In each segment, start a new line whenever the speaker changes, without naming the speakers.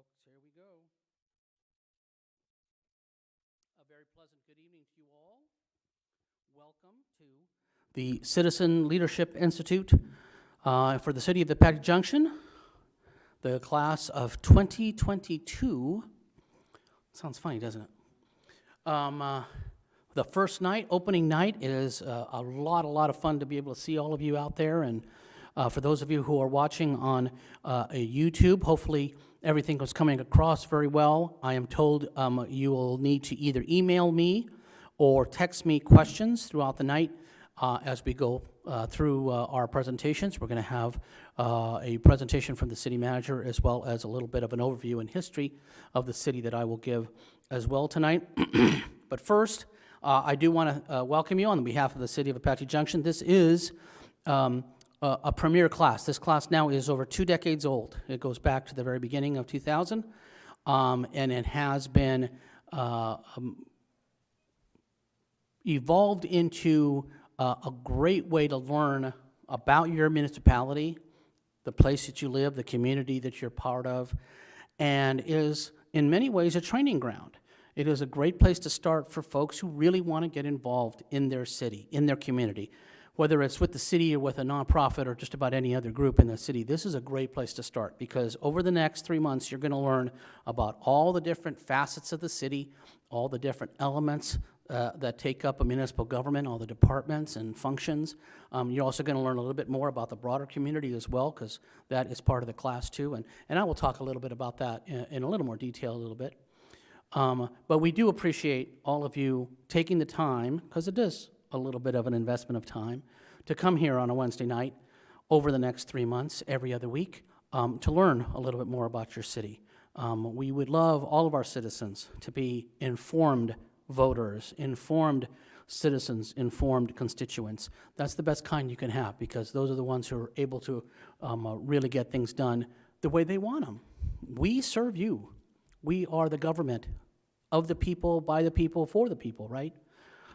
folks. Here we go. A very pleasant good evening to you all. Welcome to the Citizen Leadership Institute for the city of Apache Junction, the class of 2022. Sounds funny, doesn't it? The first night, opening night, is a lot of fun to be able to see all of you out there. And for those of you who are watching on YouTube, hopefully everything was coming across very well. I am told you will need to either email me or text me questions throughout the night as we go through our presentations. We're going to have a presentation from the city manager as well as a little bit of an overview and history of the city that I will give as well tonight. But first, I do want to welcome you on behalf of the city of Apache Junction. This is a premier class. This class now is over 2 decades old. It goes back to the very beginning of 2000, and it has been evolved into a great way to learn about your municipality, the place that you live, the community that you're part of, and is in many ways a training ground. It is a great place to start for folks who really want to get involved in their city, in their community. Whether it's with the city or with a nonprofit or just about any other group in the city, this is a great place to start because over the next 3 months, you're going to learn about all the different facets of the city, all the different elements that take up a municipal government, all the departments and functions. You're also going to learn a little bit more about the broader community as well, because that is part of the class too. And I will talk a little bit about that in a little more detail a little bit. But we do appreciate all of you taking the time, because it is a little bit of an investment of time, to come here on a Wednesday night over the next 3 months, every other week, to learn a little bit more about your city. We would love all of our citizens to be informed voters, informed citizens, informed constituents. That's the best kind you can have, because those are the ones who are able to really get things done the way they want them. We serve you. We are the government of the people, by the people, for the people, right?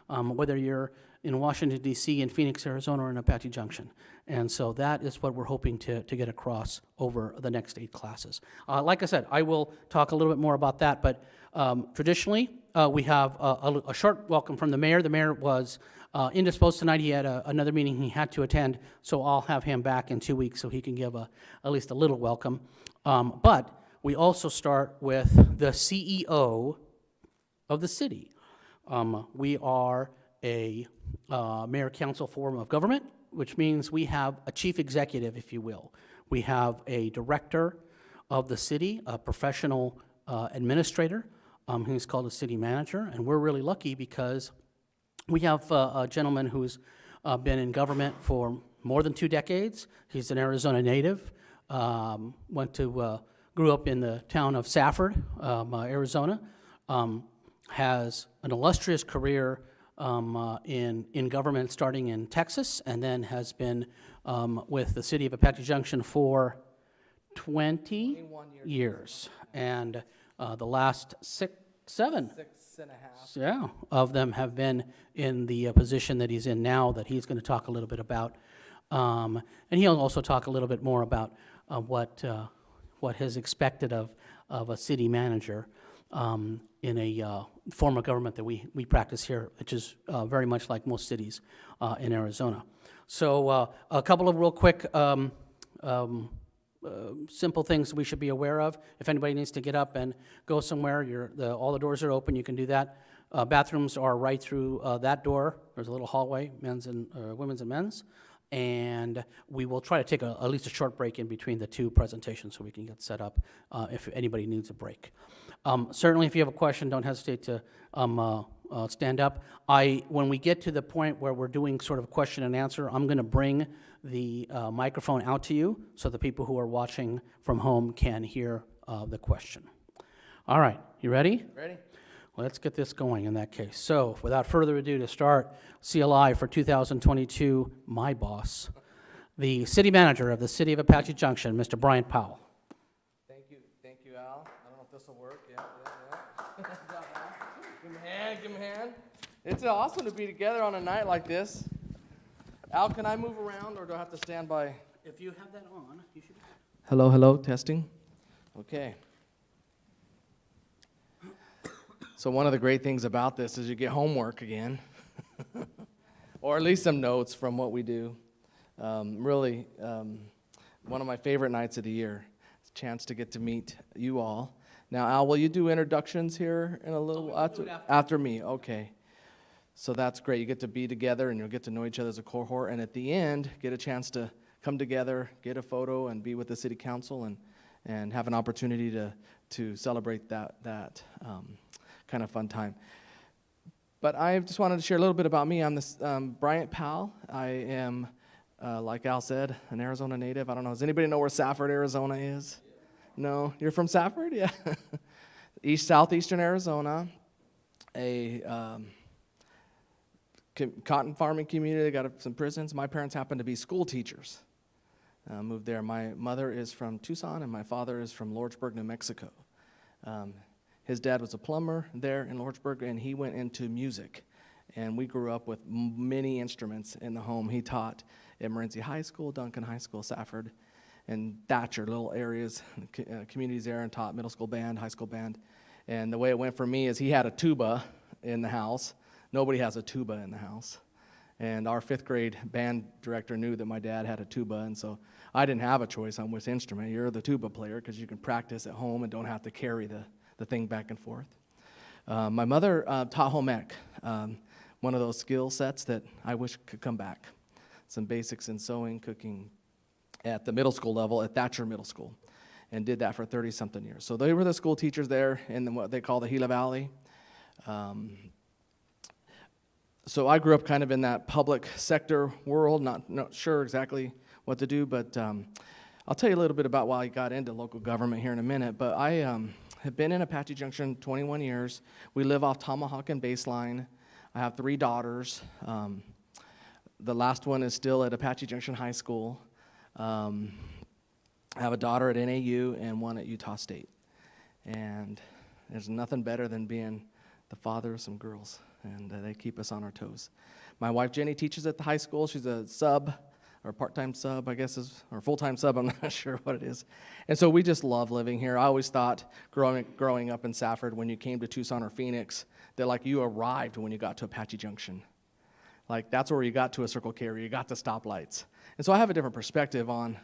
Whether you're in Washington, D.C., in Phoenix, Arizona, or in Apache Junction. And so that is what we're hoping to get across over the next 8 classes. Like I said, I will talk a little bit more about that, but traditionally, we have a short welcome from the mayor. The mayor was indisposed tonight. He had another meeting he had to attend, so I'll have him back in 2 weeks so he can give at least a little welcome. But we also start with the CEO of the city. We are a mayor-council form of government, which means we have a chief executive, if you will. We have a director of the city, a professional administrator, who's called a city manager, and we're really lucky because we have a gentleman who's been in government for more than 2 decades. He's an Arizona native, grew up in the town of Safford, Arizona, has an illustrious career in government starting in Texas, and then has been with the city of Apache Junction for 20 years. And the last 6 and a half, yeah, of them have been in the position that he's in now, that he's going to talk a little bit about. And he'll also talk a little bit more about what is expected of a city manager in a form of government that we practice here, which is very much like most cities in Arizona. So a couple of real quick simple things we should be aware of. If anybody needs to get up and go somewhere, all the doors are open, you can do that. Bathrooms are right through that door. There's a little hallway, men's and women's and men's. And we will try to take at least a short break in between the 2 presentations so we can get set up if anybody needs a break. Certainly, if you have a question, don't hesitate to stand up. When we get to the point where we're doing sort of question and answer, I'm going to bring the microphone out to you so the people who are watching from home can hear the question. All right, you ready?
Ready.
Let's get this going in that case. So, without further ado, to start, CLI for 2022, my boss, the city manager of the city of Apache Junction, Mr. Brian Powell.
Thank you, Al. I don't know if this will work. Yeah. Give him a hand. It's awesome to be together on a night like this. Al, can I move around, or do I have to stand by?
If you have that on, you should.
Hello, testing. Okay. So one of the great things about this is you get homework again, or at least some notes from what we do. Really, one of my favorite nights of the year. It's a chance to get to meet you all. Now, Al, will you do introductions here in a little after me? Okay. So that's great. You get to be together, and you'll get to know each other as a cohort. And at the end, get a chance to come together, get a photo, and be with the city council, and have an opportunity to celebrate that kind of fun time. But I just wanted to share a little bit about me. I'm this Bryant Powell. I am, like Al said, an Arizona native. I don't know. Does anybody know where Safford, Arizona is? No? You're from Safford? Yeah. Southeastern Arizona. A cotton farming community. They got some prisons. My parents happen to be school teachers. Moved there. My mother is from Tucson, and my father is from Lordsburg, New Mexico. His dad was a plumber there in Lordsburg, and he went into music. And we grew up with many instruments in the home. He taught at Morenci High School, Duncan High School, Safford, and Thatcher, little areas, communities there, and taught middle school band, high school band. And the way it went for me is he had a tuba in the house. Nobody has a tuba in the house. And our fifth grade band director knew that my dad had a tuba, and so I didn't have a choice on which instrument. You're the tuba player because you can practice at home and don't have to carry the thing back and forth. My mother taught home ec, one of those skill sets that I wish could come back. Some basics in sewing, cooking at the middle school level at Thatcher Middle School, and did that for 30-something years. So they were the school teachers there in what they call the Gila Valley. So I grew up kind of in that public sector world, not sure exactly what to do, but I'll tell you a little bit about why I got into local government here in a minute. But I have been in Apache Junction 21 years. We live off Tomahawk and Baseline. I have 3 daughters. The last one is still at Apache Junction High School. I have a daughter at NAU and one at Utah State. And there's nothing better than being the father of some girls, and they keep us on our toes. My wife Jenny teaches at the high school. She's a sub, or part-time sub, I guess, or full-time sub. I'm not sure what it is. And so we just love living here. I always thought growing up in Safford, when you came to Tucson or Phoenix, that like you arrived when you got to Apache Junction. Like that's where you got to a Circle K, or you got to stoplights. And so I have a different perspective on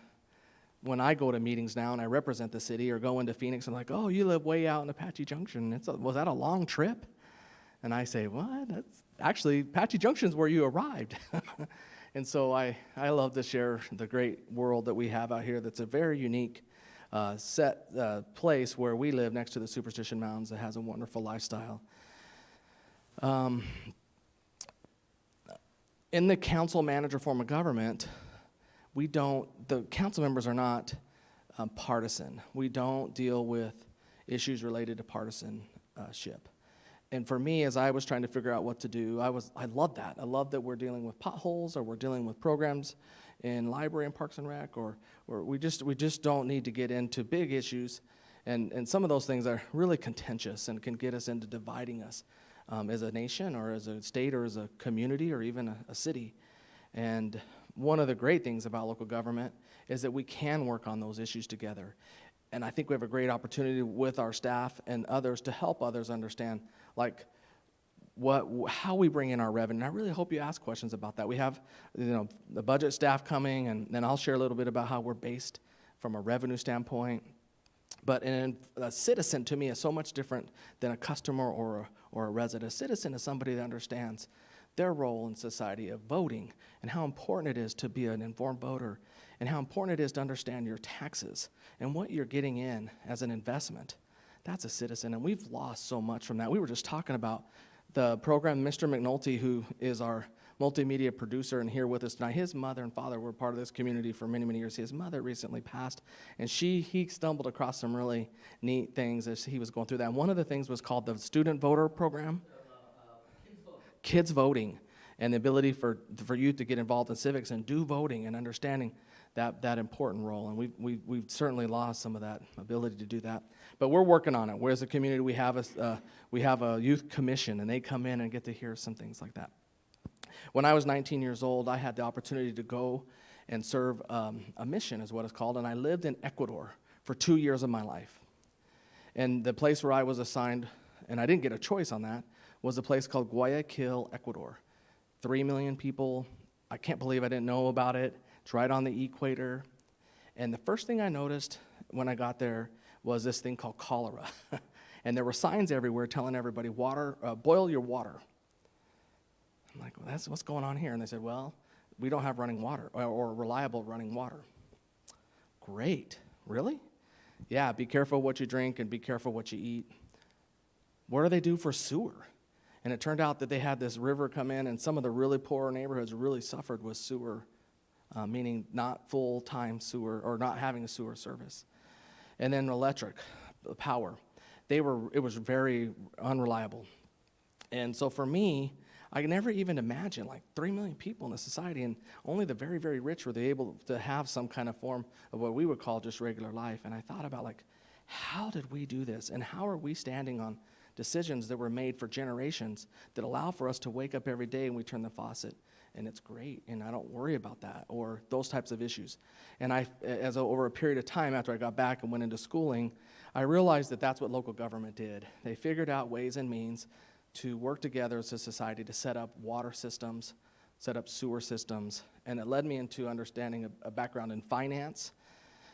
when I go to meetings now and I represent the city or go into Phoenix. I'm like, oh, you live way out in Apache Junction. Was that a long trip? And I say, what? That's actually, Apache Junction's where you arrived. And so I love to share the great world that we have out here that's a very unique place where we live next to the Superstition Mountains that has a wonderful lifestyle. In the council manager form of government, the council members are not partisan. We don't deal with issues related to partisanship. And for me, as I was trying to figure out what to do, I love that. I love that we're dealing with potholes, or we're dealing with programs in library and Parks and Rec, or we just don't need to get into big issues. And some of those things are really contentious and can get us into dividing us as a nation, or as a state, or as a community, or even a city. And one of the great things about local government is that we can work on those issues together. And I think we have a great opportunity with our staff and others to help others understand, like, how we bring in our revenue. And I really hope you ask questions about that. We have, the budget staff coming, and then I'll share a little bit about how we're based from a revenue standpoint. But a citizen, to me, is so much different than a customer or a resident. A citizen is somebody that understands their role in society of voting, and how important it is to be an informed voter, and how important it is to understand your taxes and what you're getting in as an investment. That's a citizen, and we've lost so much from that. We were just talking about the program, Mr. McNulty, who is our multimedia producer and here with us tonight. His mother and father were part of this community for many, many years. His mother recently passed, and he stumbled across some really neat things as he was going through that. And one of the things was called the Student Voter Program. Kids voting, and the ability for youth to get involved in civics and do voting, and understanding that important role. And we've certainly lost some of that ability to do that, but we're working on it. Whereas a community, we have a youth commission, and they come in and get to hear some things like that. When I was 19 years old, I had the opportunity to go and serve a mission, is what it's called, and I lived in Ecuador for 2 years of my life. And the place where I was assigned and I didn't get a choice on that, was a place called Guayaquil, Ecuador. 3 million people. I can't believe I didn't know about it. It's right on the equator. And the first thing I noticed when I got there was this thing called cholera. And there were signs everywhere telling everybody, boil your water. I'm like, well, that's what's going on here. And they said, well, we don't have running water or reliable running water. Great. Really? Yeah, be careful what you drink and be careful what you eat. What do they do for sewer? And it turned out that they had this river come in, and some of the really poor neighborhoods really suffered with sewer, meaning not full-time sewer or not having a sewer service. And then electric, power. It was very unreliable. And so for me, I could never even imagine like 3 million people in a society, and only the very, very rich were able to have some kind of form of what we would call just regular life. And I thought about like, how did we do this? And how are we standing on decisions that were made for generations that allow for us to wake up every day and we turn the faucet and it's great and I don't worry about that or those types of issues. And over a period of time after I got back and went into schooling, I realized that that's what local government did. They figured out ways and means to work together as a society to set up water systems, set up sewer systems, and it led me into understanding a background in finance,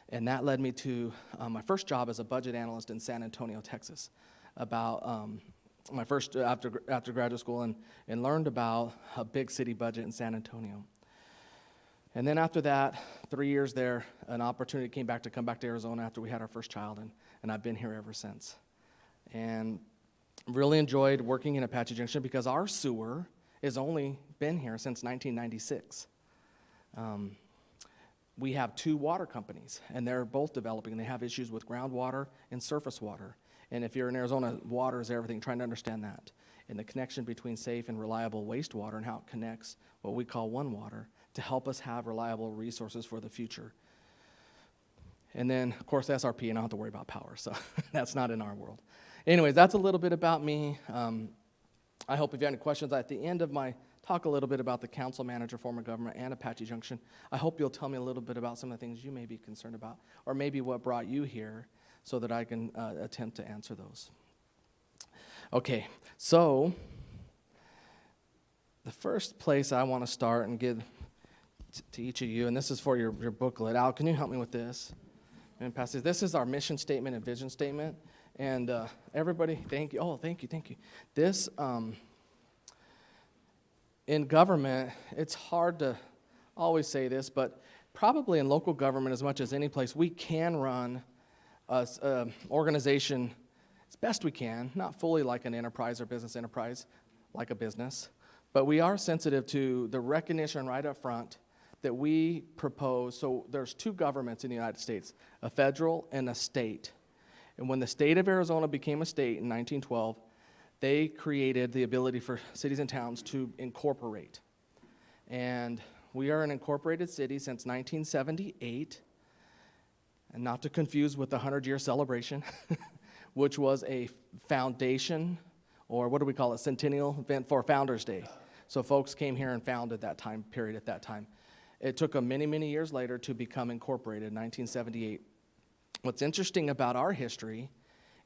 and that led me to my first job as a budget analyst in San Antonio, Texas, about my first after graduate school, and learned about a big city budget in San Antonio. And then after that, 3 years there, an opportunity came back to come back to Arizona after we had our first child, and I've been here ever since. And really enjoyed working in Apache Junction because our sewer has only been here since 1996. We have 2 water companies, and they're both developing. They have issues with groundwater and surface water. And if you're in Arizona, water is everything, trying to understand that. And the connection between safe and reliable wastewater and how it connects what we call One Water to help us have reliable resources for the future. And then, of course, SRP, and I don't have to worry about power, so that's not in our world. Anyways, that's a little bit about me. I hope if you have any questions at the end of my talk a little bit about the council manager form of government and Apache Junction. I hope you'll tell me a little bit about some of the things you may be concerned about, or maybe what brought you here, so that I can attempt to answer those. Okay, so the first place I want to start and give to each of you, and this is for your booklet. Al, can you help me with this? And pass this. This is our mission statement and vision statement. And everybody, thank you. Oh, thank you. This, in government, it's hard to always say this, but probably in local government as much as any place, we can run an organization as best we can, not fully like an enterprise or business enterprise, like a business, but we are sensitive to the recognition right up front that we propose. So there's 2 governments in the United States, a federal and a state. And when the state of Arizona became a state in 1912, they created the ability for cities and towns to incorporate. And we are an incorporated city since 1978, and not to confuse with the 100-year celebration, which was a foundation, or what do we call it, centennial event for Founders Day. So folks came here and founded that time period at that time. It took them many, many years later to become incorporated in 1978. What's interesting about our history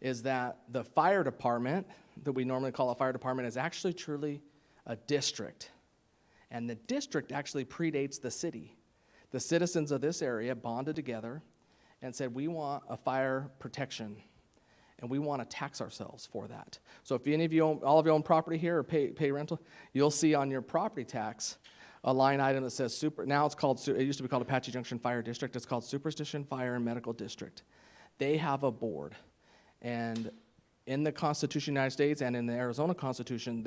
is that the fire department, that we normally call a fire department, is actually truly a district. And the district actually predates the city. The citizens of this area bonded together and said, we want a fire protection, and we want to tax ourselves for that. So if any of you own, all of you own property here or pay rental, you'll see on your property tax a line item that says now it's called, it used to be called Apache Junction Fire District. It's called Superstition Fire and Medical District. They have a board. And in the Constitution of the United States and in the Arizona Constitution,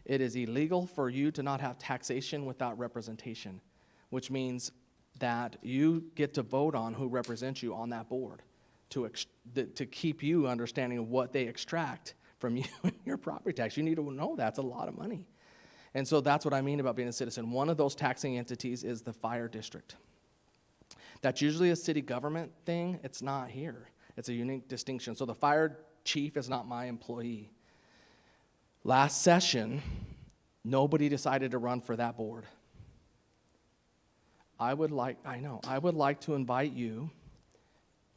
it is illegal for you to not have taxation without representation, which means that you get to vote on who represents you on that board to keep you understanding of what they extract from you in your property tax. You need to know that's a lot of money. And so that's what I mean about being a citizen. One of those taxing entities is the fire district. That's usually a city government thing. It's not here. It's a unique distinction. So the fire chief is not my employee. Last session, nobody decided to run for that board. I would like to invite you,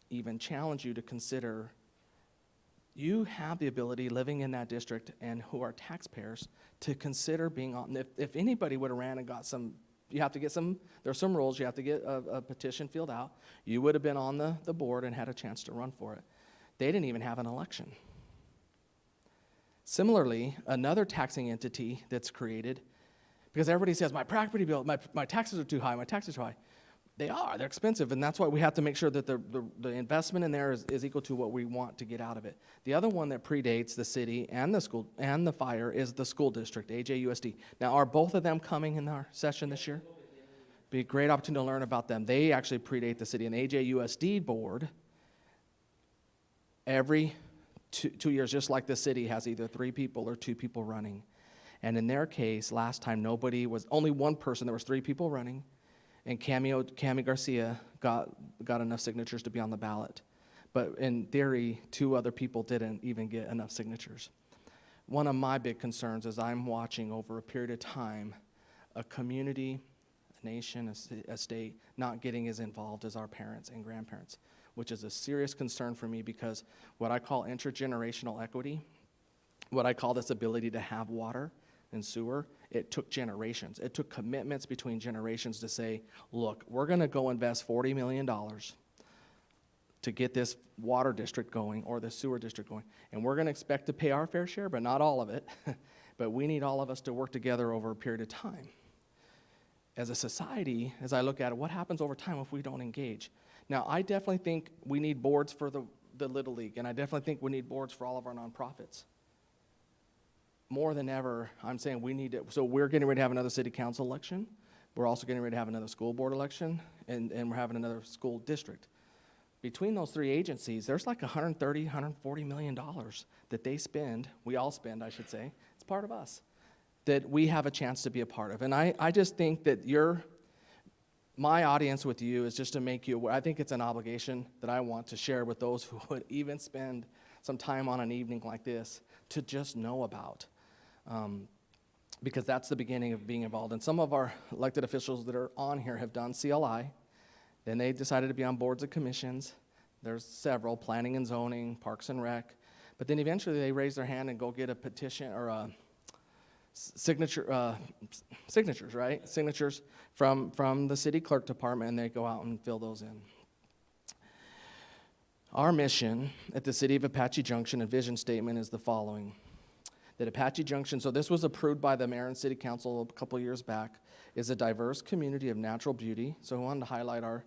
even challenge you to consider you have the ability, living in that district and who are taxpayers, to consider being on. If anybody would have ran and got some, you have to get some, there's some rules, you have to get a petition filled out. You would have been on the board and had a chance to run for it. They didn't even have an election. Similarly, another taxing entity that's created, because everybody says, my property bill, my taxes are too high, my taxes are high. They are, they're expensive, and that's why we have to make sure that the investment in there is equal to what we want to get out of it. The other one that predates the city and the school and the fire is the school district, AJUSD. Now, are both of them coming in our session this year? Be a great opportunity to learn about them. They actually predate the city. And AJUSD board, every 2 years, just like the city, has either 3 people or 2 people running. And in their case, last time only one person, there was 3 people running. And Cami Garcia got enough signatures to be on the ballot. But in theory, 2 other people didn't even get enough signatures. One of my big concerns is I'm watching over a period of time a community, a nation, a state not getting as involved as our parents and grandparents, which is a serious concern for me because what I call intergenerational equity, what I call this ability to have water and sewer, it took generations. It took commitments between generations to say, look, we're going to go invest $40 million to get this water district going or the sewer district going. And we're going to expect to pay our fair share, but not all of it. But we need all of us to work together over a period of time. As a society, as I look at it, what happens over time if we don't engage? Now, I definitely think we need boards for the Little League, and I definitely think we need boards for all of our nonprofits. More than ever, I'm saying we need to, so we're getting ready to have another city council election. We're also getting ready to have another school board election, and we're having another school district. Between those 3 agencies, there's like $130, $140 million that they spend, we all spend, I should say, it's part of us, that we have a chance to be a part of. And I just think that my audience with you is just to make you aware. I think it's an obligation that I want to share with those who would even spend some time on an evening like this to just know about. Because that's the beginning of being involved. And some of our elected officials that are on here have done CLI. Then they decided to be on boards and commissions. There's several, planning and zoning, parks and rec. But then eventually they raise their hand and go get a petition or a signatures, right? Signatures from the city clerk department, and they go out and fill those in. Our mission at the City of Apache Junction and vision statement is the following. That Apache Junction, so this was approved by the mayor and city council a couple years back, is a diverse community of natural beauty. So we wanted to highlight our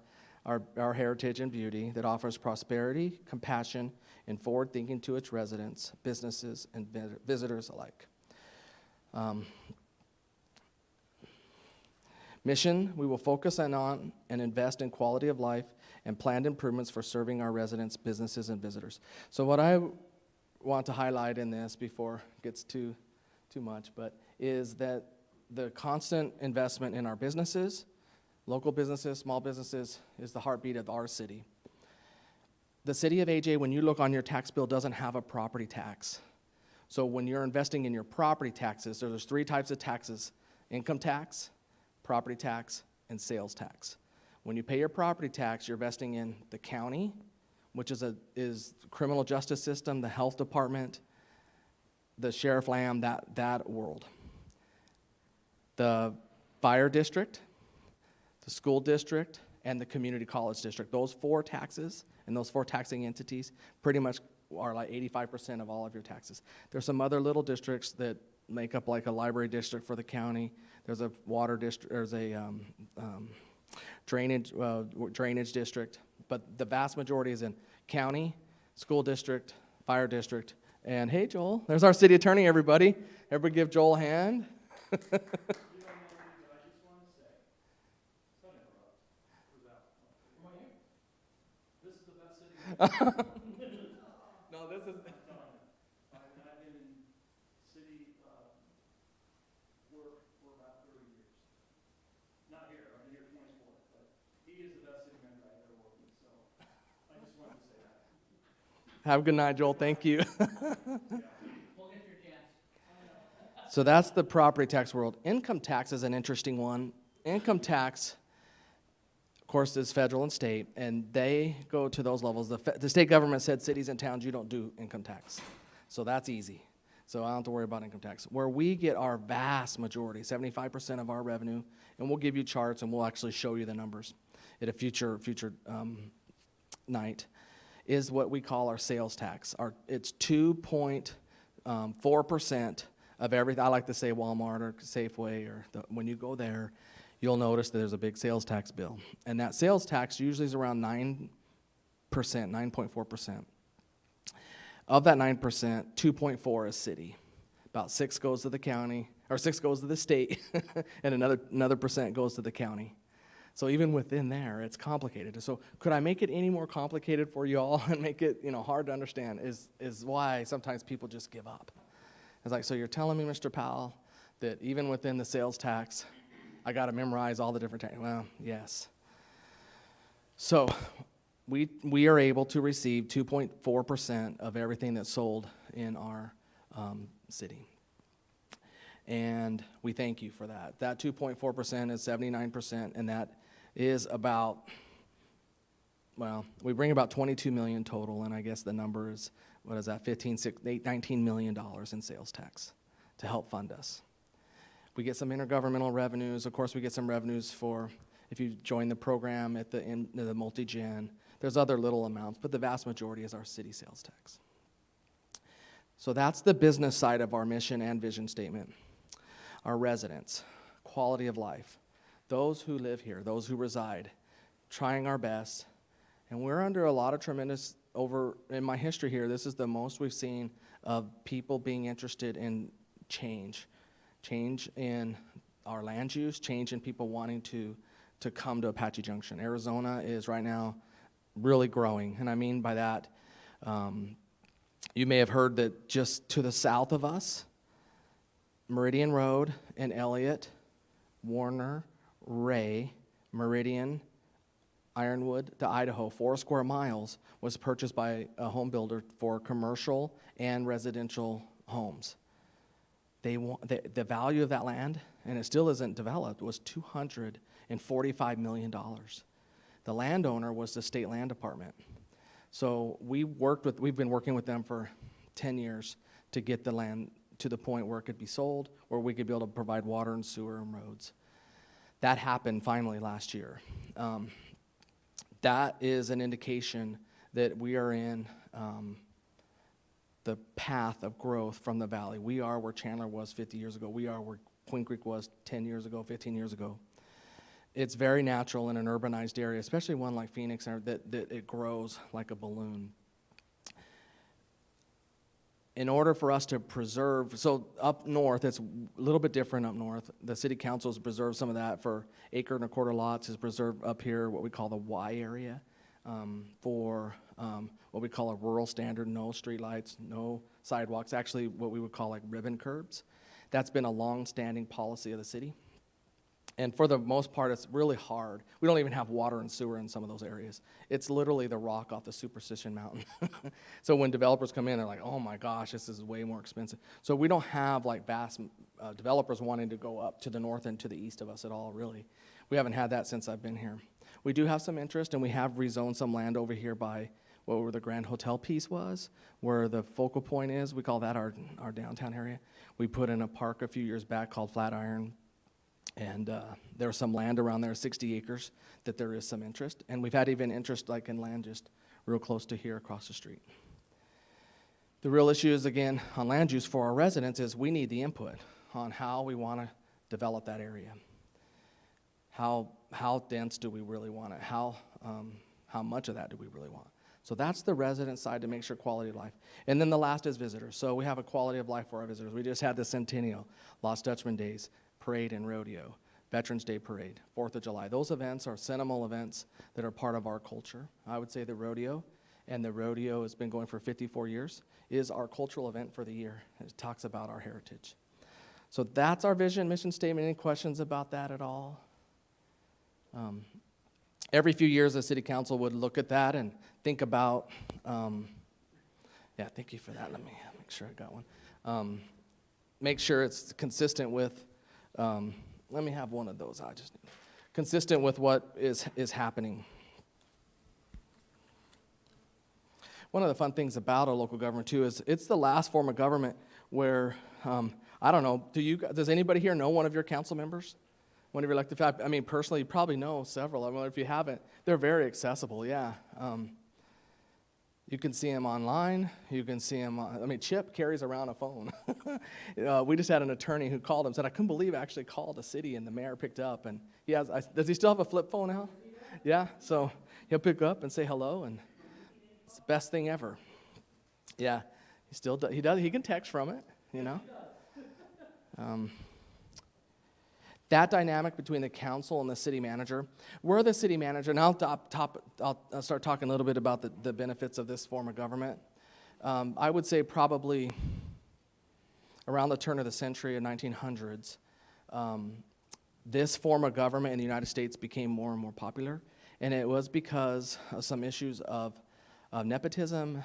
heritage and beauty that offers prosperity, compassion, and forward thinking to its residents, businesses, and visitors alike. Mission, we will focus on and invest in quality of life and planned improvements for serving our residents, businesses, and visitors. So what I want to highlight in this before it gets too much, but is that the constant investment in our businesses, local businesses, small businesses, is the heartbeat of our city. The city of AJ, when you look on your tax bill, doesn't have a property tax. So when you're investing in your property taxes, there's 3 types of taxes: income tax, property tax, and sales tax. When you pay your property tax, you're investing in the county, which is criminal justice system, the health department, the sheriff lamb, that world. The fire district, the school district, and the community college district. Those 4 taxes and those 4 taxing entities pretty much are like 85% of all of your taxes. There's some other little districts that make up like a library district for the county. There's a water district, there's a drainage district, but the vast majority is in county, school district, fire district, and hey, Joel, there's our city attorney, everybody. Everybody give Joel a hand. No, this is...
I've been in city work for about 30 years. Not here, I've been here 24, but he is the best city manager I've ever worked with, so I just wanted to say that.
Have a good night, Joel. Thank you.
We'll get your chance.
So that's the property tax world. Income tax is an interesting one. Income tax, course, is federal and state, and they go to those levels. The state government said cities and towns, you don't do income tax. So that's easy. So I don't have to worry about income tax. Where we get our vast majority, 75% of our revenue, and we'll give you charts and we'll actually show you the numbers at a future night, is what we call our sales tax. It's 2.4% of everything. I like to say Walmart or Safeway, or when you go there, you'll notice that there's a big sales tax bill. And that sales tax usually is around 9%, 9.4%. Of that 9%, 2.4 is city. About 6 goes to the county, or 6 goes to the state, and another percent goes to the county. So even within there, it's complicated. So could I make it any more complicated for you all and make it, hard to understand? Is why sometimes people just give up. It's like, so you're telling me, Mr. Powell, that even within the sales tax, I got to memorize all the different taxes? Well, yes. So we are able to receive 2.4% of everything that's sold in our city. And we thank you for that. That 2.4% is 79%, and that is about, we bring about 22 million total, and I guess the number is, what is that, $19 million in sales tax to help fund us. We get some intergovernmental revenues. Of course, we get some revenues for, if you join the program at the end of the multi-gen. There's other little amounts, but the vast majority is our city sales tax. So that's the business side of our mission and vision statement. Our residents, quality of life, those who live here, those who reside, trying our best. And we're under a lot of tremendous, in my history here, this is the most we've seen of people being interested in change in our land use, change in people wanting to come to Apache Junction. Arizona is right now really growing, and I mean by that, you may have heard that just to the south of us, Meridian Road and Elliott, Warner, Ray, Meridian, Ironwood to Idaho, 4 square miles, was purchased by a home builder for commercial and residential homes. The value of that land, and it still isn't developed, was $245 million. The landowner was the state land department. So we've been working with them for 10 years to get the land to the point where it could be sold, where we could be able to provide water and sewer and roads. That happened finally last year. That is an indication that we are in the path of growth from the valley. We are where Chandler was 50 years ago. We are where Queen Creek was 10 years ago, 15 years ago. It's very natural in an urbanized area, especially one like Phoenix, that it grows like a balloon. In order for us to preserve, so up north, it's a little bit different up north. The city council has preserved some of that for acre and a quarter lots, is preserved up here what we call the Y area for what we call a rural standard, no streetlights, no sidewalks, actually what we would call like ribbon curbs. That's been a long-standing policy of the city. And for the most part, it's really hard. We don't even have water and sewer in some of those areas. It's literally the rock off the Superstition Mountain. So when developers come in, they're like, oh my gosh, this is way more expensive. So we don't have like vast developers wanting to go up to the north and to the east of us at all, really. We haven't had that since I've been here. We do have some interest, and we have rezoned some land over here by where the Grand Hotel piece was, where the focal point is. We call that our downtown area. We put in a park a few years back called Flatiron. And there's some land around there, 60 acres, that there is some interest. And we've had even interest like in land just real close to here across the street. The real issue is, again, on land use for our residents is we need the input on how we want to develop that area. How dense do we really want it? How much of that do we really want? So that's the resident side to make sure quality of life. And then the last is visitors. So we have a quality of life for our visitors. We just had the Centennial, Lost Dutchman Days, Parade and Rodeo, Veterans Day Parade, 4th of July. Those events are sentimental events that are part of our culture. I would say the rodeo, and the rodeo has been going for 54 years, is our cultural event for the year. It talks about our heritage. So that's our vision, mission statement. Any questions about that at all? Every few years, the city council would look at that and think about, thank you for that. Let me make sure I got one. Make sure it's consistent with, let me have one of those. consistent with what is happening. One of the fun things about a local government too is it's the last form of government where, I don't know, does anybody here know one of your council members? One of your elected, I mean, personally, you probably know several. I mean, if you haven't, they're very accessible, yeah. You can see him online. You can see him, Chip carries around a phone. We just had an attorney who called him, said, I couldn't believe I actually called a city and the mayor picked up. And does he still have a flip phone now? Yeah, so he'll pick up and say hello, and it's the best thing ever. Yeah, he can text from it, you know. That dynamic between the council and the city manager. We're the city manager, and I'll start talking a little bit about the benefits of this form of government. I would say probably around the turn of the century, in 1900s, this form of government in the United States became more and more popular, and it was because of some issues of nepotism.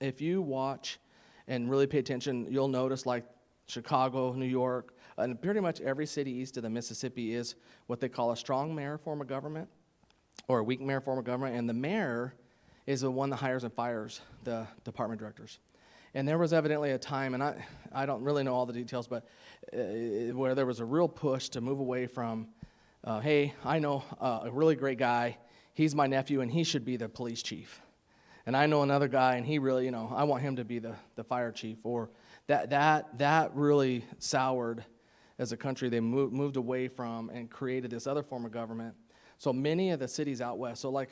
If you watch and really pay attention, you'll notice like Chicago, New York, and pretty much every city east of the Mississippi is what they call a strong mayor form of government or a weak mayor form of government, and the mayor is the one that hires and fires the department directors. And there was evidently a time, and I don't really know all the details, but where there was a real push to move away from, hey, I know a really great guy, he's my nephew, and he should be the police chief. And I know another guy, and he really, I want him to be the fire chief. Or that really soured as a country. They moved away from and created this other form of government. So many of the cities out west, so like,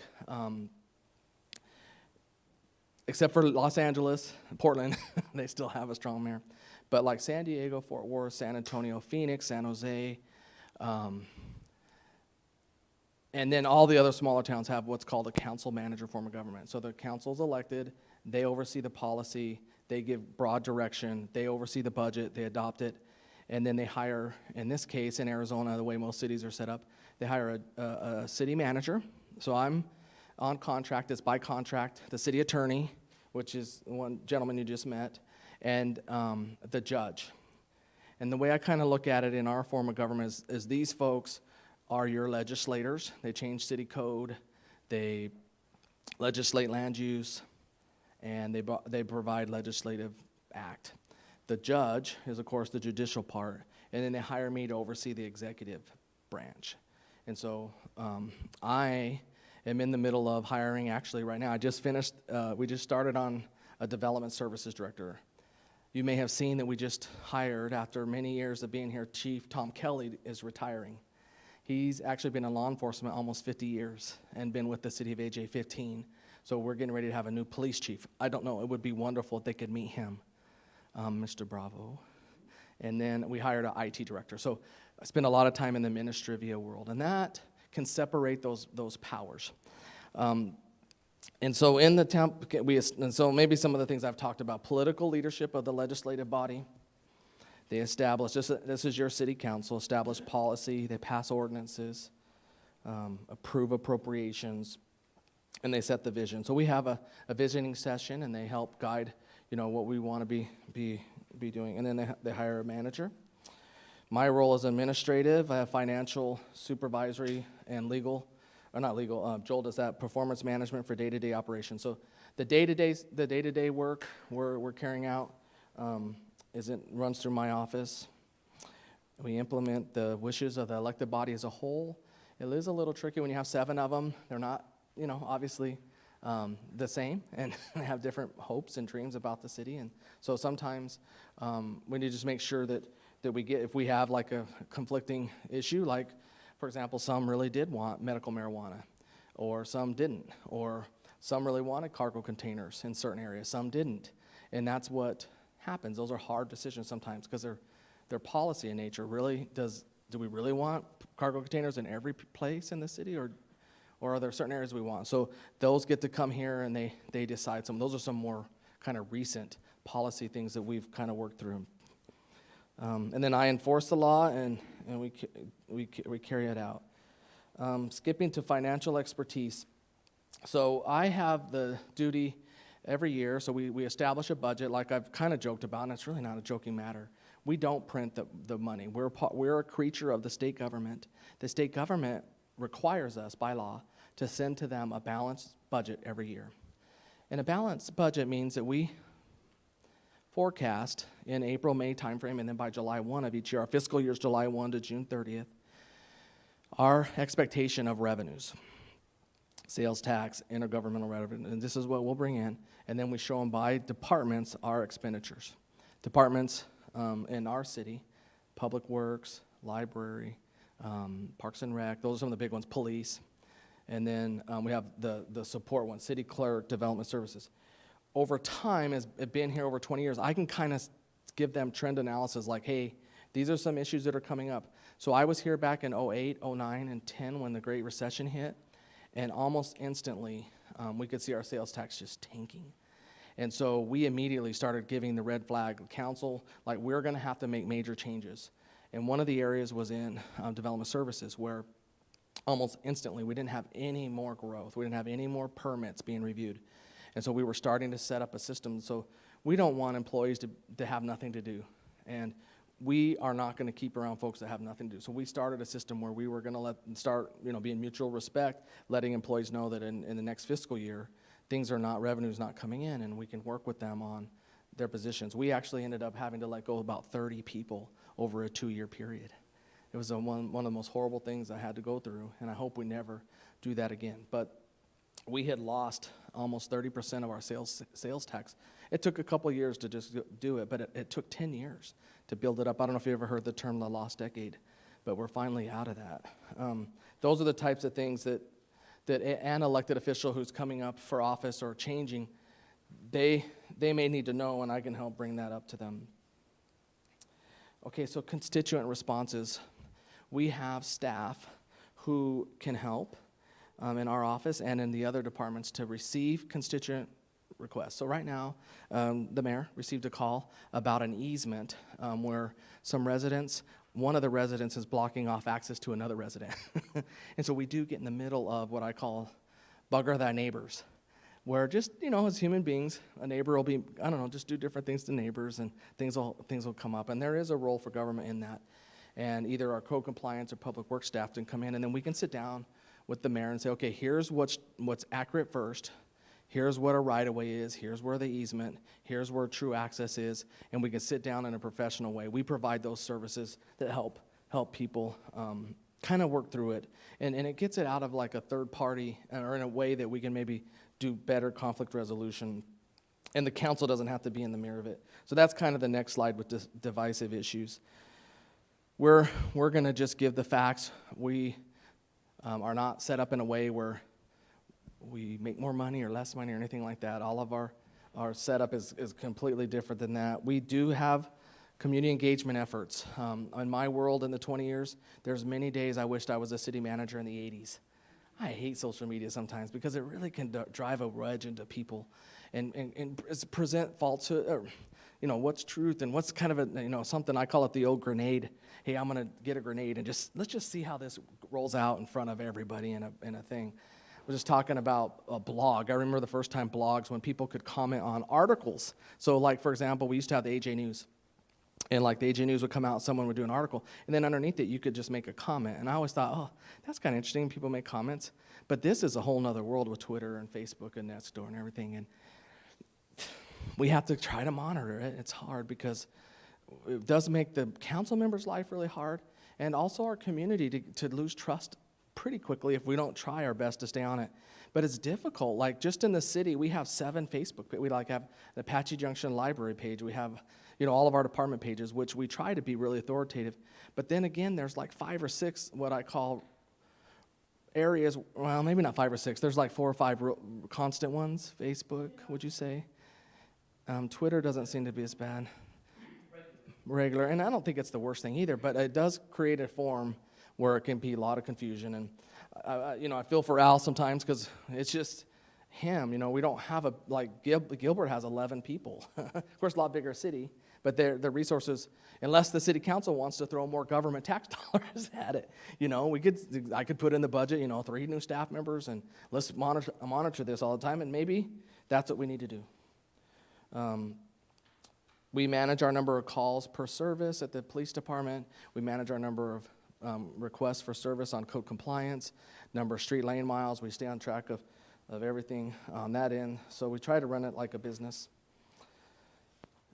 except for Los Angeles, Portland, they still have a strong mayor. But like San Diego, Fort Worth, San Antonio, Phoenix, San Jose, and then all the other smaller towns have what's called a council manager form of government. So the council's elected, they oversee the policy, they give broad direction, they oversee the budget, they adopt it, and then they hire, in this case, in Arizona, the way most cities are set up, they hire a city manager. So I'm on contract, it's by contract, the city attorney, which is one gentleman you just met, and the judge. And the way I kind of look at it in our form of government is these folks are your legislators. They change city code, they legislate land use, and they provide legislative act. The judge is, of course, the judicial part, and then they hire me to oversee the executive branch. And so I am in the middle of hiring, actually, right now. I just finished, we just started on a development services director. You may have seen that we just hired, after many years of being here, Chief Tom Kelly is retiring. He's actually been in law enforcement almost 50 years and been with the city of AJ 15. So we're getting ready to have a new police chief. I don't know, it would be wonderful if they could meet him, Mr. Bravo. And then we hired an IT director. So I spend a lot of time in the administrivia world, and that can separate those powers. And so in the town, so maybe some of the things I've talked about, political leadership of the legislative body. They establish, this is your city council, establish policy, they pass ordinances, approve appropriations, and they set the vision. So we have a visioning session, and they help guide, what we want to be doing. And then they hire a manager. My role is administrative. I have financial, supervisory, and legal, or not legal, Joel does that, performance management for day-to-day operations. So the day-to-day work we're carrying out, runs through my office. We implement the wishes of the elected body as a whole. It is a little tricky when you have 7 of them. They're not, obviously the same, and they have different hopes and dreams about the city. And so sometimes we need to just make sure that we get, if we have like a conflicting issue, like, for example, some really did want medical marijuana, or some didn't, or some really wanted cargo containers in certain areas, some didn't. And that's what happens. Those are hard decisions sometimes because they're policy in nature. Really, do we really want cargo containers in every place in the city, or are there certain areas we want? So those get to come here and they decide some. Those are some more kind of recent policy things that we've kind of worked through. And then I enforce the law and we carry it out. Skipping to financial expertise. So I have the duty every year, so we establish a budget like I've kind of joked about, and it's really not a joking matter. We don't print the money. We're a creature of the state government. The state government requires us by law to send to them a balanced budget every year. And a balanced budget means that we forecast in April, May timeframe, and then by July 1 of each year, our fiscal year is July 1 to June 30th, our expectation of revenues, sales tax, intergovernmental revenue, and this is what we'll bring in, and then we show them by departments our expenditures. Departments in our city, Public Works, Library, Parks and Rec, those are some of the big ones, police, and then we have the support ones, city clerk, development services. Over time, as I've been here over 20 years, I can kind of give them trend analysis like, hey, these are some issues that are coming up. So I was here back in 08, 09, and 10 when the Great Recession hit, and almost instantly we could see our sales tax just tanking. And so we immediately started giving the red flag council, like we're going to have to make major changes. And one of the areas was in development services where almost instantly we didn't have any more growth. We didn't have any more permits being reviewed. And so we were starting to set up a system. So we don't want employees to have nothing to do. And we are not going to keep around folks that have nothing to do. So we started a system where we were going to let them start, being mutual respect, letting employees know that in the next fiscal year, revenue's not coming in, and we can work with them on their positions. We actually ended up having to let go of about 30 people over a 2-year period. It was one of the most horrible things I had to go through, and I hope we never do that again. But we had lost almost 30% of our sales tax. It took a couple years to just do it, but it took 10 years to build it up. I don't know if you ever heard the term the lost decade, but we're finally out of that. Those are the types of things that an elected official who's coming up for office or changing, they may need to know, and I can help bring that up to them. Okay, so constituent responses. We have staff who can help in our office and in the other departments to receive constituent requests. So right now, the mayor received a call about an easement where one of the residents is blocking off access to another resident. And so we do get in the middle of what I call bugger thy neighbors, where just, as human beings, a neighbor will be, just do different things to neighbors, and things will come up. And there is a role for government in that. And either our code compliance or public works staff can come in, and then we can sit down with the mayor and say, okay, here's what's accurate first. Here's what a right-of-way is. Here's where the easement. Here's where true access is. And we can sit down in a professional way. We provide those services that help people kind of work through it. And it gets it out of like a third party, or in a way that we can maybe do better conflict resolution. And the council doesn't have to be in the mirror of it. So that's kind of the next slide with divisive issues. We're going to just give the facts. We are not set up in a way where we make more money or less money or anything like that. All of our setup is completely different than that. We do have community engagement efforts. In my world, in the 20 years, there's many days I wished I was a city manager in the 80s. I hate social media sometimes because it really can drive a wedge into people and present falsehood, or what's truth and what's kind of a something. I call it the old grenade. Hey, I'm gonna get a grenade and let's just see how this rolls out in front of everybody in a thing. We're just talking about a blog. I remember the first time blogs, when people could comment on articles. So like, for example, we used to have the AJ News. And like the AJ News would come out, someone would do an article, and then underneath it, you could just make a comment. And I always thought, oh, that's kind of interesting, people make comments. But this is a whole nother world with Twitter and Facebook and Nextdoor and everything. And we have to try to monitor it. It's hard because it does make the council members' life really hard, and also our community to lose trust pretty quickly if we don't try our best to stay on it. But it's difficult. Like, just in the city, we have 7 Facebook. We have the Apache Junction library page. We have all of our department pages, which we try to be really authoritative. But then again, there's like 5 or 6 what I call areas. Well, maybe not 5 or 6. There's like 4 or 5 constant ones. Facebook, would you say? Twitter doesn't seem to be as bad. Regular. And I don't think it's the worst thing either, but it does create a forum where it can be a lot of confusion. And I feel for Al sometimes because it's just him. We don't have Gilbert has 11 people. Of course, a lot bigger city, but their resources, unless the city council wants to throw more government tax dollars at it, I could put in the budget, 3 new staff members, and let's monitor this all the time, and maybe that's what we need to do. We manage our number of calls per service at the police department. We manage our number of requests for service on code compliance, number of street lane miles. We stay on track of everything on that end. So we try to run it like a business.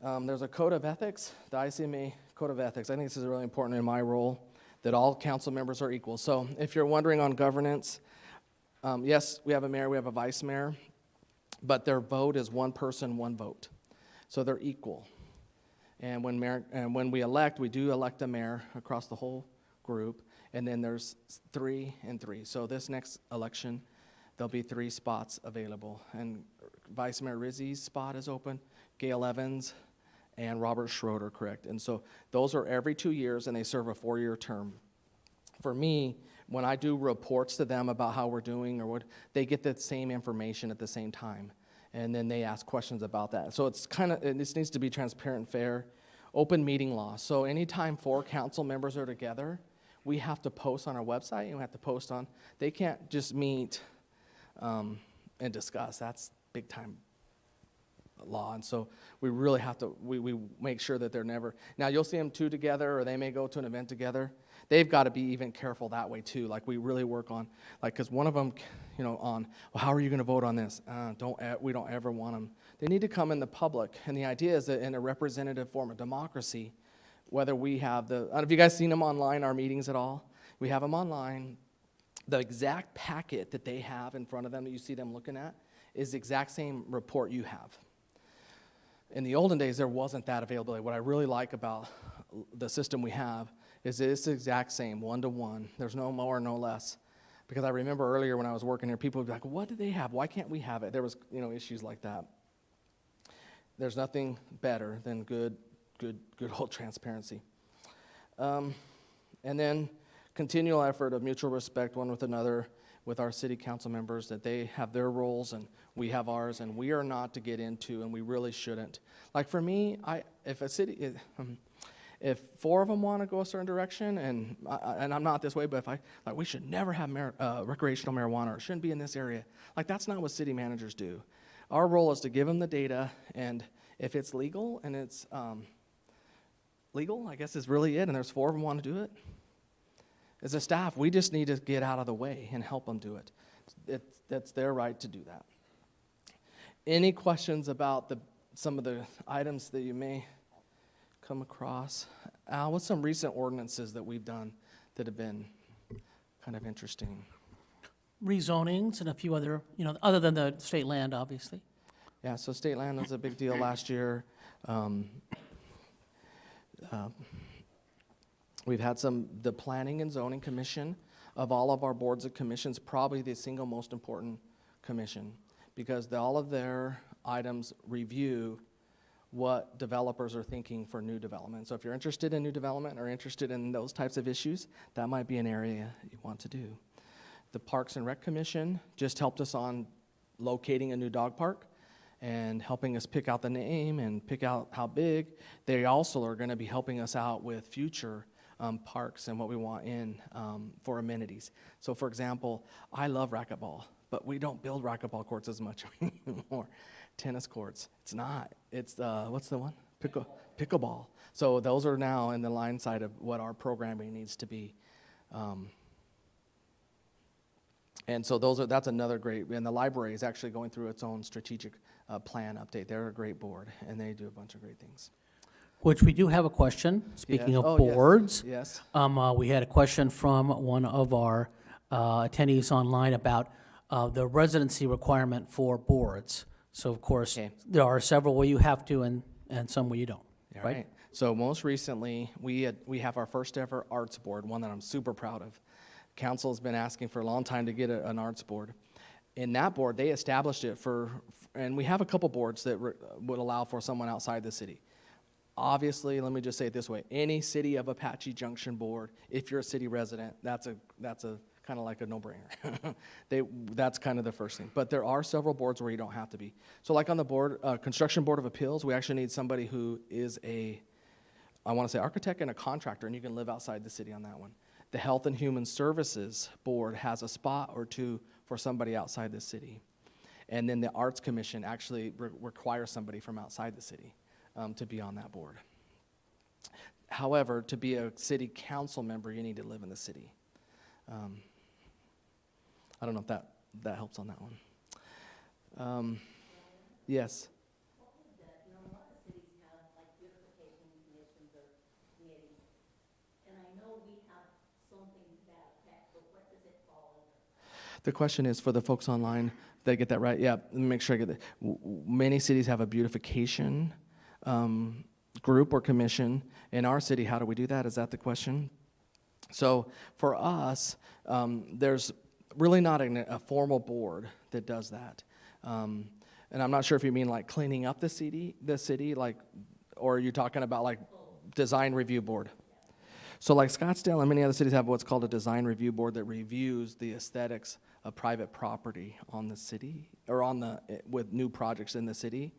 There's a code of ethics, the ICMA code of ethics. I think this is really important in my role, that all council members are equal. So if you're wondering on governance, yes, we have a mayor, we have a vice mayor, but their vote is one person, one vote. So they're equal. And when we elect, we do elect a mayor across the whole group, and then there's 3 and 3. So this next election, there'll be 3 spots available. And Vice Mayor Rizzi's spot is open, Gail Evans, and Robert Schroeder, correct? And so those are every 2 years, and they serve a 4-year term. For me, when I do reports to them about how we're doing or what, they get the same information at the same time, and then they ask questions about that. So it's this needs to be transparent and fair. Open meeting law. So anytime 4 council members are together, we have to post on our website, and we have to post on, they can't just meet and discuss. That's big time law. And so we really have to, we make sure that they're never, now you'll see them 2 together, or they may go to an event together. They've got to be even careful that way too. Like we really work on, like, because one of them, well, how are you going to vote on this? We don't ever want them. They need to come in the public. And the idea is that in a representative form of democracy, whether we have have you guys seen them online, our meetings at all? We have them online. The exact packet that they have in front of them that you see them looking at is the exact same report you have. In the olden days, there wasn't that availability. What I really like about the system we have is it's the exact same, 1-to-1. There's no more, no less. Because I remember earlier when I was working here, people would be like, what do they have? Why can't we have it? There was, issues like that. There's nothing better than good old transparency. And then continual effort of mutual respect one with another with our city council members, that they have their roles and we have ours, and we are not to get into, and we really shouldn't. Like for me, if 4 of them want to go a certain direction, and I'm not this way, but we should never have recreational marijuana, or it shouldn't be in this area. Like that's not what city managers do. Our role is to give them the data, and if it's legal, and it's legal, I guess is really it, and there's 4 of them want to do it. As a staff, we just need to get out of the way and help them do it. That's their right to do that. Any questions about some of the items that you may come across? Al, what's some recent ordinances that we've done that have been kind of interesting?
Rezonings and a few other, other than the state land, obviously.
Yeah, so state land was a big deal last year. We've had the Planning and Zoning Commission of all of our boards and commissions, probably the single most important commission, because all of their items review what developers are thinking for new development. So if you're interested in new development or interested in those types of issues, that might be an area you want to do. The Parks and Rec Commission just helped us on locating a new dog park and helping us pick out the name and pick out how big. They also are going to be helping us out with future parks and what we want in for amenities. So for example, I love racquetball, but we don't build racquetball courts as much anymore. Tennis courts, it's not. It's, what's the one? Pickleball. So those are now in the line side of what our programming needs to be. And so that's another great, and the library is actually going through its own strategic plan update. They're a great board, and they do a bunch of great things.
Which we do have a question, speaking
Yes.
of
Oh,
boards.
Yes.
We had a question from one of our attendees online about the residency requirement for boards. So of course,
Okay.
there are several where you have to and some where you don't,
All
right?
right. So most recently, we have our first ever arts board, one that I'm super proud of. Council has been asking for a long time to get an arts board. In that board, they established it and we have a couple boards that would allow for someone outside the city. Obviously, let me just say it this way: any City of Apache Junction board, if you're a city resident, that's a kind of like a no-brainer. That's kind of the first thing. But there are several boards where you don't have to be. So like on the board, Construction Board of Appeals, we actually need somebody who is I want to say architect and a contractor, and you can live outside the city on that one. The Health and Human Services Board has a spot or two for somebody outside the city. And then the Arts Commission actually requires somebody from outside the city. to be on that board. However, to be a city council member, you need to live in the city. I don't know if that helps on that one. Yes.
What would that, a lot of cities have like beautification commissions or committees, and I know we have something to that effect, but what does it fall under?
The question is for the folks online, did I get that right? Yeah, let me make sure I get that. Many cities have a beautification group or commission. In our city, how do we do that? Is that the question? So for us, there's really not a formal board that does that. And I'm not sure if you mean like cleaning up the city, like, or are you talking about like design review board? So like Scottsdale and many other cities have what's called a design review board that reviews the aesthetics of private property on the city or with new projects in the city.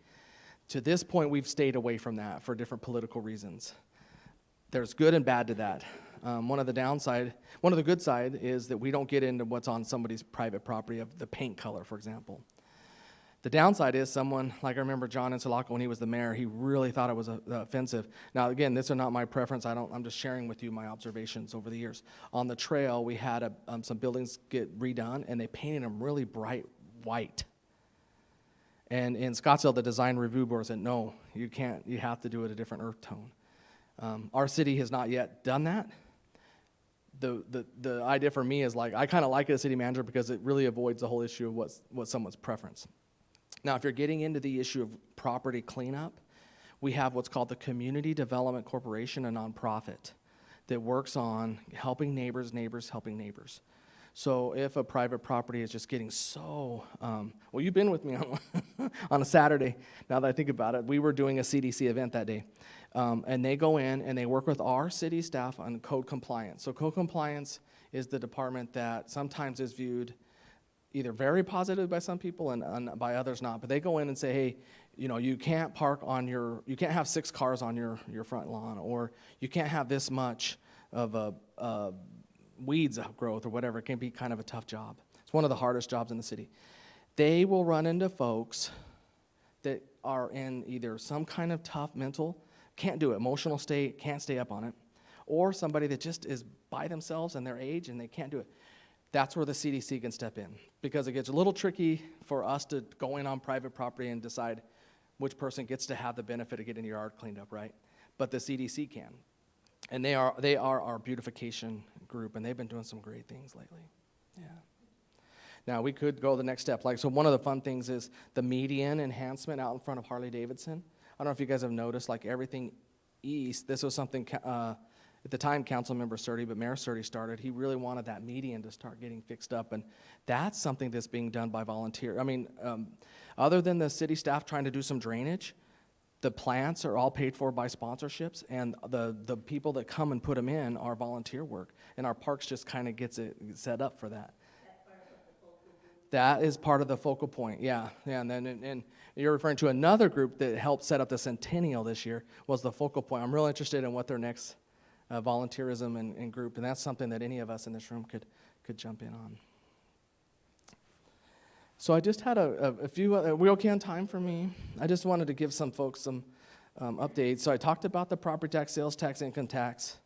To this point, we've stayed away from that for different political reasons. There's good and bad to that. One of the good side is that we don't get into what's on somebody's private property of the paint color, for example. The downside is someone, like I remember John in Sulaco when he was the mayor, he really thought it was offensive. Now, again, these are not my preference. I'm just sharing with you my observations over the years. On the trail, we had some buildings get redone, and they painted them really bright white. And in Scottsdale, the design review board said, no, you can't. You have to do it a different earth tone. Our city has not yet done that. The idea for me is like, I kind of like it as city manager because it really avoids the whole issue of what's someone's preference. Now, if you're getting into the issue of property cleanup, we have what's called the Community Development Corporation, a nonprofit that works on helping neighbors helping neighbors. So if a private property is just getting so, well, you've been with me on a Saturday, now that I think about it. We were doing a CDC event that day. And they go in and they work with our city staff on code compliance. So code compliance is the department that sometimes is viewed either very positively by some people and by others not. But they go in and say, hey, you can't you can't have 6 cars on your front lawn, or you can't have this much of weeds growth or whatever. It can be kind of a tough job. It's one of the hardest jobs in the city. They will run into folks that are in either some kind of tough mental, can't do it, emotional state, can't stay up on it, or somebody that just is by themselves and their age and they can't do it. That's where the CDC can step in, because it gets a little tricky for us to go in on private property and decide which person gets to have the benefit of getting your yard cleaned up, right? But the CDC can. And they are our beautification group, and they've been doing some great things lately. Yeah. Now, we could go the next step. So one of the fun things is the median enhancement out in front of Harley-Davidson. I don't know if you guys have noticed, like everything east, this was something, at the time, Councilmember Surtee, but Mayor Surtee started. He really wanted that median to start getting fixed up, and that's something that's being done by volunteers. I mean, other than the city staff trying to do some drainage, the plants are all paid for by sponsorships, and the people that come and put them in are volunteer work, and our parks just kind of gets it set up for that. That is part of the focal point, yeah. And then and you're referring to another group that helped set up the Centennial this year was the focal point. I'm real interested in what their next volunteerism and group, and that's something that any of us in this room could jump in on. So I just had a few, are we okay on time for me? I just wanted to give some folks some updates. So I talked about the property tax, sales tax, income tax.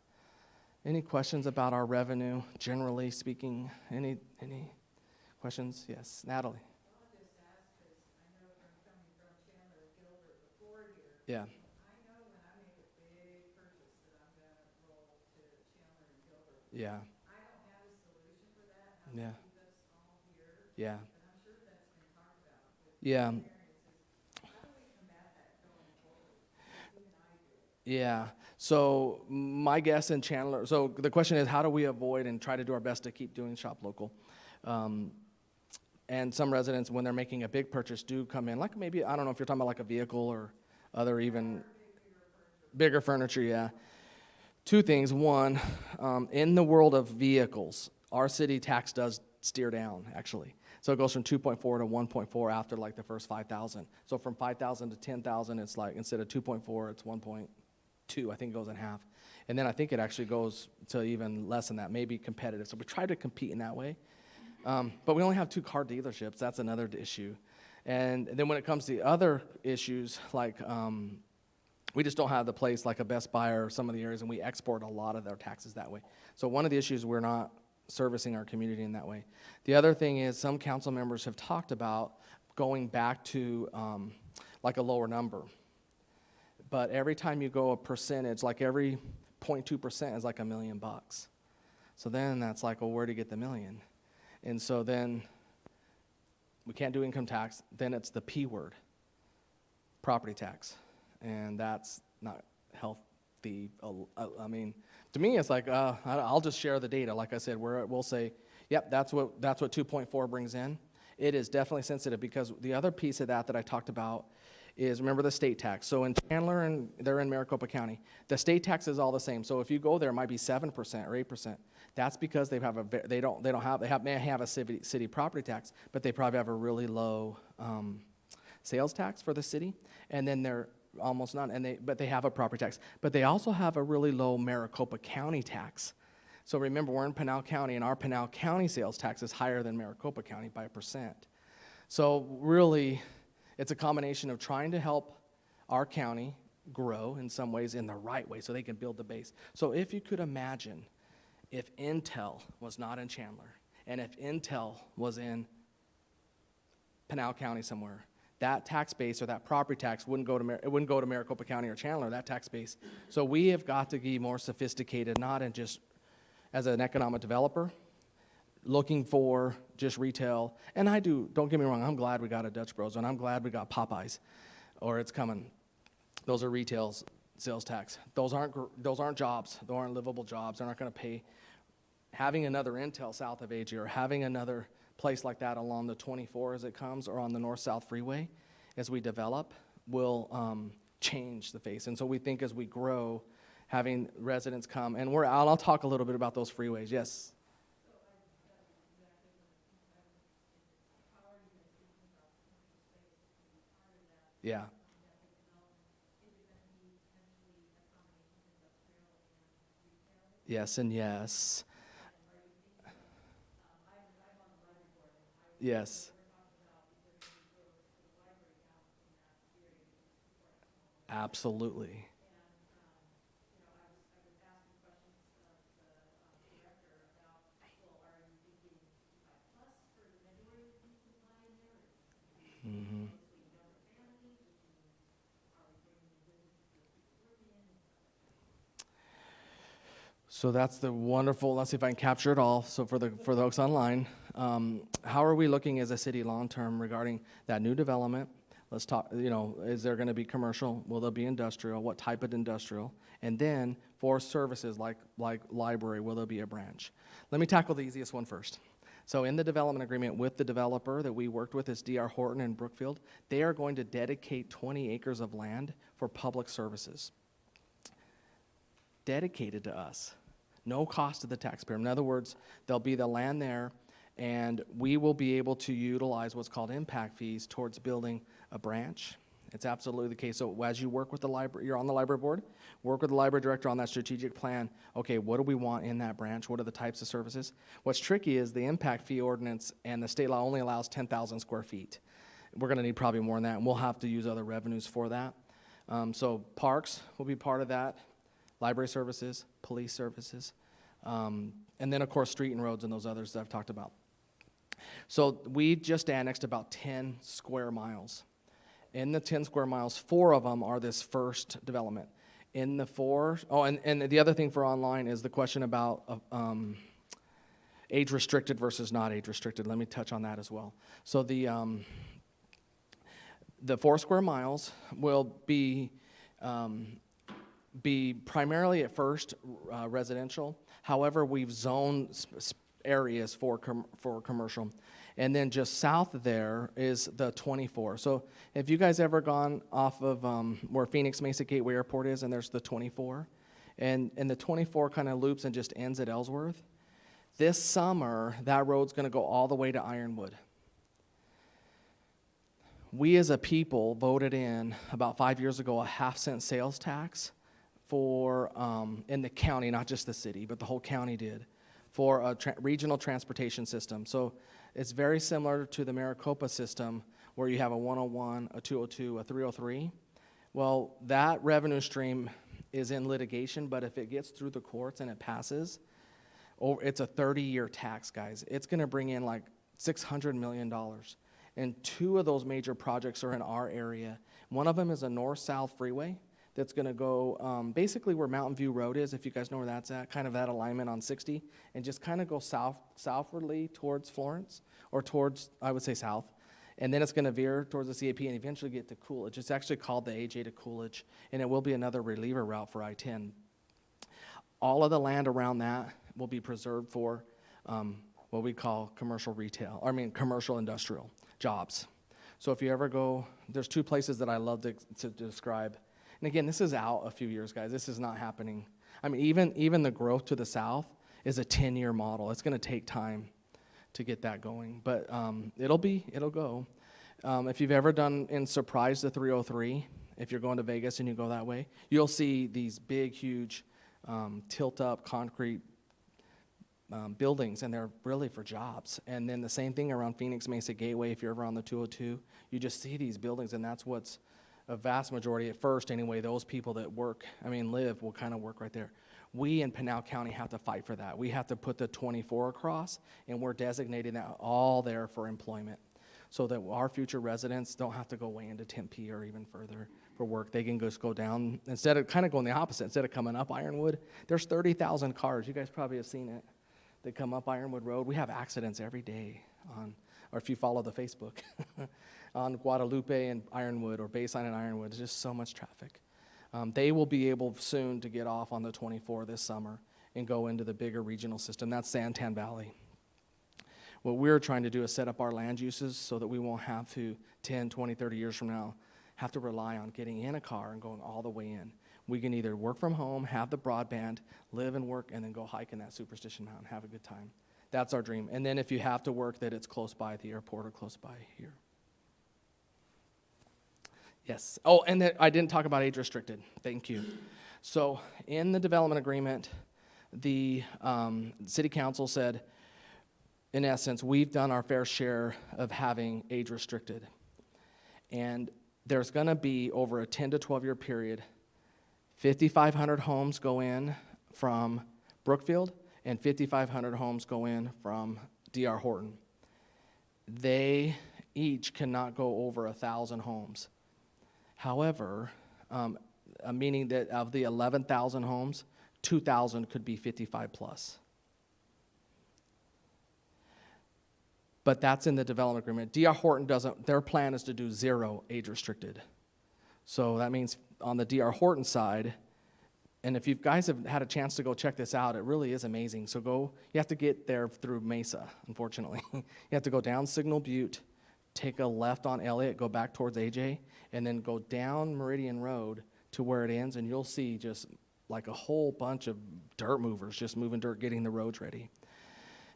Any questions about our revenue, generally speaking? Any questions? Yes, Natalie.
I'll just ask, because I know from coming from Chandler and Gilbert before here,
Yeah.
I know when I make a big purchase that I'm gonna roll to Chandler and Gilbert.
Yeah.
I don't have a solution for that, how
Yeah.
to keep us all here,
Yeah.
but I'm sure that's been talked about with
Yeah.
experiences. How do we combat that going forward? Who can I do it?
Yeah. So my guess in Chandler, so the question is, how do we avoid and try to do our best to keep doing shop local? And some residents, when they're making a big purchase, do come in, like maybe, I don't know if you're talking about like a vehicle or other even bigger furniture, yeah. Two things. One, in the world of vehicles, our city tax does steer down, actually. So it goes from 2.4 to 1.4 after like the first 5,000. So from 5,000 to 10,000, it's like, instead of 2.4, it's 1.2. I think it goes in half. And then I think it actually goes to even less than that, maybe competitive. So we try to compete in that way. But we only have 2 car dealerships. That's another issue. And then when it comes to the other issues, like We just don't have the place like a Best Buy or some of the areas, and we export a lot of their taxes that way. So one of the issues, we're not servicing our community in that way. The other thing is some council members have talked about going back to like a lower number. But every time you go a percentage, like every 0.2% is like $1 million. So then that's like, well, where do you get the million? And so then we can't do income tax. Then it's the P word, property tax. And that's not healthy. I mean, to me, it's like, I'll just share the data. Like I said, we'll say, yep, that's what 2.4 brings in. It is definitely sensitive because the other piece of that I talked about is, remember the state tax. So in Chandler, and they're in Maricopa County, the state tax is all the same. So if you go there, it might be 7% or 8%. That's because they may have a city property tax, but they probably have a really low sales tax for the city, and then they're almost none, but they have a property tax. But they also have a really low Maricopa County tax. So remember, we're in Pinal County, and our Pinal County sales tax is higher than Maricopa County by 1%. So really, it's a combination of trying to help our county grow in some ways in the right way so they can build the base. So if you could imagine if Intel was not in Chandler, and if Intel was in Pinal County somewhere, that tax base or that property tax wouldn't go to Maricopa County or Chandler, that tax base. So we have got to be more sophisticated, not in just as an economic developer, looking for just retail. And don't get me wrong, I'm glad we got a Dutch Bros, and I'm glad we got Popeyes, or it's coming. Those are retail sales tax. Those aren't jobs. Those aren't livable jobs. They're not going to pay. Having another Intel south of AG, or having another place like that along the 24 as it comes, or on the north-south freeway as we develop, will change the face. And so we think as we grow, having residents come, and I'll talk a little bit about those freeways. Yes? Yeah. Yes and yes. Yes. Absolutely. Mm-hmm. So that's the wonderful, let's see if I can capture it all. So for the folks online, how are we looking as a city long-term regarding that new development? Let's talk, is there gonna be commercial? Will there be industrial? What type of industrial? And then for services like library, will there be a branch? Let me tackle the easiest one first. So in the development agreement with the developer that we worked with is D.R. Horton in Brookfield. They are going to dedicate 20 acres of land for public services. Dedicated to us. No cost to the taxpayer. In other words, there'll be the land there, and we will be able to utilize what's called impact fees towards building a branch. It's absolutely the case. So as you work with the library, you're on the library board, work with the library director on that strategic plan. Okay, what do we want in that branch? What are the types of services? What's tricky is the impact fee ordinance and the state law only allows 10,000 square feet. We're gonna need probably more than that, and we'll have to use other revenues for that. So parks will be part of that. Library services, police services, and then, of course, street and roads and those others that I've talked about. So we just annexed about 10 square miles. In the 10 square miles, 4 of them are this first development. In the 4, and the other thing for online is the question about age-restricted versus not age-restricted. Let me touch on that as well. So the 4 square miles will be primarily at first residential. However, we've zoned areas for commercial. And then just south of there is the 24. So if you guys ever gone off of where Phoenix Mesa Gateway Airport is, and there's the 24, and the 24 kind of loops and just ends at Ellsworth, this summer, that road's going to go all the way to Ironwood. We as a people voted in about 5 years ago a half-cent sales tax for, in the county, not just the city, but the whole county did, for a regional transportation system. So it's very similar to the Maricopa system where you have a 101, a 202, a 303. Well, that revenue stream is in litigation, but if it gets through the courts and it passes, it's a 30-year tax, guys. It's going to bring in like $600 million. And 2 of those major projects are in our area. One of them is a north-south freeway that's going to go basically where Mountain View Road is, if you guys know where that's at, kind of that alignment on 60, and just kind of go southwardly towards Florence, or towards, I would say south. And then it's going to veer towards the CAP and eventually get to Coolidge. It's actually called the AJ to Coolidge, and it will be another reliever route for I-10. All of the land around that will be preserved for what we call commercial industrial jobs. So if you ever go, there's 2 places that I love to describe. And again, this is out a few years, guys. This is not happening. I mean, even the growth to the south is a 10-year model. It's going to take time to get that going, but it'll go. If you've ever done in Surprise the 303, if you're going to Vegas and you go that way, you'll see these big, huge tilt-up concrete buildings, and they're really for jobs. And then the same thing around Phoenix Mesa Gateway. If you're ever on the 202, you just see these buildings, and that's what's a vast majority, at first anyway, those people that live will kind of work right there. We in Pinal County have to fight for that. We have to put the 24 across, and we're designating that all there for employment, so that our future residents don't have to go way into Tempe or even further for work. They can just go down, instead of kind of going the opposite, instead of coming up Ironwood, there's 30,000 cars, you guys probably have seen it, that come up Ironwood Road. We have accidents every day or if you follow the Facebook, on Guadalupe and Ironwood, or Bayside and Ironwood. There's just so much traffic. They will be able soon to get off on the 24 this summer and go into the bigger regional system. That's Santan Valley. What we're trying to do is set up our land uses so that we won't have to, 10, 20, 30 years from now, have to rely on getting in a car and going all the way in. We can either work from home, have the broadband, live and work, and then go hike in that Superstition Mountain, have a good time. That's our dream. And then if you have to work, that it's close by at the airport or close by here. Yes. Oh, and I didn't talk about age restricted. Thank you. So in the development agreement, the city council said, in essence, we've done our fair share of having age restricted. And there's going to be, over a 10 to 12-year period, 5,500 homes go in from Brookfield, and 5,500 homes go in from D.R. Horton. They each cannot go over 1,000 homes. However, meaning that of the 11,000 homes, 2,000 could be 55 plus. But that's in the development agreement. D.R. Horton doesn't, their plan is to do 0 age restricted. So that means on the D.R. Horton side, and if you guys have had a chance to go check this out, it really is amazing. So you have to get there through Mesa, unfortunately. You have to go down Signal Butte, take a left on Elliott, go back towards AJ, and then go down Meridian Road to where it ends, and you'll see just like a whole bunch of dirt movers just moving dirt, getting the roads ready.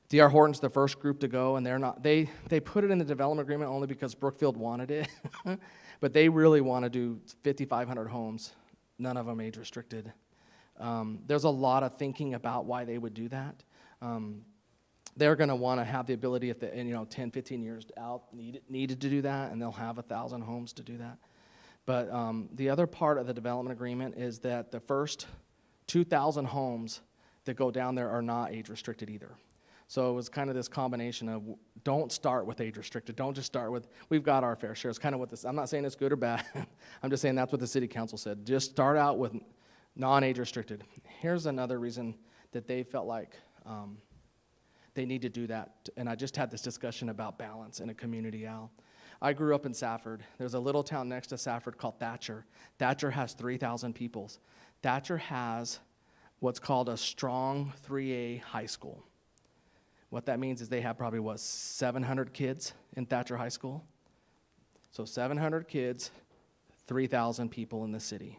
D.R. Horton's the first group to go, and they put it in the development agreement only because Brookfield wanted it, but they really want to do 5,500 homes, none of them age restricted. There's a lot of thinking about why they would do that. They're going to want to have the ability, if 10, 15 years out, needed to do that, and they'll have 1,000 homes to do that. But the other part of the development agreement is that the first 2,000 homes that go down there are not age restricted either. So it was kind of this combination of, don't start with age restricted. Don't just start with, we've got our fair share. It's kind of what this, I'm not saying it's good or bad. I'm just saying that's what the city council said. Just start out with non-age restricted. Here's another reason that they felt like they need to do that. And I just had this discussion about balance in a community, Al. I grew up in Safford. There's a little town next to Safford called Thatcher. Thatcher has 3,000 people. Thatcher has what's called a strong 3A high school. What that means is they have probably, 700 kids in Thatcher High School? So 700 kids, 3,000 people in the city.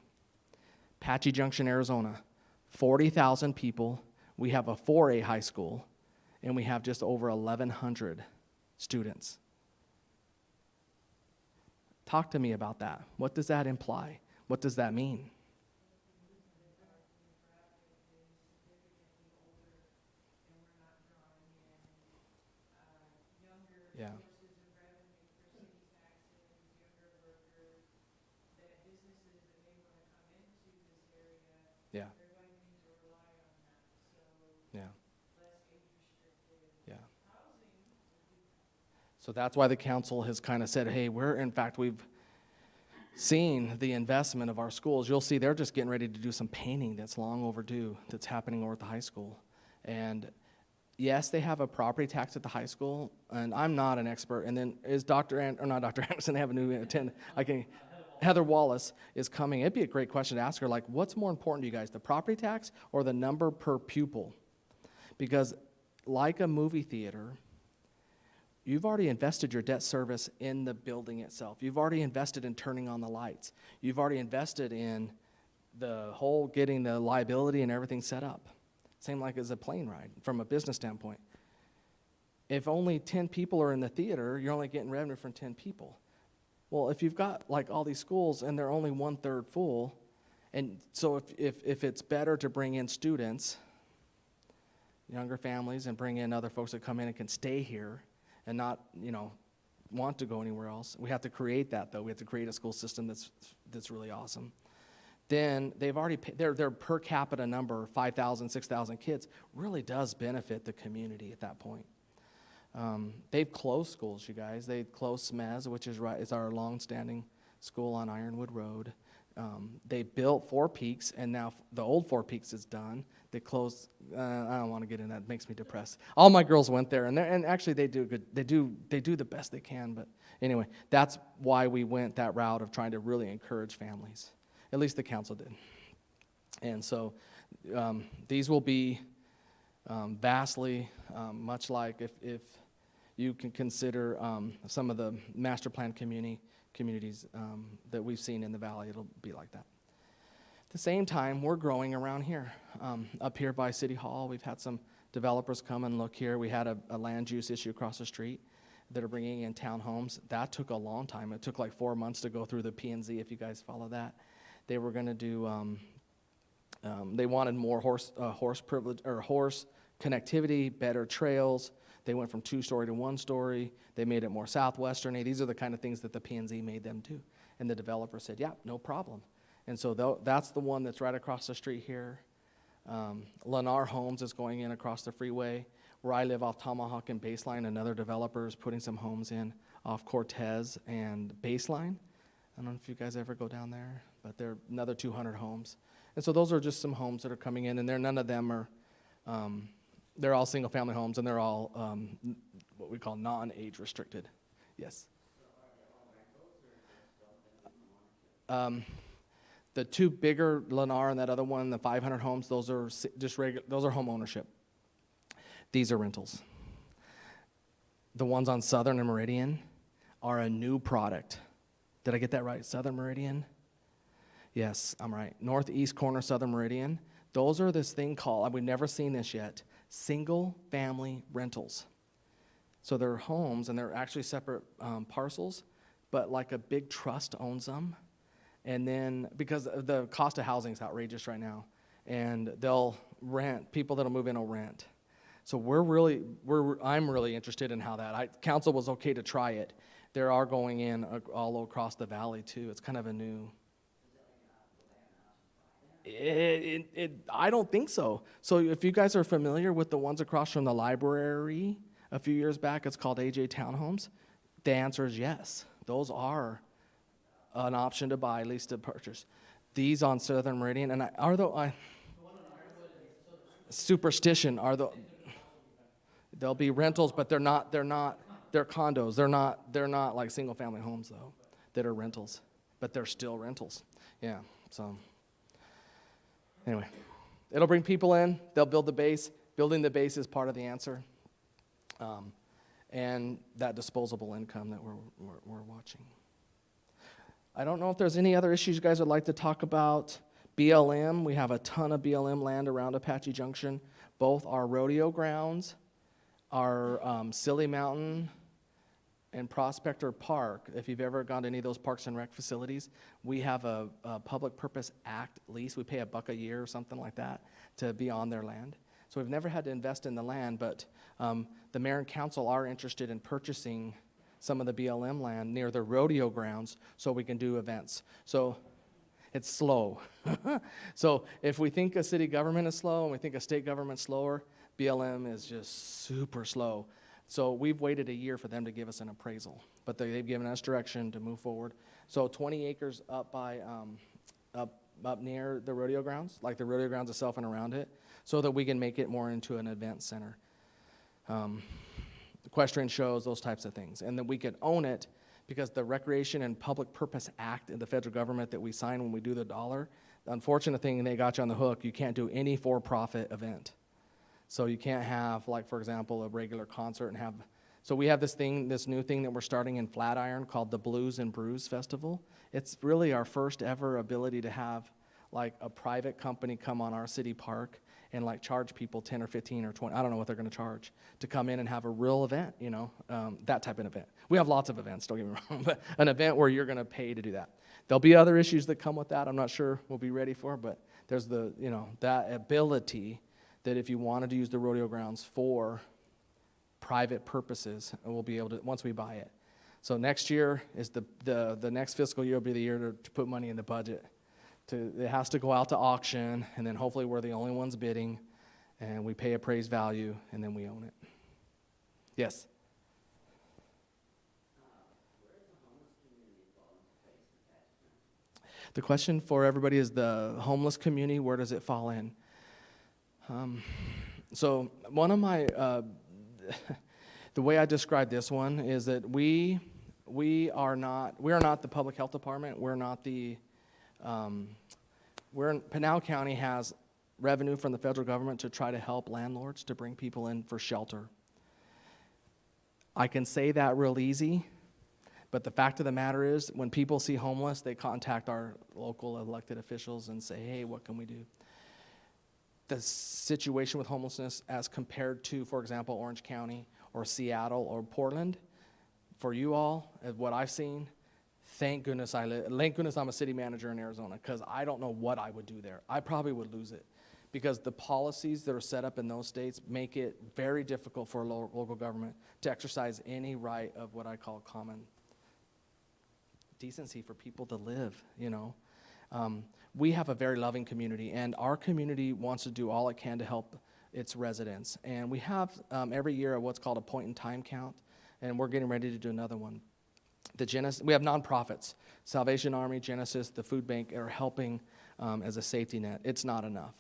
Apache Junction, Arizona, 40,000 people. We have a 4A high school, and we have just over 1,100 students. Talk to me about that. What does that imply? What does that mean? Yeah.
Sources of revenue for city taxes, younger workers, that businesses
So that's why the council has kind of said, hey, in fact, we've seen the investment of our schools. You'll see they're just getting ready to do some painting that's long overdue that's happening over at the high school. And yes, they have a property tax at the high school, and I'm not an expert. And then is not Dr. Anderson, they have a new attendant. Heather Wallace is coming. It'd be a great question to ask her, like, what's more important to you guys, the property tax or the number per pupil? Because like a movie theater, you've already invested your debt service in the building itself. You've already invested in turning on the lights. You've already invested in the whole getting the liability and everything set up. Same like as a plane ride from a business standpoint. If only 10 people are in the theater, you're only getting revenue from 10 people. Well, if you've got like all these schools and they're only 1/3 full, and so if it's better to bring in students, younger families, and bring in other folks that come in and can stay here and not, want to go anywhere else. We have to create that, though. We have to create a school system that's really awesome. Then they've already their per capita number, 5,000, 6,000 kids, really does benefit the community at that point. They've closed schools, you guys. They closed SMES, which is our long-standing school on Ironwood Road. They built Four Peaks, and now the old Four Peaks is done. They closed. I don't want to get in that. It makes me depressed. All my girls went there, and actually they do good. They do the best they can. But anyway, that's why we went that route of trying to really encourage families. At least the council did. And so these will be vastly much like if you can consider some of the master plan communities that we've seen in the valley. It'll be like that. At the same time, we're growing around here. Up here by City Hall, we've had some developers come and look here. We had a land use issue across the street that are bringing in townhomes. That took a long time. It took like 4 months to go through the P&Z, if you guys follow that. They were going to do, they wanted more horse privilege or horse connectivity, better trails. They went from 2-story to 1-story. They made it more southwesterny. These are the kind of things that the P&Z made them do. And the developer said, yeah, no problem. And so that's the one that's right across the street here. Lennar Homes is going in across the freeway. Where I live off Tomahawk and Baseline, another developer is putting some homes in off Cortez and Baseline. I don't know if you guys ever go down there, but there are another 200 homes. And so those are just some homes that are coming in, and none of them are, they're all single-family homes, and they're all what we call non-age restricted. Yes? The two bigger, Lennar and that other one, the 500 homes, those are just those are home ownership. These are rentals. The ones on Southern and Meridian are a new product. Did I get that right? Southern Meridian? Yes, I'm right. Northeast corner, Southern Meridian. Those are this thing called, we've never seen this yet, single-family rentals. So they're homes, and they're actually separate parcels, but like a big trust owns them. And then, because the cost of housing is outrageous right now, and they'll rent, people that'll move in will rent. So I'm really interested in how that, council was okay to try it. There are going in all across the valley too. It's kind of a new. I don't think so. So if you guys are familiar with the ones across from the library a few years back, it's called AJ Townhomes. The answer is yes. Those are an option to buy, at least to purchase. These on Southern Meridian, and Superstition they'll be rentals, but they're condos. They're not like single family homes though, that are rentals, but they're still rentals. Yeah, so anyway, it'll bring people in, they'll build the base. Building the base is part of the answer. And that disposable income that we're watching. I don't know if there's any other issues you guys would like to talk about. BLM, we have a ton of BLM land around Apache Junction. Both our rodeo grounds, our Silly Mountain, and Prospector Park. If you've ever gone to any of those parks and rec facilities, we have a Public Purpose Act lease. We pay $1 a year or something like that to be on their land. So we've never had to invest in the land, but the mayor and council are interested in purchasing some of the BLM land near the rodeo grounds so we can do events. So it's slow. So if we think a city government is slow and we think a state government's slower, BLM is just super slow. So we've waited a year for them to give us an appraisal, but they've given us direction to move forward. So 20 acres up by, up near the rodeo grounds, like the rodeo grounds itself and around it, so that we can make it more into an event center. Equestrian shows, those types of things. And then we could own it because the Recreation and Public Purpose Act in the federal government that we sign when we do the dollar, the unfortunate thing, they got you on the hook, you can't do any for-profit event. So you can't have, like, for example, a regular concert and have, so we have this new thing that we're starting in Flatiron called the Blues and Brews Festival. It's really our first ever ability to have, like, a private company come on our city park and, like, charge people 10 or 15 or 20, I don't know what they're gonna charge, to come in and have a real event, you know, that type of event. We have lots of events, don't get me wrong, but an event where you're gonna pay to do that. There'll be other issues that come with that, I'm not sure we'll be ready for, but there's the, you know, that ability that if you wanted to use the rodeo grounds for private purposes, and we'll be able to, once we buy it. So next year is the next fiscal year will be the year to put money in the budget. It has to go out to auction, and then hopefully we're the only ones bidding, and we pay appraised value, and then we own it. Yes? The question for everybody is the homeless community, where does it fall in? So one of my, the way I describe this one is that we are not the public health department. We're not the, Pinal County has revenue from the federal government to try to help landlords to bring people in for shelter. I can say that real easy, but the fact of the matter is when people see homeless, they contact our local elected officials and say, hey, what can we do? The situation with homelessness as compared to, for example, Orange County or Seattle or Portland, for you all, as what I've seen, thank goodness I'm a city manager in Arizona, because I don't know what I would do there. I probably would lose it, because the policies that are set up in those states make it very difficult for a local government to exercise any right of what I call common decency for people to live, you know. We have a very loving community, and our community wants to do all it can to help its residents. And we have every year what's called a point-in-time count, and we're getting ready to do another one. We have nonprofits. Salvation Army, Genesis, the food bank are helping as a safety net. It's not enough.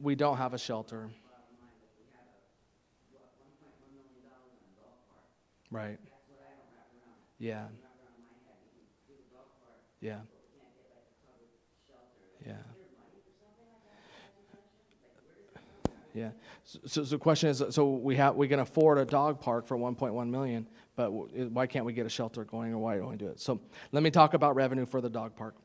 We don't have a shelter. Right. Yeah. Yeah. Yeah. Yeah. So the question is, so we can afford a dog park for 1.1 million, but why can't we get a shelter going, or why don't we do it? So let me talk about revenue for the dog park.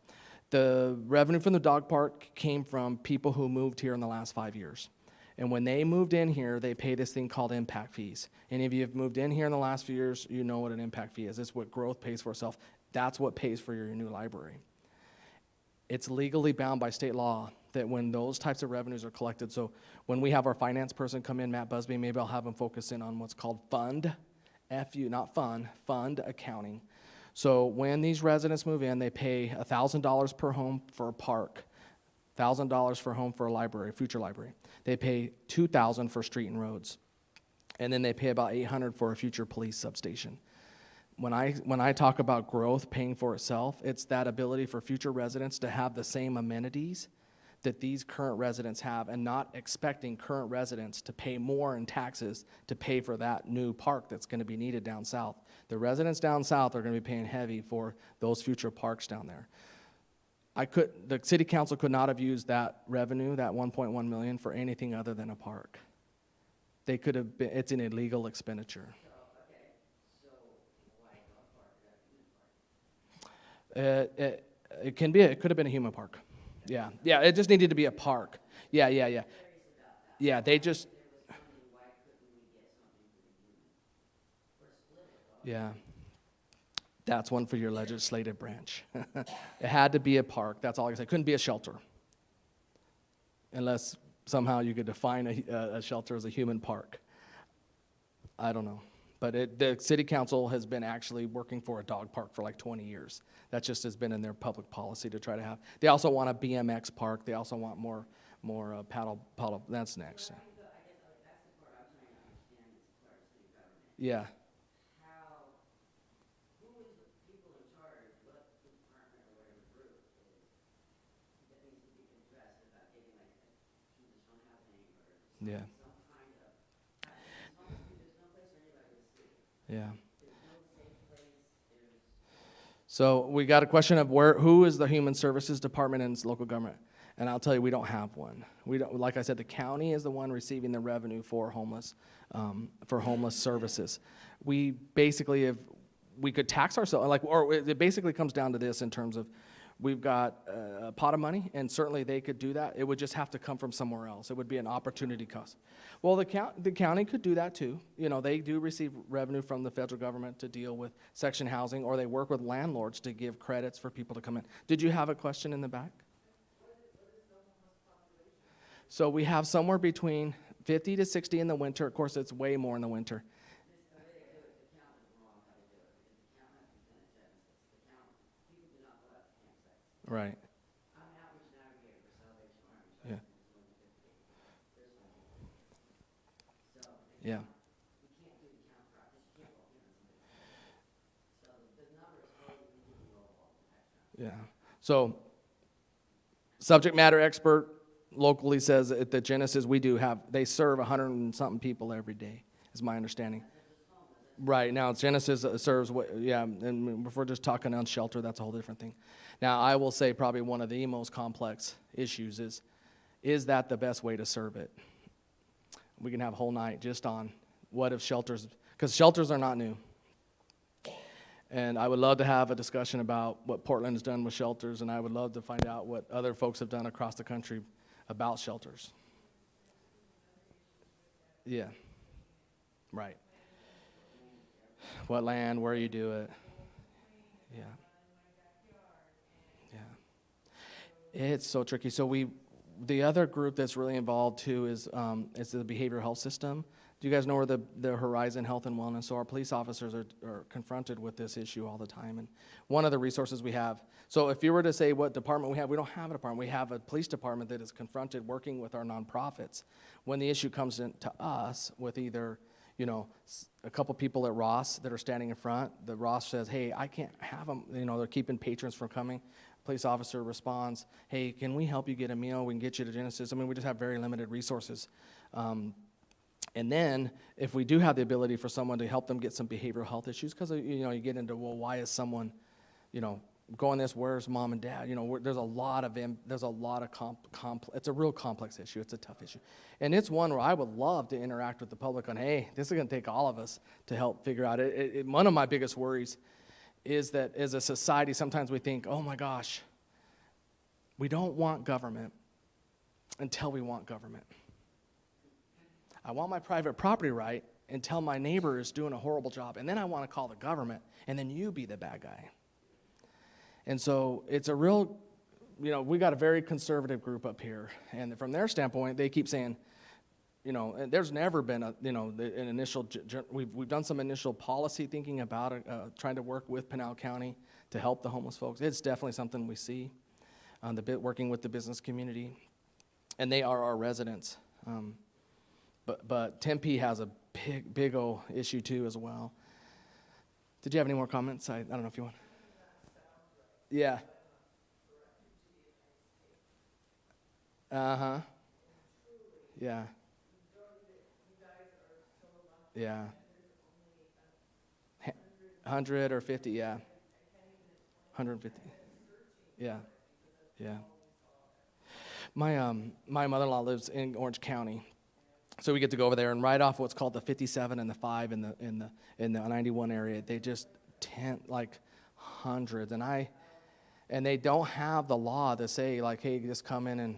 The revenue from the dog park came from people who moved here in the last 5 years. And when they moved in here, they pay this thing called impact fees. Any of you have moved in here in the last few years, you know what an impact fee is. It's what growth pays for itself. That's what pays for your new library. It's legally bound by state law that when those types of revenues are collected, so when we have our finance person come in, Matt Busby, maybe I'll have him focus in on what's called fund, F-U, not fun, fund accounting. So when these residents move in, they pay $1,000 per home for a park, $1,000 per home for a library, future library. They pay $2,000 for street and roads, and then they pay about $800 for a future police substation. When I talk about growth paying for itself, it's that ability for future residents to have the same amenities that these current residents have, and not expecting current residents to pay more in taxes to pay for that new park that's going to be needed down south. The residents down south are going to be paying heavy for those future parks down there. The city council could not have used that revenue, that 1.1 million, for anything other than a park. They could have been, it's an illegal expenditure. It could have been a human park. Yeah, it just needed to be a park. Yeah. Yeah, they just, yeah. That's one for your legislative branch. It had to be a park, that's all I can say. It couldn't be a shelter. Unless somehow you could define a shelter as a human park. I don't know. But the city council has been actually working for a dog park for like 20 years. That just has been in their public policy to try to have. They also want a BMX park. They also want more paddle. That's next.
I guess that's the part I'm trying to understand is
Yeah.
Who is the people in charge, what department or whatever group that needs to be addressed about getting like, is this one happening or
Yeah.
some kind of, it's almost like there's no place for anybody to sleep.
Yeah.
There's no safe place, there's,
So we got a question of who is the Human Services Department in local government? And I'll tell you, we don't have one. We don't, like I said, the county is the one receiving the revenue for homeless services. We basically, if we could tax ourselves, or it basically comes down to this in terms of, we've got a pot of money, and certainly they could do that. It would just have to come from somewhere else. It would be an opportunity cost. Well, the county could do that too. You know, they do receive revenue from the federal government to deal with section housing, or they work with landlords to give credits for people to come in. Did you have a question in the back? So we have somewhere between 50 to 60 in the winter. Of course, it's way more in the winter.
the way they do it, the count is wrong how they do it, because the count has percentage census. The count, people do not go out to campsites.
Right.
I'm an outreach navigator for Salvation Army, so
Yeah.
this one to 50, this one. So,
Yeah.
you can't do the count practice, you can't walk in on somebody. So the number is totally completely lowball, actually.
Yeah. So, subject matter expert locally says at the Genesis, they serve 100 and something people every day, is my understanding. Right, now Genesis serves, and if we're just talking on shelter, that's a whole different thing. Now, I will say probably one of the most complex issues is that the best way to serve it? We can have a whole night just on what if shelters, because shelters are not new. And I would love to have a discussion about what Portland has done with shelters, and I would love to find out what other folks have done across the country about shelters. Yeah. Right. What land, where you do it. Yeah. Yeah. It's so tricky. So the other group that's really involved too is the behavioral health system. Do you guys know where the Horizon Health and Wellness? So our police officers are confronted with this issue all the time. And one of the resources we have, so if you were to say what department we don't have a department. We have a police department that is confronted working with our nonprofits. When the issue comes to us with either, a couple people at Ross that are standing in front, the Ross says, hey, I can't have them, they're keeping patrons from coming. Police officer responds, hey, can we help you get a meal? We can get you to Genesis. I mean, we just have very limited resources. And then, if we do have the ability for someone to help them get some behavioral health issues, because you get into, well, why is someone, going this? Where's mom and dad? There's a lot of it's a real complex issue. It's a tough issue, and it's one where I would love to interact with the public on. Hey, this is going to take all of us to help figure out it. One of my biggest worries is that as a society, sometimes we think, oh my gosh, we don't want government until we want government. I want my private property right until my neighbor is doing a horrible job. And then I want to call the government, and then you be the bad guy. And so it's a real, we got a very conservative group up here. And from their standpoint, they keep saying, and there's never been an initial, we've done some initial policy thinking about trying to work with Pinal County to help the homeless folks. It's definitely something we see on working with the business community. And they are our residents. But Tempe has a big old issue too as well. Did you have any more comments? I don't know if you want. Yeah. Uh-huh. Yeah. Yeah. 100 or 50, yeah. 150. Yeah. Yeah. My mother-in-law lives in Orange County. So we get to go over there and right off what's called the 57 and the 5 in the 91 area. They just tent like hundreds, and they don't have the law to say like, hey, just come in and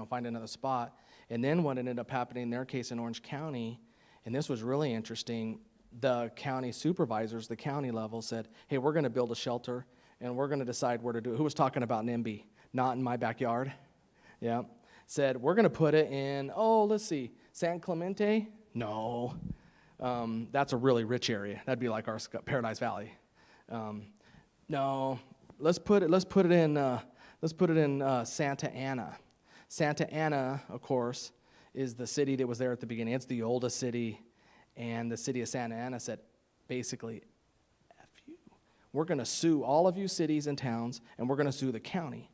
find another spot. And then what ended up happening in their case in Orange County, and this was really interesting, the county supervisors, the county level said, hey, we're going to build a shelter and we're going to decide where to do it. Who was talking about NIMBY? Not in my backyard. Yeah. Said, we're going to put it in, let's see, San Clemente? No. That's a really rich area. That'd be like our Paradise Valley. No. Let's put it in Santa Ana. Santa Ana, of course, is the city that was there at the beginning. It's the oldest city, And the city of Santa Ana said, basically, F you. We're going to sue all of you cities and towns, and we're going to sue the county.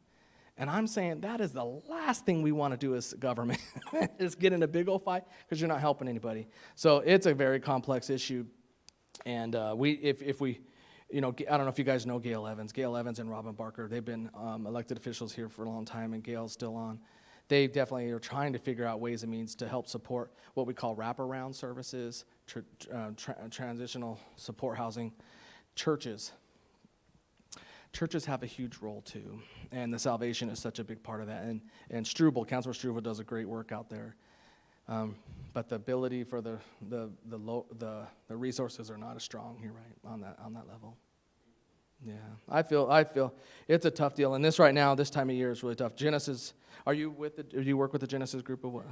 And I'm saying that is the last thing we want to do as government, is get in a big old fight, because you're not helping anybody. So it's a very complex issue. And if we, I don't know if you guys know Gail Evans. Gail Evans and Robin Barker, they've been elected officials here for a long time, and Gail's still on. They definitely are trying to figure out ways and means to help support what we call wraparound services, transitional support housing. Churches have a huge role too, and the salvation is such a big part of that. And Struble, Councilor Struble, does a great work out there. But the ability for the resources are not as strong. You're right on that level. Yeah, I feel it's a tough deal, and this right now, this time of year is really tough. Genesis, do you work with the Genesis group or what?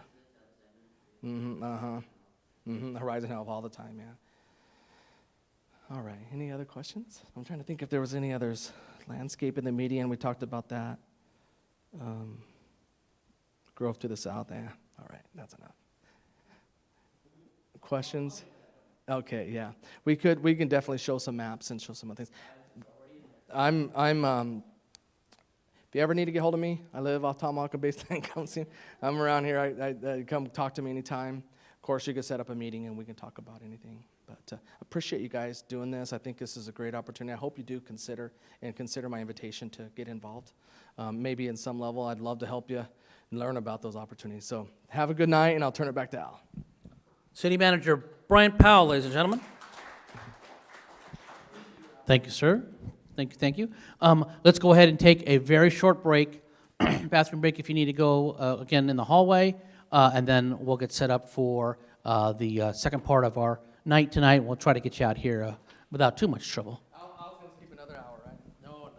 Horizon Health all the time, yeah. All right, any other questions? I'm trying to think if there was any others. Landscape in the median, we talked about that. Growth to the south, all right, that's enough. Questions? Okay, yeah. We can definitely show some maps and show some other things. If you ever need to get hold of me, I live off Tomahawk Base. Come see me. I'm around here. I come talk to me anytime. Of course, you can set up a meeting and we can talk about anything. But appreciate you guys doing this. I think this is a great opportunity. I hope you do consider my invitation to get involved. Maybe in some level, I'd love to help you learn about those opportunities. So have a good night, and I'll turn it back to Al.
City Manager Brian Powell, ladies and gentlemen. Thank you, sir. Thank you. Let's go ahead and take a very short break, bathroom break if you need to go, again, in the hallway, and then we'll get set up for the second part of our night tonight. We'll try to get you out here without too much trouble.
Al's going to keep another hour, right?
No.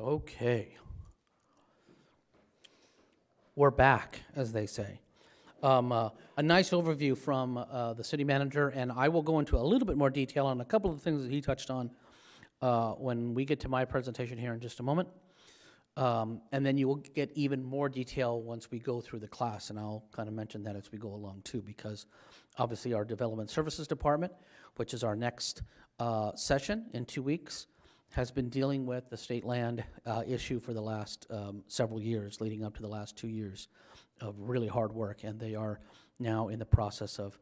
Okay. We're back, as they say. A nice overview from the city manager, and I will go into a little bit more detail on a couple of things that he touched on when we get to my presentation here in just a moment. And then you will get even more detail once we go through the class, and I'll kind of mention that as we go along too, because obviously our Development Services Department, which is our next session in 2 weeks, has been dealing with the state land issue for the last several years, leading up to the last 2 years of really hard work, and they are now in the process of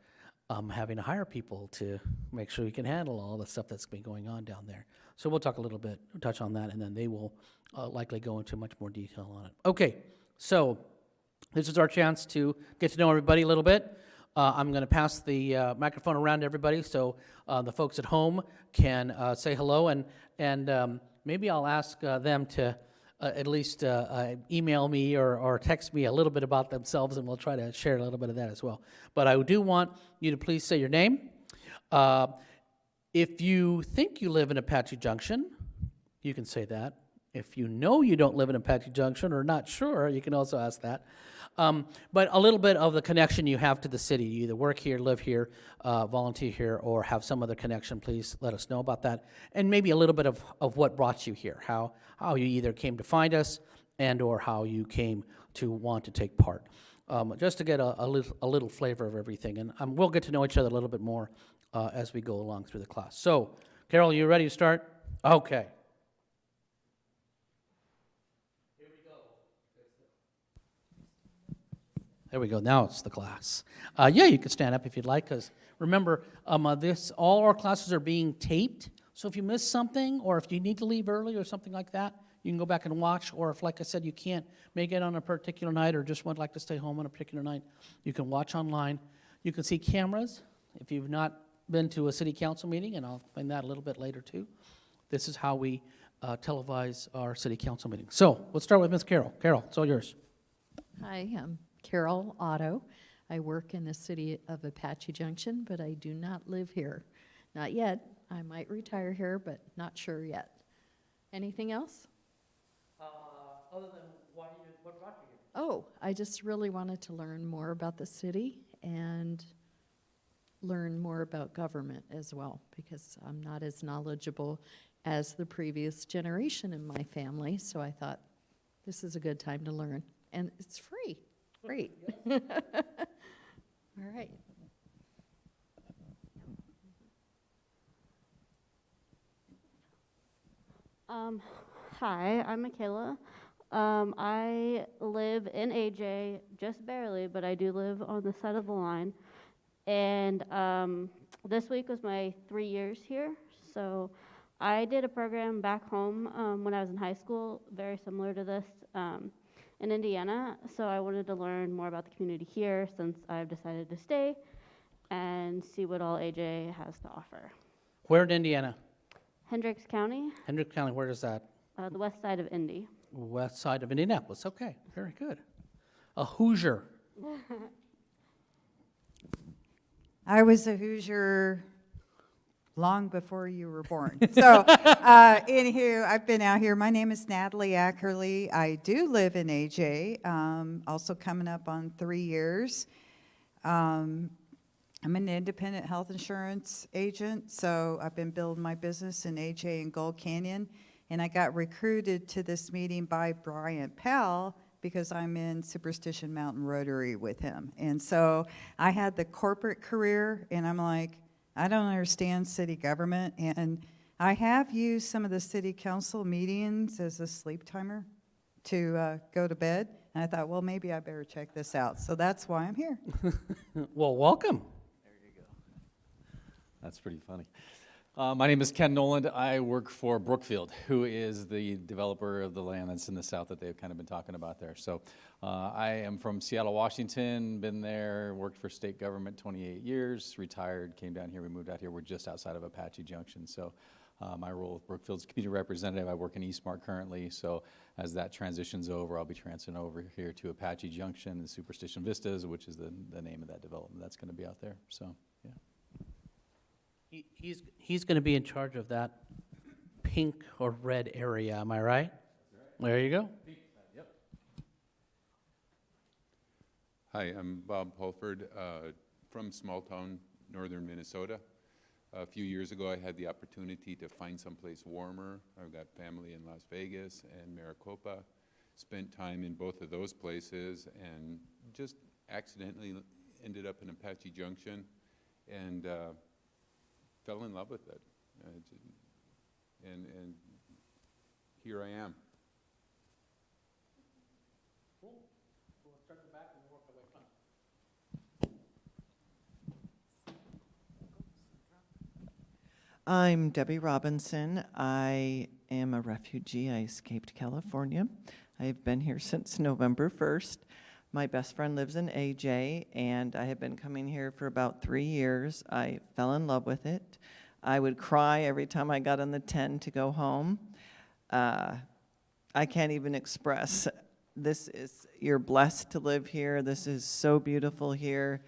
having to hire people to make sure we can handle all the stuff that's been going on down there. So we'll talk a little bit, touch on that, and then they will likely go into much more detail on it. Okay, so this is our chance to get to know everybody a little bit. I'm going to pass the microphone around to everybody so the folks at home can say hello, and maybe I'll ask them to at least email me or text me a little bit about themselves, and we'll try to share a little bit of that as well. But I do want you to please say your name. If you think you live in Apache Junction, you can say that. If you know you don't live in Apache Junction or not sure, you can also ask that. But a little bit of the connection you have to the city. You either work here, live here, volunteer here, or have some other connection. Please let us know about that. And maybe a little bit of what brought you here, how you either came to find us and or how you came to want to take part. Just to get a little flavor of everything. And we'll get to know each other a little bit more as we go along through the class. So, Carol, you ready to start? Okay. There we go. Now it's the class. Yeah, you can stand up if you'd like, because remember, all our classes are being taped. So if you miss something, or if you need to leave early or something like that, you can go back and watch. Or if, like I said, you can't make it on a particular night, or just would like to stay home on a particular night, you can watch online. You can see cameras if you've not been to a city council meeting, and I'll explain that a little bit later too. This is how we televise our city council meeting. So let's start with Ms. Carol. Carol, it's all yours.
Hi, I'm Carol Otto. I work in the city of Apache Junction, but I do not live here. Not yet. I might retire here, but not sure yet. Anything else?
Other than what brought you here?
Oh, I just really wanted to learn more about the city and learn more about government as well, because I'm not as knowledgeable as the previous generation in my family, so I thought this is a good time to learn. And it's free. Great. All right.
Hi, I'm Michaela. I live in AJ, just barely, but I do live on the side of the line. And this week was my 3 years here. So I did a program back home when I was in high school, very similar to this. In Indiana, so I wanted to learn more about the community here since I've decided to stay and see what all AJ has to offer.
Where in Indiana?
Hendricks County,
Hendrick County, where is that?
the west side of Indy.
West side of Indianapolis. Okay, very good. A Hoosier.
I was a Hoosier long before you were born. So, anywho, I've been out here. My name is Natalie Ackerley. I do live in AJ, also coming up on 3 years. I'm an independent health insurance agent, so I've been building my business in AJ and Gold Canyon. And I got recruited to this meeting by Brian Powell because I'm in Superstition Mountain Rotary with him. And so I had the corporate career, and I'm like, I don't understand city government, and I have used some of the city council meetings as a sleep timer to go to bed, and I thought, well, maybe I better check this out. So that's why I'm here.
Well, welcome.
There you go. That's pretty funny. My name is Ken Noland. I work for Brookfield, who is the developer of the land that's in the south that they've kind of been talking about there. So I am from Seattle, Washington, been there, worked for state government 28 years, retired, came down here, we moved out here. We're just outside of Apache Junction. So my role with Brookfield's community representative, I work in Eastmark currently. So as that transitions over, I'll be transferring over here to Apache Junction and Superstition Vistas, which is the name of that development that's going to be out there. So, yeah.
He's going to be in charge of that pink or red area, am I right? There you go.
Hi, I'm Bob Pulford from small town northern Minnesota. A few years ago, I had the opportunity to find someplace warmer. I've got family in Las Vegas and Maricopa. Spent time in both of those places and just accidentally ended up in Apache Junction and fell in love with it. And here I am.
Cool. We'll start the back and work our way front.
I'm Debbie Robinson. I am a refugee. I escaped California. I've been here since November 1st. My best friend lives in AJ, and I have been coming here for about 3 years. I fell in love with it. I would cry every time I got on the 10 to go home. I can't even express. You're blessed to live here. This is so beautiful here.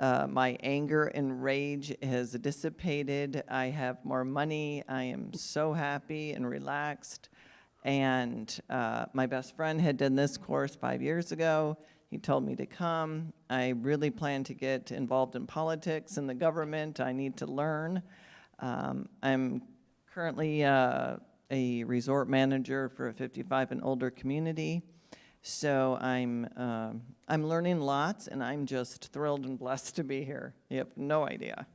My anger and rage has dissipated. I have more money. I am so happy and relaxed. And my best friend had done this course 5 years ago. He told me to come. I really plan to get involved in politics and the government. I need to learn. I'm currently a resort manager for a 55 and older community. So I'm learning lots, and I'm just thrilled and blessed to be here. You have no idea.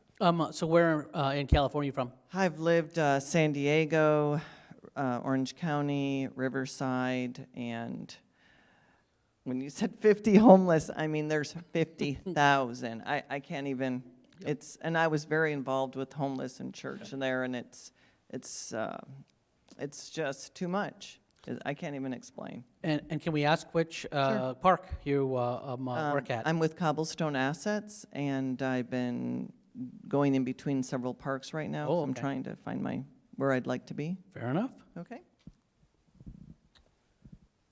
So where in California are you from?
I've lived San Diego, Orange County, Riverside, and when you said 50 homeless, I mean there's 50,000. I can't even. Yep. And I was very involved with homeless in church there, and it's just too much. I can't even explain.
And can we ask which
Sure.
park you work at?
I'm with Cobblestone Assets, and I've been going in between several parks right now.
Oh,
So I'm
okay.
trying to find where I'd like to be.
Fair enough.
Okay.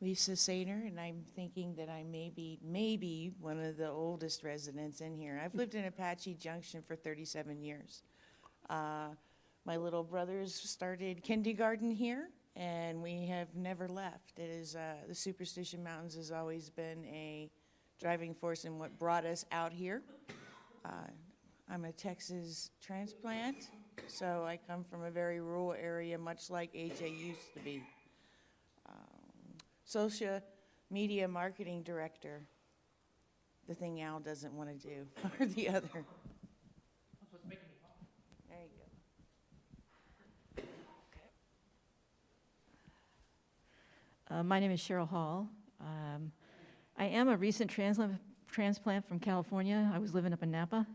Lisa Sainer, and I'm thinking that I may be one of the oldest residents in here. I've lived in Apache Junction for 37 years. My little brothers started kindergarten here, and we have never left. It is, the Superstition Mountains has always been a driving force in what brought us out here. I'm a Texas transplant, so I come from a very rural area, much like AJ used to be. Social media marketing director, the thing Al doesn't want to do, or the other. There you go.
My name is Cheryl Hall. I am a recent transplant from California. I was living up in Napa,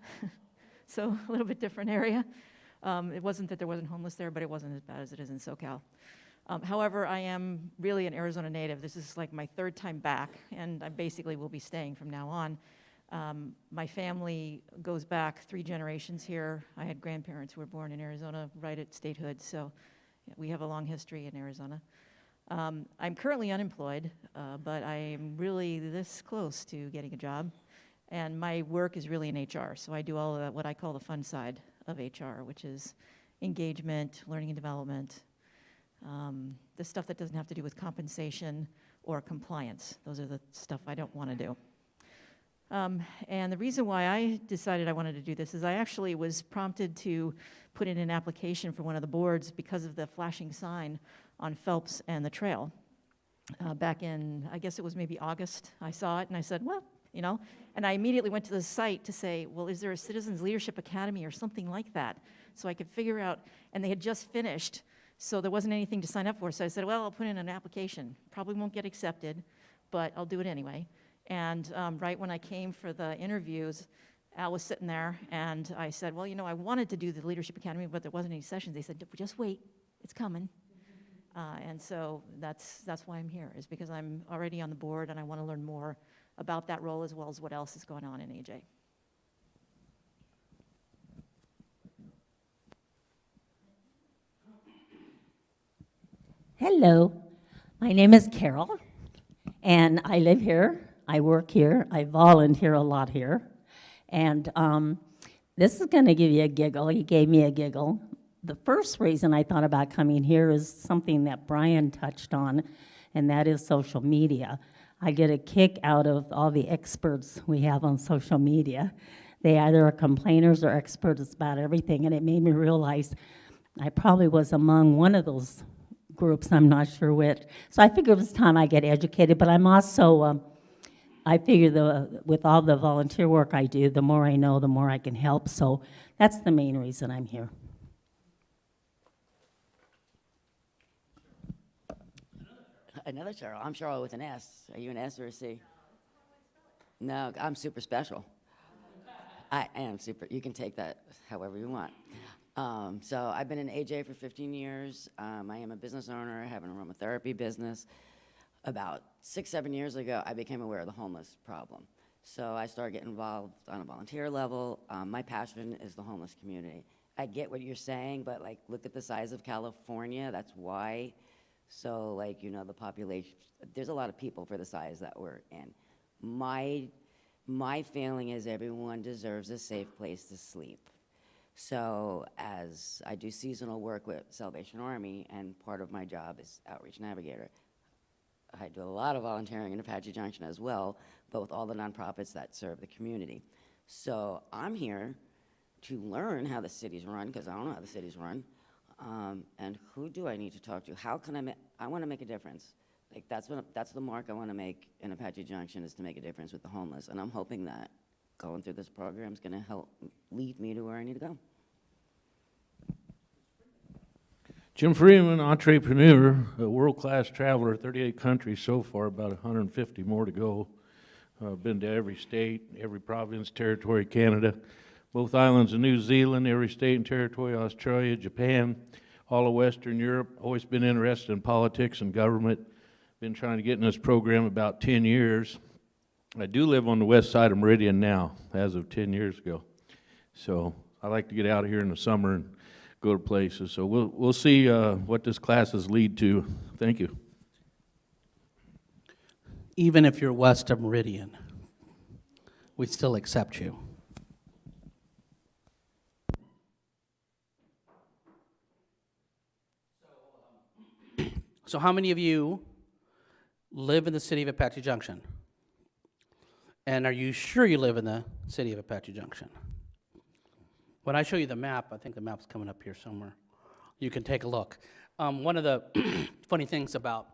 so a little bit different area. It wasn't that there wasn't homeless there, but it wasn't as bad as it is in SoCal. However, I am really an Arizona native. This is like my third time back, and I basically will be staying from now on. My family goes back 3 generations here. I had grandparents who were born in Arizona right at statehood, so we have a long history in Arizona. I'm currently unemployed, but I'm really this close to getting a job. And my work is really in HR, so I do all of what I call the fun side of HR, which is engagement, learning and development, the stuff that doesn't have to do with compensation or compliance. Those are the stuff I don't want to do. And the reason why I decided I wanted to do this is I actually was prompted to put in an application for one of the boards because of the flashing sign on Phelps and the trail. Back in, I guess it was maybe August, I saw it and I said, well, you know, and I immediately went to the site to say, well, is there a Citizens Leadership Academy or something like that? So I could figure out, and they had just finished, so there wasn't anything to sign up for. So I said, well, I'll put in an application. Probably won't get accepted, but I'll do it anyway. And right when I came for the interviews, Al was sitting there, and I said, well, you know, I wanted to do the Leadership Academy, but there wasn't any sessions. They said, just wait, it's coming. And so that's why I'm here, is because I'm already on the board, and I want to learn more about that role as well as what else is going on in AJ.
Hello, my name is Carol, and I live here, I work here, I volunteer a lot here, and this is going to give you a giggle. He gave me a giggle. The first reason I thought about coming here is something that Brian touched on, and that is social media. I get a kick out of all the experts we have on social media. They either are complainers or experts about everything, and it made me realize I probably was among one of those groups, I'm not sure which. So I figure it was time I get educated, but I'm also, I figure with all the volunteer work I do, the more I know, the more I can help. So that's the main reason I'm here.
Another Cheryl. I'm Cheryl with an S. Are you an S or a C? No, I'm super special. I am super. You can take that however you want. So I've been in AJ for 15 years. I am a business owner. I have an aromatherapy business. About 6-7 years ago, I became aware of the homeless problem. So I started getting involved on a volunteer level. My passion is the homeless community. I get what you're saying, but like, look at the size of California. That's why. So like, you know, the population, there's a lot of people for the size that we're in. My feeling is everyone deserves a safe place to sleep. So as I do seasonal work with Salvation Army, and part of my job is outreach navigator, I do a lot of volunteering in Apache Junction as well, but with all the nonprofits that serve the community. So I'm here to learn how the city's run, because I don't know how the city's run. And who do I need to talk to? How can I want to make a difference. Like that's the mark I want to make in Apache Junction, is to make a difference with the homeless. And I'm hoping that going through this program is going to help lead me to where I need to go.
Jim Freeman, entrepreneur, a world-class traveler, 38 countries so far, about 150 more to go. Been to every state, every province, territory, Canada, both islands of New Zealand, every state and territory, Australia, Japan, all of Western Europe. Always been interested in politics and government. Been trying to get in this program about 10 years. I do live on the west side of Meridian now, as of 10 years ago. So I like to get out here in the summer and go to places. So we'll see what this classes lead to. Thank you.
Even if you're west of Meridian, we still accept you. So how many of you live in the city of Apache Junction? And are you sure you live in the city of Apache Junction? When I show you the map, I think the map's coming up here somewhere. You can take a look. One of the funny things about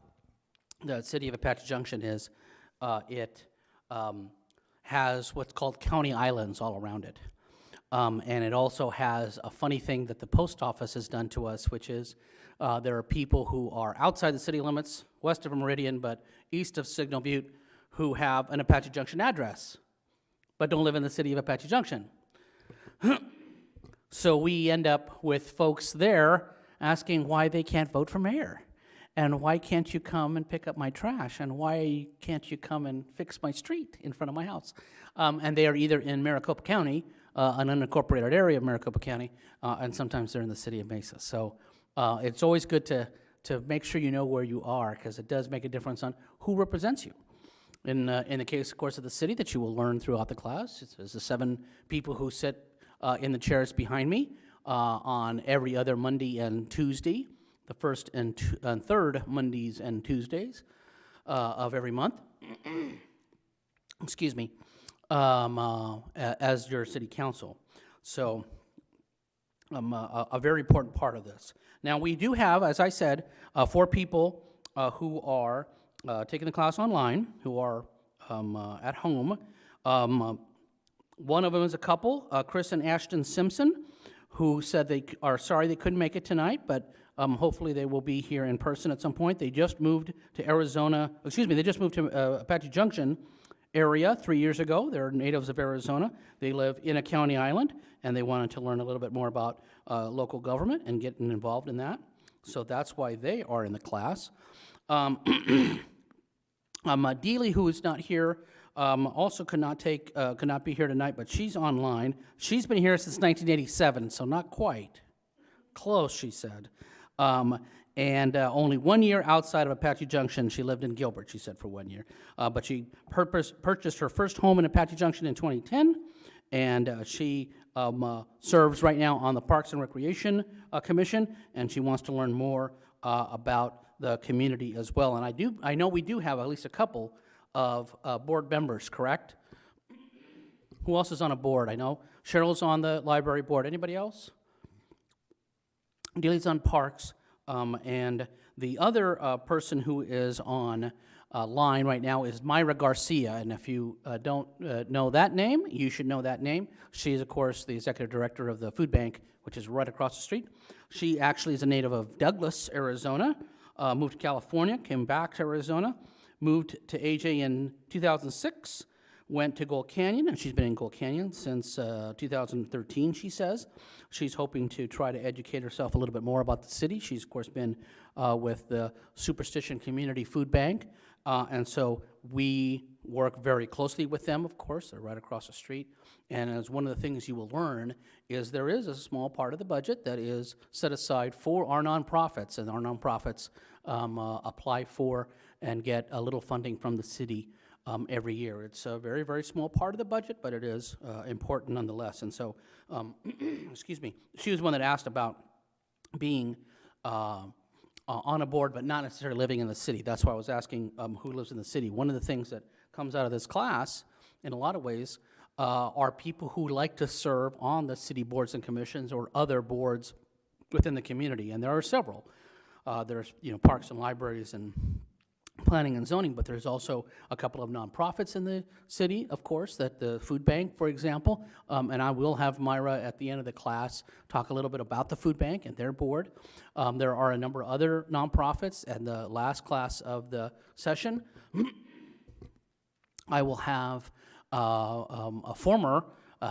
the city of Apache Junction is it has what's called county islands all around it. And it also has a funny thing that the post office has done to us, which is there are people who are outside the city limits, west of Meridian, but east of Signal Butte, who have an Apache Junction address, but don't live in the city of Apache Junction. So we end up with folks there asking why they can't vote for mayor, and why can't you come and pick up my trash, and why can't you come and fix my street in front of my house? And they are either in Maricopa County, an unincorporated area of Maricopa County, and sometimes they're in the city of Mesa. So it's always good to make sure you know where you are, because it does make a difference on who represents you. In the case, of course, of the city that you will learn throughout the class, it's the 7 people who sit in the chairs behind me on every other Monday and Tuesday, the first and third Mondays and Tuesdays of every month. Excuse me, as your city council. So a very important part of this. Now, we do have, as I said, 4 people who are taking the class online, who are at home. One of them is a couple, Chris and Ashton Simpson, who said they are sorry they couldn't make it tonight, but hopefully they will be here in person at some point. They just moved to Arizona, they just moved to Apache Junction area 3 years ago. They're natives of Arizona. They live in a county island, and they wanted to learn a little bit more about local government and getting involved in that. So that's why they are in the class. Dealey, who is not here, also could not be here tonight, but she's online. She's been here since 1987, so not quite. Close, she said. And only 1 year outside of Apache Junction. She lived in Gilbert, she said, for 1 year. But she purchased her first home in Apache Junction in 2010, and she serves right now on the Parks and Recreation Commission, and she wants to learn more about the community as well. And I know we do have at least a couple of board members, correct? Who else is on a board? I know Cheryl's on the library board. Anybody else? Dealey's on Parks. And the other person who is on line right now is Myra Garcia. And if you don't know that name, you should know that name. She is, of course, the executive director of the food bank, which is right across the street. She actually is a native of Douglas, Arizona, moved to California, came back to Arizona, moved to AJ in 2006, went to Gold Canyon, and she's been in Gold Canyon since 2013, she says. She's hoping to try to educate herself a little bit more about the city. She's, of course, been with the Superstition Community Food Bank, and so we work very closely with them, of course. They're right across the street. And as one of the things you will learn is there is a small part of the budget that is set aside for our nonprofits, and our nonprofits apply for and get a little funding from the city every year. It's a very, very small part of the budget, but it is important nonetheless. And so, excuse me, she was one that asked about being on a board, but not necessarily living in the city. That's why I was asking who lives in the city. One of the things that comes out of this class, in a lot of ways, are people who like to serve on the city boards and commissions or other boards within the community, and there are several. There's, parks and libraries and planning and zoning, but there's also a couple of nonprofits in the city, of course, that the food bank, for example, and I will have Myra at the end of the class talk a little bit about the food bank and their board. There are a number of other nonprofits, and the last class of the session, I will have a former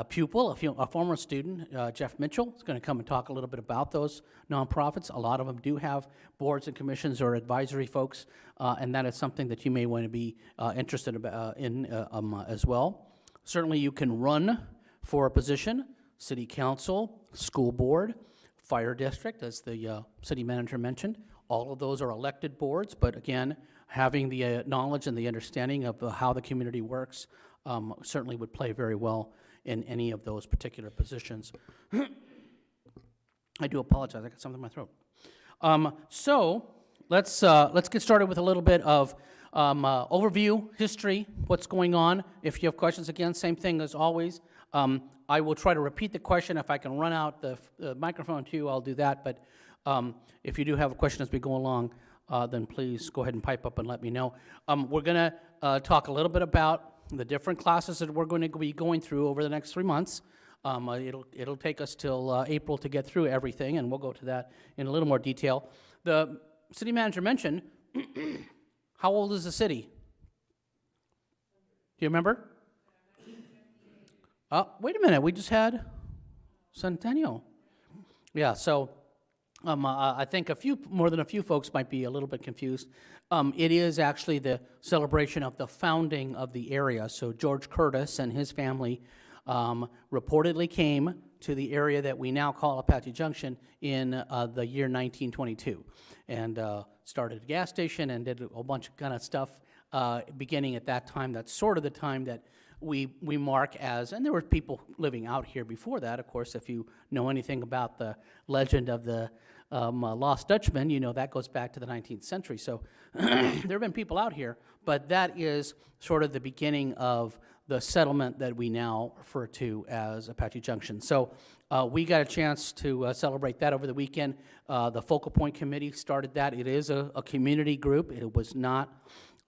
pupil, a former student, Jeff Mitchell, is going to come and talk a little bit about those nonprofits. A lot of them do have boards and commissions or advisory folks, and that is something that you may want to be interested in as well. Certainly you can run for a position, city council, school board, fire district, as the city manager mentioned. All of those are elected boards, but again, having the knowledge and the understanding of how the community works certainly would play very well in any of those particular positions. I do apologize, I got something in my throat. So let's get started with a little bit of overview, history, what's going on. If you have questions, again, same thing as always. I will try to repeat the question. If I can run out the microphone to you, I'll do that. But if you do have a question as we go along, then please go ahead and pipe up and let me know. We're going to talk a little bit about the different classes that we're going to be going through over the next 3 months. It'll take us till April to get through everything, and we'll go to that in a little more detail. The city manager mentioned, how old is the city? Do you remember? Wait a minute, we just had Centennial. Yeah, so I think more than a few folks might be a little bit confused. It is actually the celebration of the founding of the area. So George Curtis and his family reportedly came to the area that we now call Apache Junction in the year 1922, and started a gas station and did a bunch of kind of stuff beginning at that time. That's sort of the time that we mark as, and there were people living out here before that, of course. If you know anything about the legend of the Lost Dutchman, you know that goes back to the 19th century. So there have been people out here, but that is sort of the beginning of the settlement that we now refer to as Apache Junction. So we got a chance to celebrate that over the weekend. The Focal Point Committee started that. It is a community group. It was not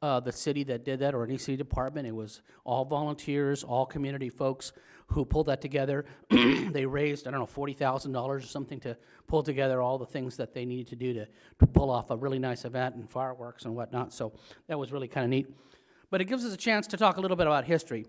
the city that did that or any city department. It was all volunteers, all community folks who pulled that together. They raised, I don't know, $40,000 or something to pull together all the things that they needed to do to pull off a really nice event and fireworks and whatnot. So that was really kind of neat. But it gives us a chance to talk a little bit about history.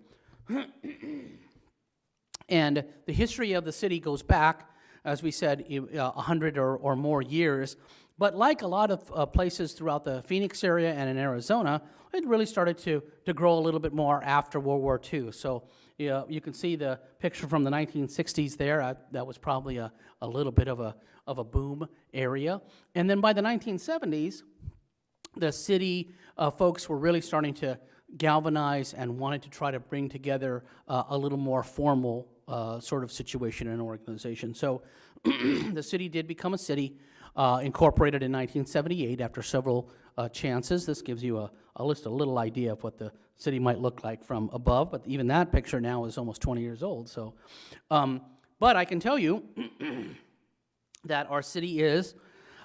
And the history of the city goes back, as we said, 100 or more years. But like a lot of places throughout the Phoenix area and in Arizona, it really started to grow a little bit more after World War II. So you can see the picture from the 1960s there. That was probably a little bit of a boom area. And then by the 1970s, the city folks were really starting to galvanize and wanted to try to bring together a little more formal sort of situation and organization. So the city did become a city, incorporated in 1978 after several chances. This gives you a little idea of what the city might look like from above, but even that picture now is almost 20 years old. So, but I can tell you that our city is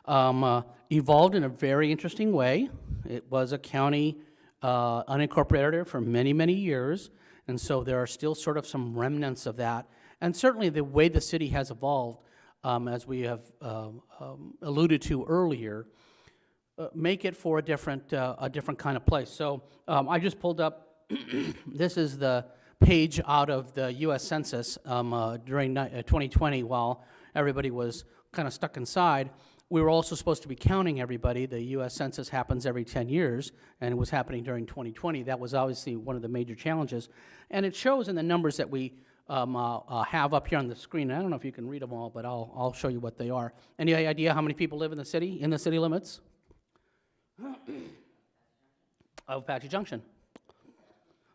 evolved in a very interesting way. It was a county unincorporated for many, many years, and so there are still sort of some remnants of that. And certainly the way the city has evolved, as we have alluded to earlier, make it for a different kind of place. So I just pulled up, this is the page out of the U.S. Census during 2020 while everybody was kind of stuck inside. We were also supposed to be counting everybody. The U.S. Census happens every 10 years, and it was happening during 2020. That was obviously one of the major challenges. And it shows in the numbers that we have up here on the screen. I don't know if you can read them all, but I'll show you what they are. Any idea how many people live in the city limits? Of Apache Junction.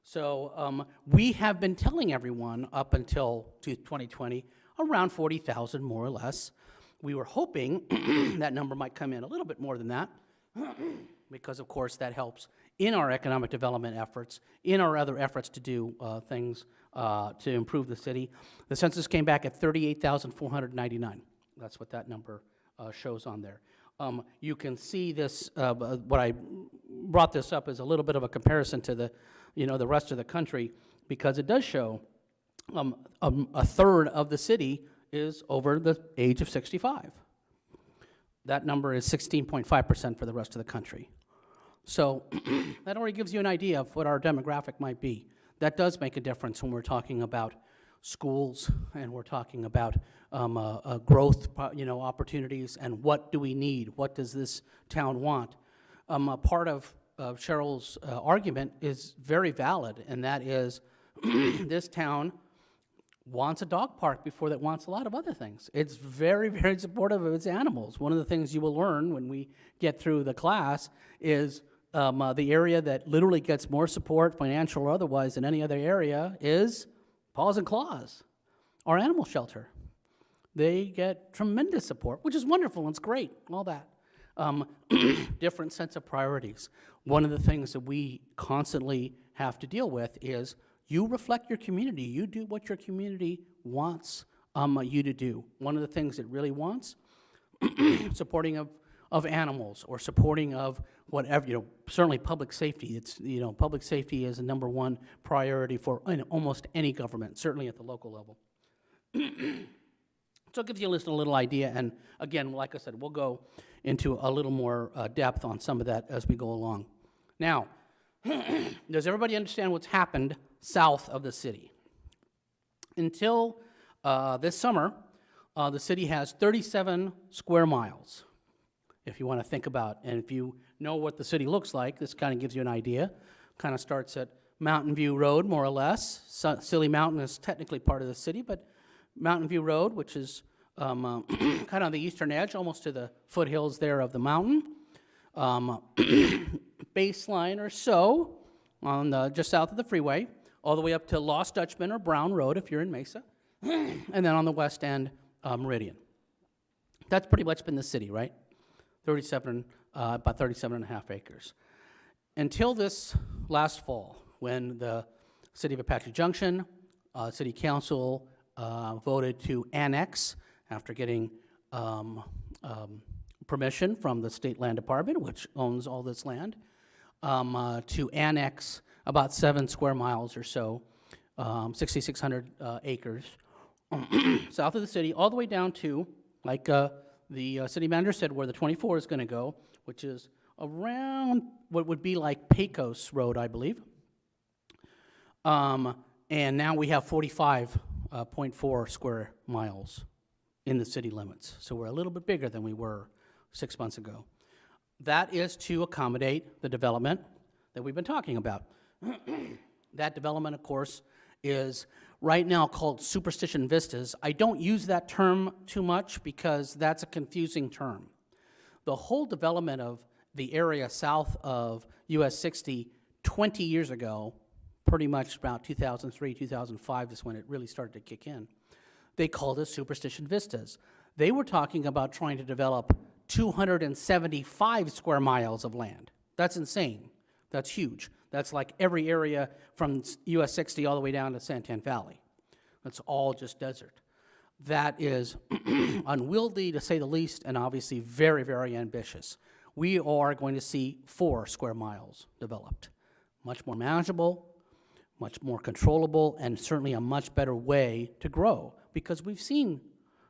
So we have been telling everyone up until 2020, around 40,000 more or less. We were hoping that number might come in a little bit more than that, because of course that helps in our economic development efforts, in our other efforts to do things to improve the city. The census came back at 38,499. That's what that number shows on there. You can see this, what I brought this up is a little bit of a comparison to the rest of the country, because it does show a third of the city is over the age of 65. That number is 16.5% for the rest of the country. So that already gives you an idea of what our demographic might be. That does make a difference when we're talking about schools and we're talking about growth, opportunities, and what do we need? What does this town want? A part of Cheryl's argument is very valid, and that is this town wants a dog park before it wants a lot of other things. It's very, very supportive of its animals. One of the things you will learn when we get through the class is the area that literally gets more support, financial or otherwise, than any other area is Paws and Claws, our animal shelter. They get tremendous support, which is wonderful and it's great, all that. Different sense of priorities. One of the things that we constantly have to deal with is you reflect your community. You do what your community wants you to do. One of the things it really wants, supporting of animals or supporting of whatever, certainly public safety. It's, public safety is a number one priority for almost any government, certainly at the local level. So it gives you a little idea, and again, like I said, we'll go into a little more depth on some of that as we go along. Now, does everybody understand what's happened south of the city? Until this summer, the city has 37 square miles, if you want to think about, and if you know what the city looks like, this kind of gives you an idea. Kind of starts at Mountain View Road, more or less. Silly Mountain is technically part of the city, but Mountain View Road, which is kind of on the eastern edge, almost to the foothills there of the mountain. Baseline or so, on just south of the freeway, all the way up to Lost Dutchman or Brown Road if you're in Mesa, and then on the west end, Meridian. That's pretty much been the city, right? About 37 and a half acres. Until this last fall, when the city of Apache Junction, city council voted to annex, after getting permission from the state land department, which owns all this land, to annex about 7 square miles or so, 6,600 acres, south of the city, all the way down to, like the city manager said, where the 24 is going to go, which is around what would be like Pecos Road, I believe. And now we have 45.4 square miles in the city limits. So we're a little bit bigger than we were 6 months ago. That is to accommodate the development that we've been talking about. That development, of course, is right now called Superstition Vistas. I don't use that term too much because that's a confusing term. The whole development of the area south of US 60 20 years ago, pretty much about 2003, 2005 is when it really started to kick in. They called it Superstition Vistas. They were talking about trying to develop 275 square miles of land. That's insane. That's huge. That's like every area from US 60 all the way down to Santan Valley. That's all just desert. That is unwieldy, to say the least, and obviously very, very ambitious. We are going to see 4 square miles developed. Much more manageable, much more controllable, and certainly a much better way to grow, because we've seen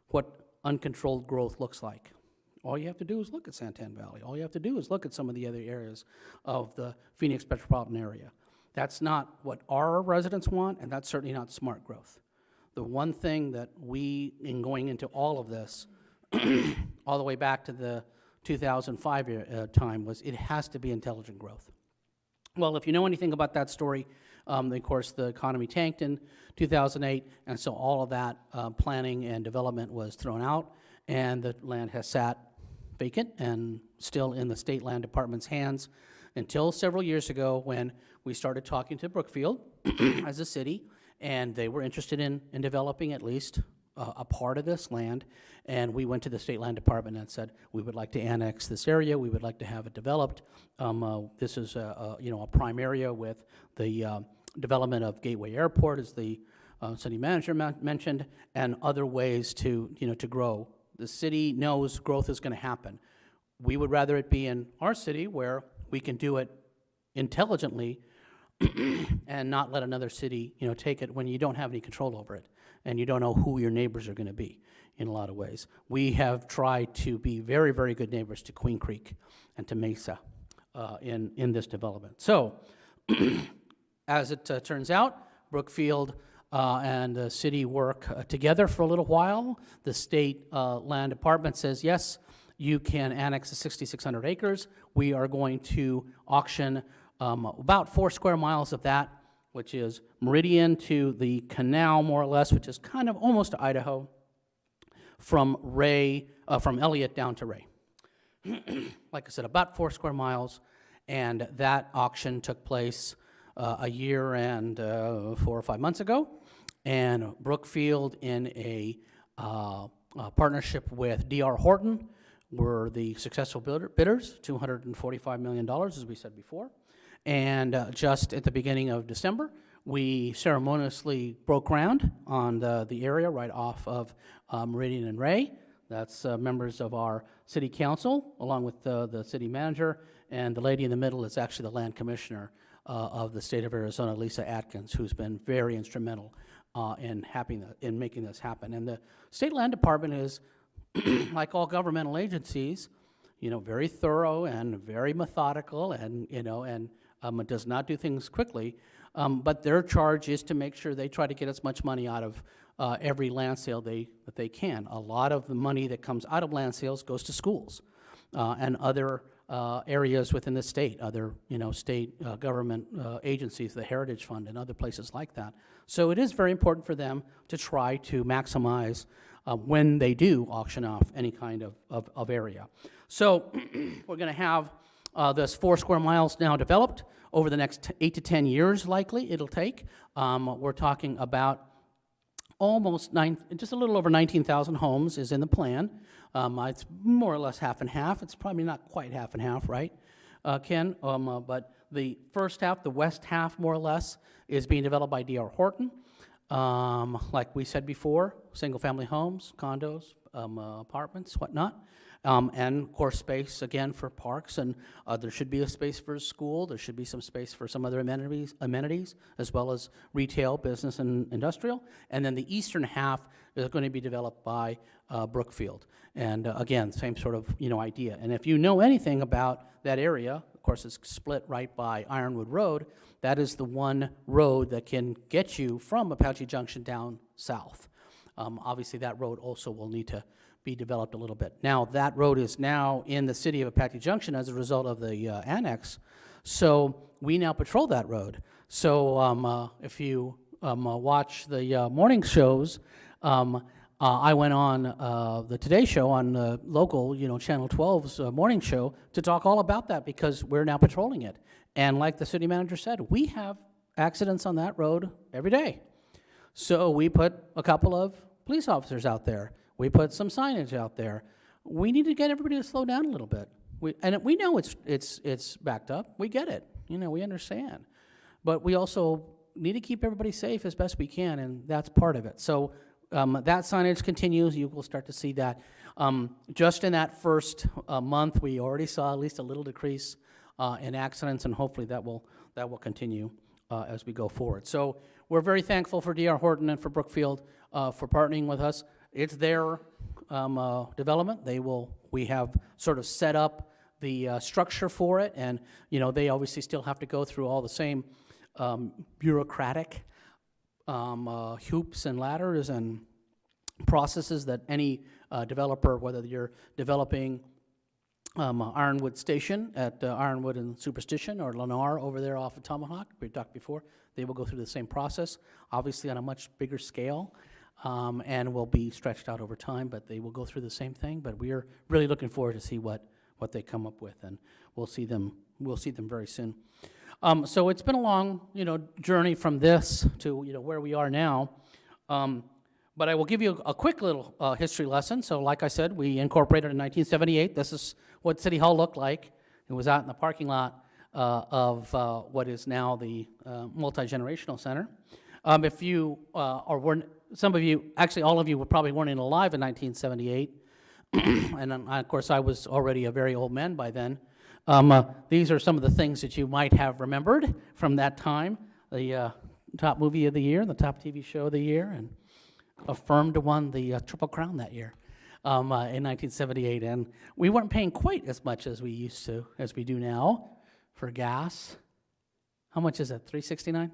what uncontrolled growth looks like. All you have to do is look at Santan Valley. All you have to do is look at some of the other areas of the Phoenix metropolitan area. That's not what our residents want, and that's certainly not smart growth. The one thing that we, in going into all of this, all the way back to the 2005 time, was it has to be intelligent growth. Well, if you know anything about that story, of course, the economy tanked in 2008, and so all of that planning and development was thrown out, and the land has sat vacant and still in the state land department's hands until several years ago when we started talking to Brookfield as a city, and they were interested in developing at least a part of this land, and we went to the state land department and said, we would like to annex this area, we would like to have it developed. This is a prime area with the development of Gateway Airport, as the city manager mentioned, and other ways to grow. The city knows growth is going to happen. We would rather it be in our city where we can do it intelligently and not let another city, take it when you don't have any control over it and you don't know who your neighbors are going to be in a lot of ways. We have tried to be very, very good neighbors to Queen Creek and to Mesa in this development. So, as it turns out, Brookfield and the city work together for a little while. The state land department says, yes, you can annex the 6,600 acres. We are going to auction about 4 square miles of that, which is meridian to the canal, more or less, which is kind of almost to Idaho, from Elliott down to Ray. Like I said, about 4 square miles, and that auction took place a year and 4 or 5 months ago, and Brookfield, in a partnership with D.R. Horton, were the successful bidders, $245 million, as we said before. And just at the beginning of December, we ceremoniously broke ground on the area right off of Meridian and Ray. That's members of our city council, along with the city manager, and the lady in the middle is actually the land commissioner of the state of Arizona, Lisa Atkins, who's been very instrumental in making this happen. And the state land department is, like all governmental agencies, very thorough and very methodical, and it does not do things quickly. But their charge is to make sure they try to get as much money out of every land sale that they can. A lot of the money that comes out of land sales goes to schools and other areas within the state, other state government agencies, the Heritage Fund and other places like that. So it is very important for them to try to maximize when they do auction off any kind of area. So we're going to have this 4 square miles now developed over the next 8 to 10 years, likely it'll take. We're talking about just a little over 19,000 homes is in the plan. It's more or less half and half. It's probably not quite half and half, right, Ken? But the first half, the west half, more or less, is being developed by D.R. Horton. Like we said before, single-family homes, condos, apartments, whatnot. And, of course, space, again, for parks, and there should be a space for a school. There should be some space for some other amenities, as well as retail, business, and industrial. And then the eastern half is going to be developed by Brookfield. And, again, same sort of, idea. And if you know anything about that area, of course, it's split right by Ironwood Road. That is the one road that can get you from Apache Junction down south. Obviously, that road also will need to be developed a little bit. Now, that road is now in the city of Apache Junction as a result of the annex, so we now patrol that road. So if you watch the morning shows, I went on the Today Show on the local, Channel 12's morning show to talk all about that because we're now patrolling it. And like the city manager said, we have accidents on that road every day. So we put a couple of police officers out there. We put some signage out there. We need to get everybody to slow down a little bit. We know it's backed up. We get it. We understand. But we also need to keep everybody safe as best we can, and that's part of it. So that signage continues. You will start to see that. Just in that first month, we already saw at least a little decrease in accidents, and hopefully that will continue as we go forward. So we're very thankful for D.R. Horton and for Brookfield for partnering with us. It's their development. We have sort of set up the structure for it, and they obviously still have to go through all the same bureaucratic hoops and ladders and processes that any developer, whether you're developing Ironwood Station at Ironwood and Superstition, or Lennar over there off of Tomahawk, we talked before, they will go through the same process, obviously on a much bigger scale, and will be stretched out over time, but they will go through the same thing. But we are really looking forward to see what they come up with, and we'll see them very soon. So it's been a long, journey from this to, where we are now. But I will give you a quick little history lesson. So like I said, we incorporated in 1978. This is what City Hall looked like. It was out in the parking lot of what is now the Multi-Generational Center. If you some of you, actually all of you probably weren't even alive in 1978. And of course, I was already a very old man by then. These are some of the things that you might have remembered from that time. The top movie of the year, the top TV show of the year, and Affirmed won the Triple Crown that year in 1978. And we weren't paying quite as much as we do now for gas. How much is it, $3.69?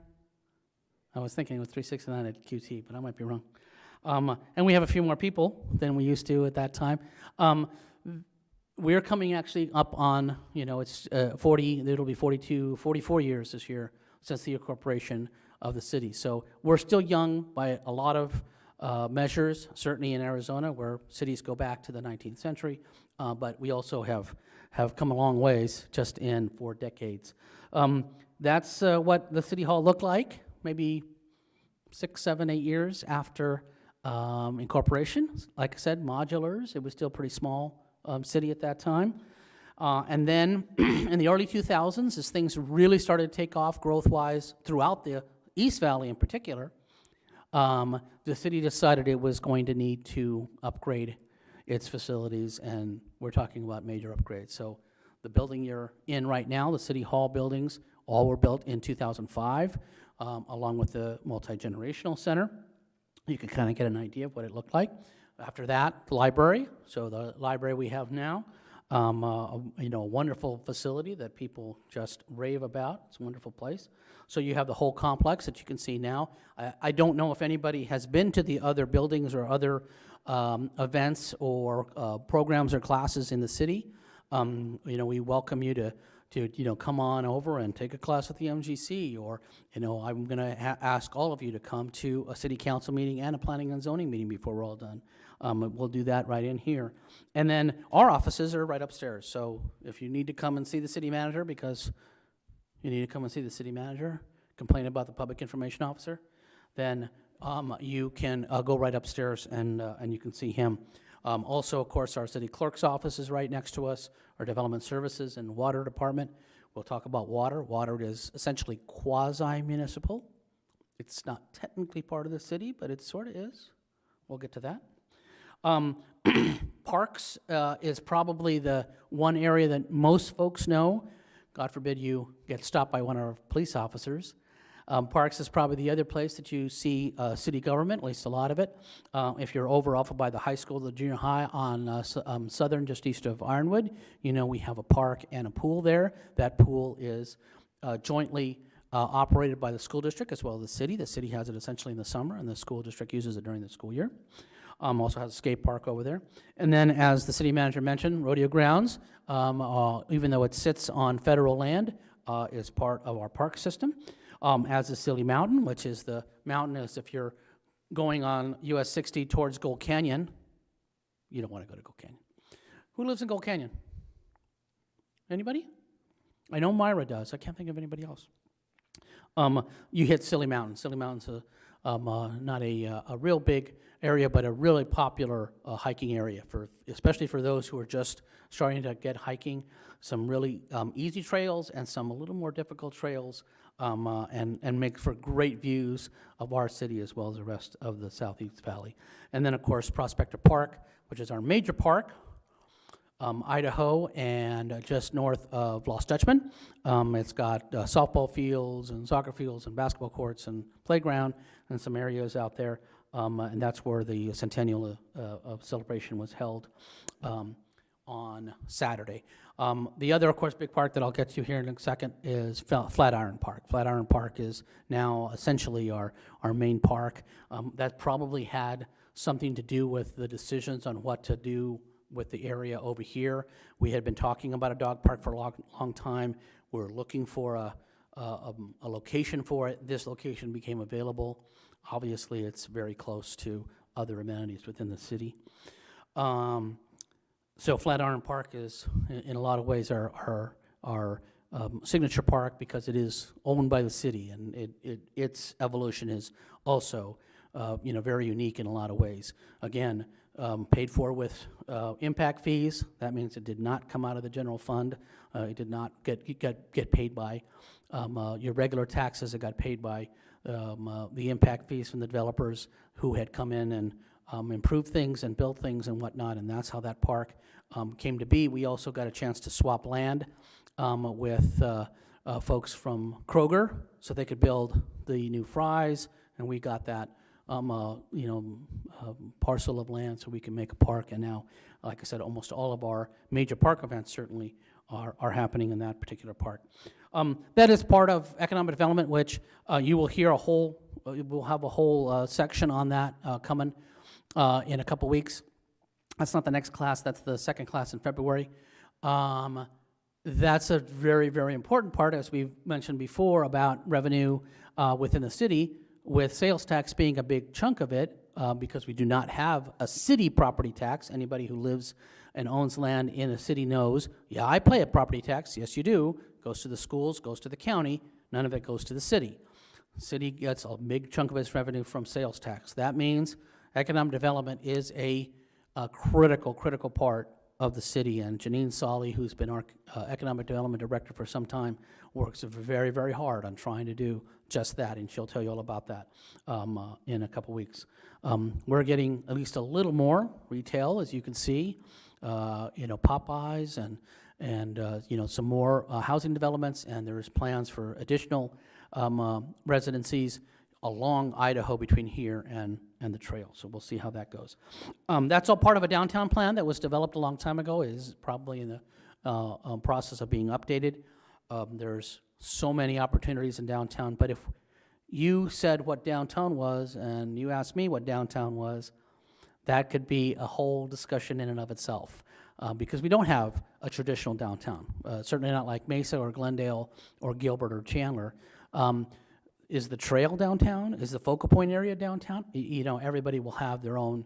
I was thinking it was $3.69 at QT, but I might be wrong. And we have a few more people than we used to at that time. We're coming actually up on, it's 40, it'll be 44 years this year since the incorporation of the city. So we're still young by a lot of measures, certainly in Arizona, where cities go back to the 19th century, but we also have come a long ways just in 4 decades. That's what the City Hall looked like, maybe 6, 7, 8 years after incorporation. Like I said, modulars, it was still pretty small city at that time. And then in the early 2000s, as things really started to take off growth-wise throughout the East Valley in particular, the city decided it was going to need to upgrade its facilities, and we're talking about major upgrades. So the building you're in right now, the City Hall buildings, all were built in 2005, along with the Multi-Generational Center. You can kind of get an idea of what it looked like. After that, the library. So the library we have now, a wonderful facility that people just rave about. It's a wonderful place. So you have the whole complex that you can see now. I don't know if anybody has been to the other buildings or other events or programs or classes in the city. We welcome you to come on over and take a class at the MGC, or, I'm going to ask all of you to come to a city council meeting and a planning and zoning meeting before we're all done. We'll do that right in here. And then our offices are right upstairs. So if you need to come and see the city manager, because you need to come and see the city manager, complain about the public information officer, then you can go right upstairs and you can see him. Also, of course, our city clerk's office is right next to us, our development services and water department. We'll talk about water. Water is essentially quasi-municipal. It's not technically part of the city, but it sort of is. We'll get to that. Parks is probably the one area that most folks know. God forbid you get stopped by one of our police officers. Parks is probably the other place that you see city government, at least a lot of it. If you're over off of by the high school, the junior high on Southern, just east of Ironwood, we have a park and a pool there. That pool is jointly operated by the school district as well as the city. The city has it essentially in the summer, and the school district uses it during the school year. Also has a skate park over there. And then, as the city manager mentioned, rodeo grounds, even though it sits on federal land, is part of our park system. As is Silly Mountain, which is the mountain as if you're going on US 60 towards Gold Canyon. You don't want to go to Gold Canyon. Who lives in Gold Canyon? Anybody? I know Myra does. I can't think of anybody else. You hit Silly Mountain. Silly Mountain's not a real big area, but a really popular hiking area, especially for those who are just starting to get hiking. Some really easy trails and some a little more difficult trails, and make for great views of our city as well as the rest of the Southeast Valley. And then, of course, Prospector Park, which is our major park, Idaho, and just north of Lost Dutchman. It's got softball fields and soccer fields and basketball courts and playground and some areas out there, and that's where the centennial of celebration was held on Saturday. The other, of course, big park that I'll get to here in a second is Flatiron Park. Flatiron Park is now essentially our main park. That probably had something to do with the decisions on what to do with the area over here. We had been talking about a dog park for a long time. We're looking for a location for it. This location became available. Obviously, it's very close to other amenities within the city. So Flatiron Park is, in a lot of ways, our signature park because it is owned by the city, and its evolution is also, very unique in a lot of ways. Again, paid for with impact fees. That means it did not come out of the general fund. It did not get paid by your regular taxes. It got paid by the impact fees from the developers who had come in and improved things and built things and whatnot, and that's how that park came to be. We also got a chance to swap land with folks from Kroger so they could build the new Fry's, and we got that parcel of land so we can make a park. And now, like I said, almost all of our major park events certainly are happening in that particular park. That is part of economic development, which you will hear we'll have a whole section on that coming in a couple weeks. That's not the next class, that's the second class in February. That's a very, very important part, as we've mentioned before, about revenue within the city, with sales tax being a big chunk of it, because we do not have a city property tax. Anybody who lives and owns land in a city knows, yeah, I pay a property tax. Yes, you do. Goes to the schools, goes to the county. None of it goes to the city. The city gets a big chunk of its revenue from sales tax. That means economic development is a critical part of the city, and Janine Solly, who's been our economic development director for some time, works very, very hard on trying to do just that, and she'll tell you all about that in a couple weeks. We're getting at least a little more retail, as you can see, Popeyes and some more housing developments, and there's plans for additional residencies along Idaho between here and the trail. So we'll see how that goes. That's all part of a downtown plan that was developed a long time ago. It is probably in the process of being updated. There's so many opportunities in downtown, but if you said what downtown was and you asked me what downtown was, that could be a whole discussion in and of itself, because we don't have a traditional downtown, certainly not like Mesa or Glendale or Gilbert or Chandler. Is the trail downtown? Is the focal point area downtown? Everybody will have their own,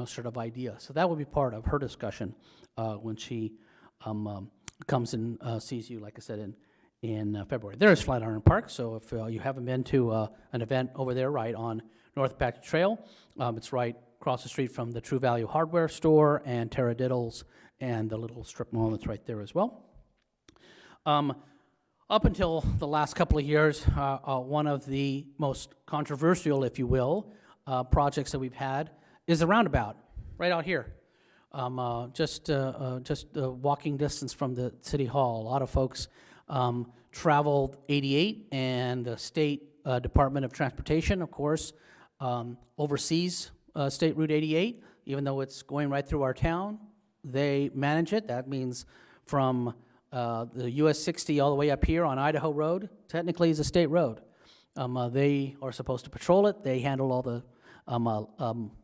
sort of idea. So that will be part of her discussion when she comes and sees you, like I said, in February. There's Flatiron Park, so if you haven't been to an event over there, right on North Apache Trail, it's right across the street from the True Value Hardware store and Taradiddles and the little strip mall that's right there as well. Up until the last couple of years, one of the most controversial, if you will, projects that we've had is the roundabout, right out here. Just walking distance from the City Hall. A lot of folks traveled 88, and the State Department of Transportation, of course, oversees State Route 88, even though it's going right through our town. They manage it. That means from the US 60 all the way up here on Idaho Road, technically is a state road. They are supposed to patrol it. They handle all the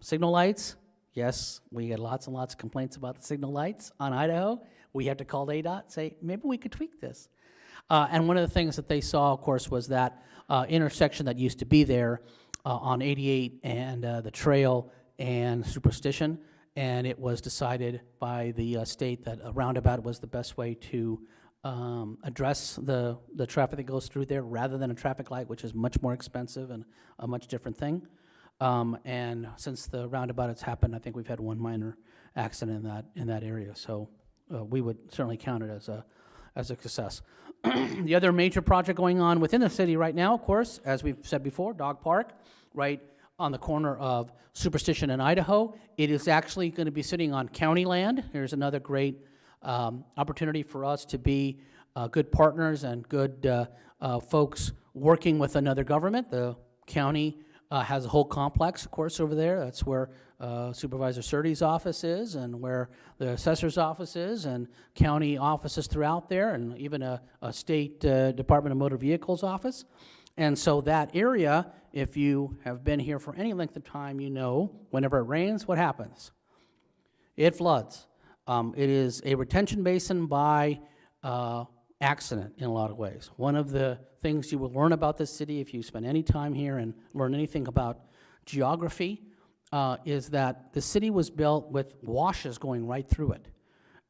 signal lights. Yes, we get lots and lots of complaints about the signal lights on Idaho. We have to call ADOT, say, maybe we could tweak this. And one of the things that they saw, of course, was that intersection that used to be there on 88 and the trail and Superstition, and it was decided by the state that a roundabout was the best way to address the traffic that goes through there rather than a traffic light, which is much more expensive and a much different thing. And since the roundabout has happened, I think we've had one minor accident in that area. So we would certainly count it as a success. The other major project going on within the city right now, of course, as we've said before, Dog Park, right on the corner of Superstition and Idaho. It is actually going to be sitting on county land. Here's another great opportunity for us to be good partners and good folks working with another government. The county has a whole complex, of course, over there. That's where Supervisor Surtees' office is, and where the assessor's office is, and county offices throughout there, and even a state Department of Motor Vehicles office. And so that area, if you have been here for any length of time, you know whenever it rains, what happens? It floods. It is a retention basin by accident in a lot of ways. One of the things you will learn about this city if you spend any time here and learn anything about geography is that the city was built with washes going right through it.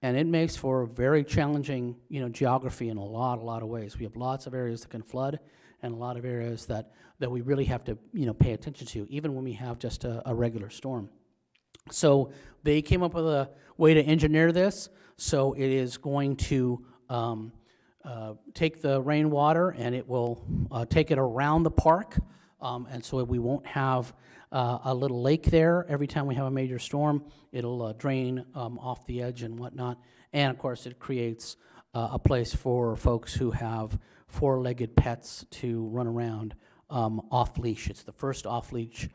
And it makes for very challenging, geography in a lot of ways. We have lots of areas that can flood and a lot of areas that we really have to, pay attention to, even when we have just a regular storm. So they came up with a way to engineer this, so it is going to take the rainwater and it will take it around the park, and so we won't have a little lake there every time we have a major storm. It'll drain off the edge and whatnot, and of course it creates a place for folks who have four-legged pets to run around off-leash. It's the first off-leash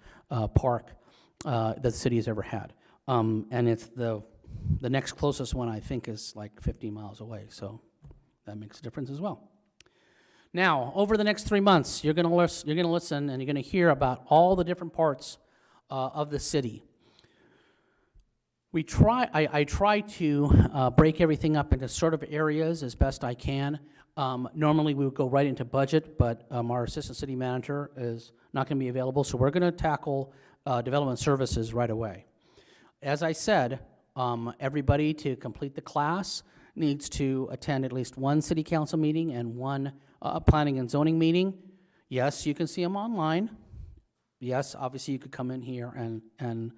park that the city has ever had, and it's the next closest one I think is like 50 miles away, so that makes a difference as well. Now, over the next 3 months, you're going to listen and you're going to hear about all the different parts of the city. I try to break everything up into sort of areas as best I can. Normally, we would go right into budget, but our assistant city manager is not going to be available, so we're going to tackle development services right away. As I said, everybody to complete the class needs to attend at least one city council meeting and one planning and zoning meeting. Yes, you can see them online. Yes, obviously you could come in here and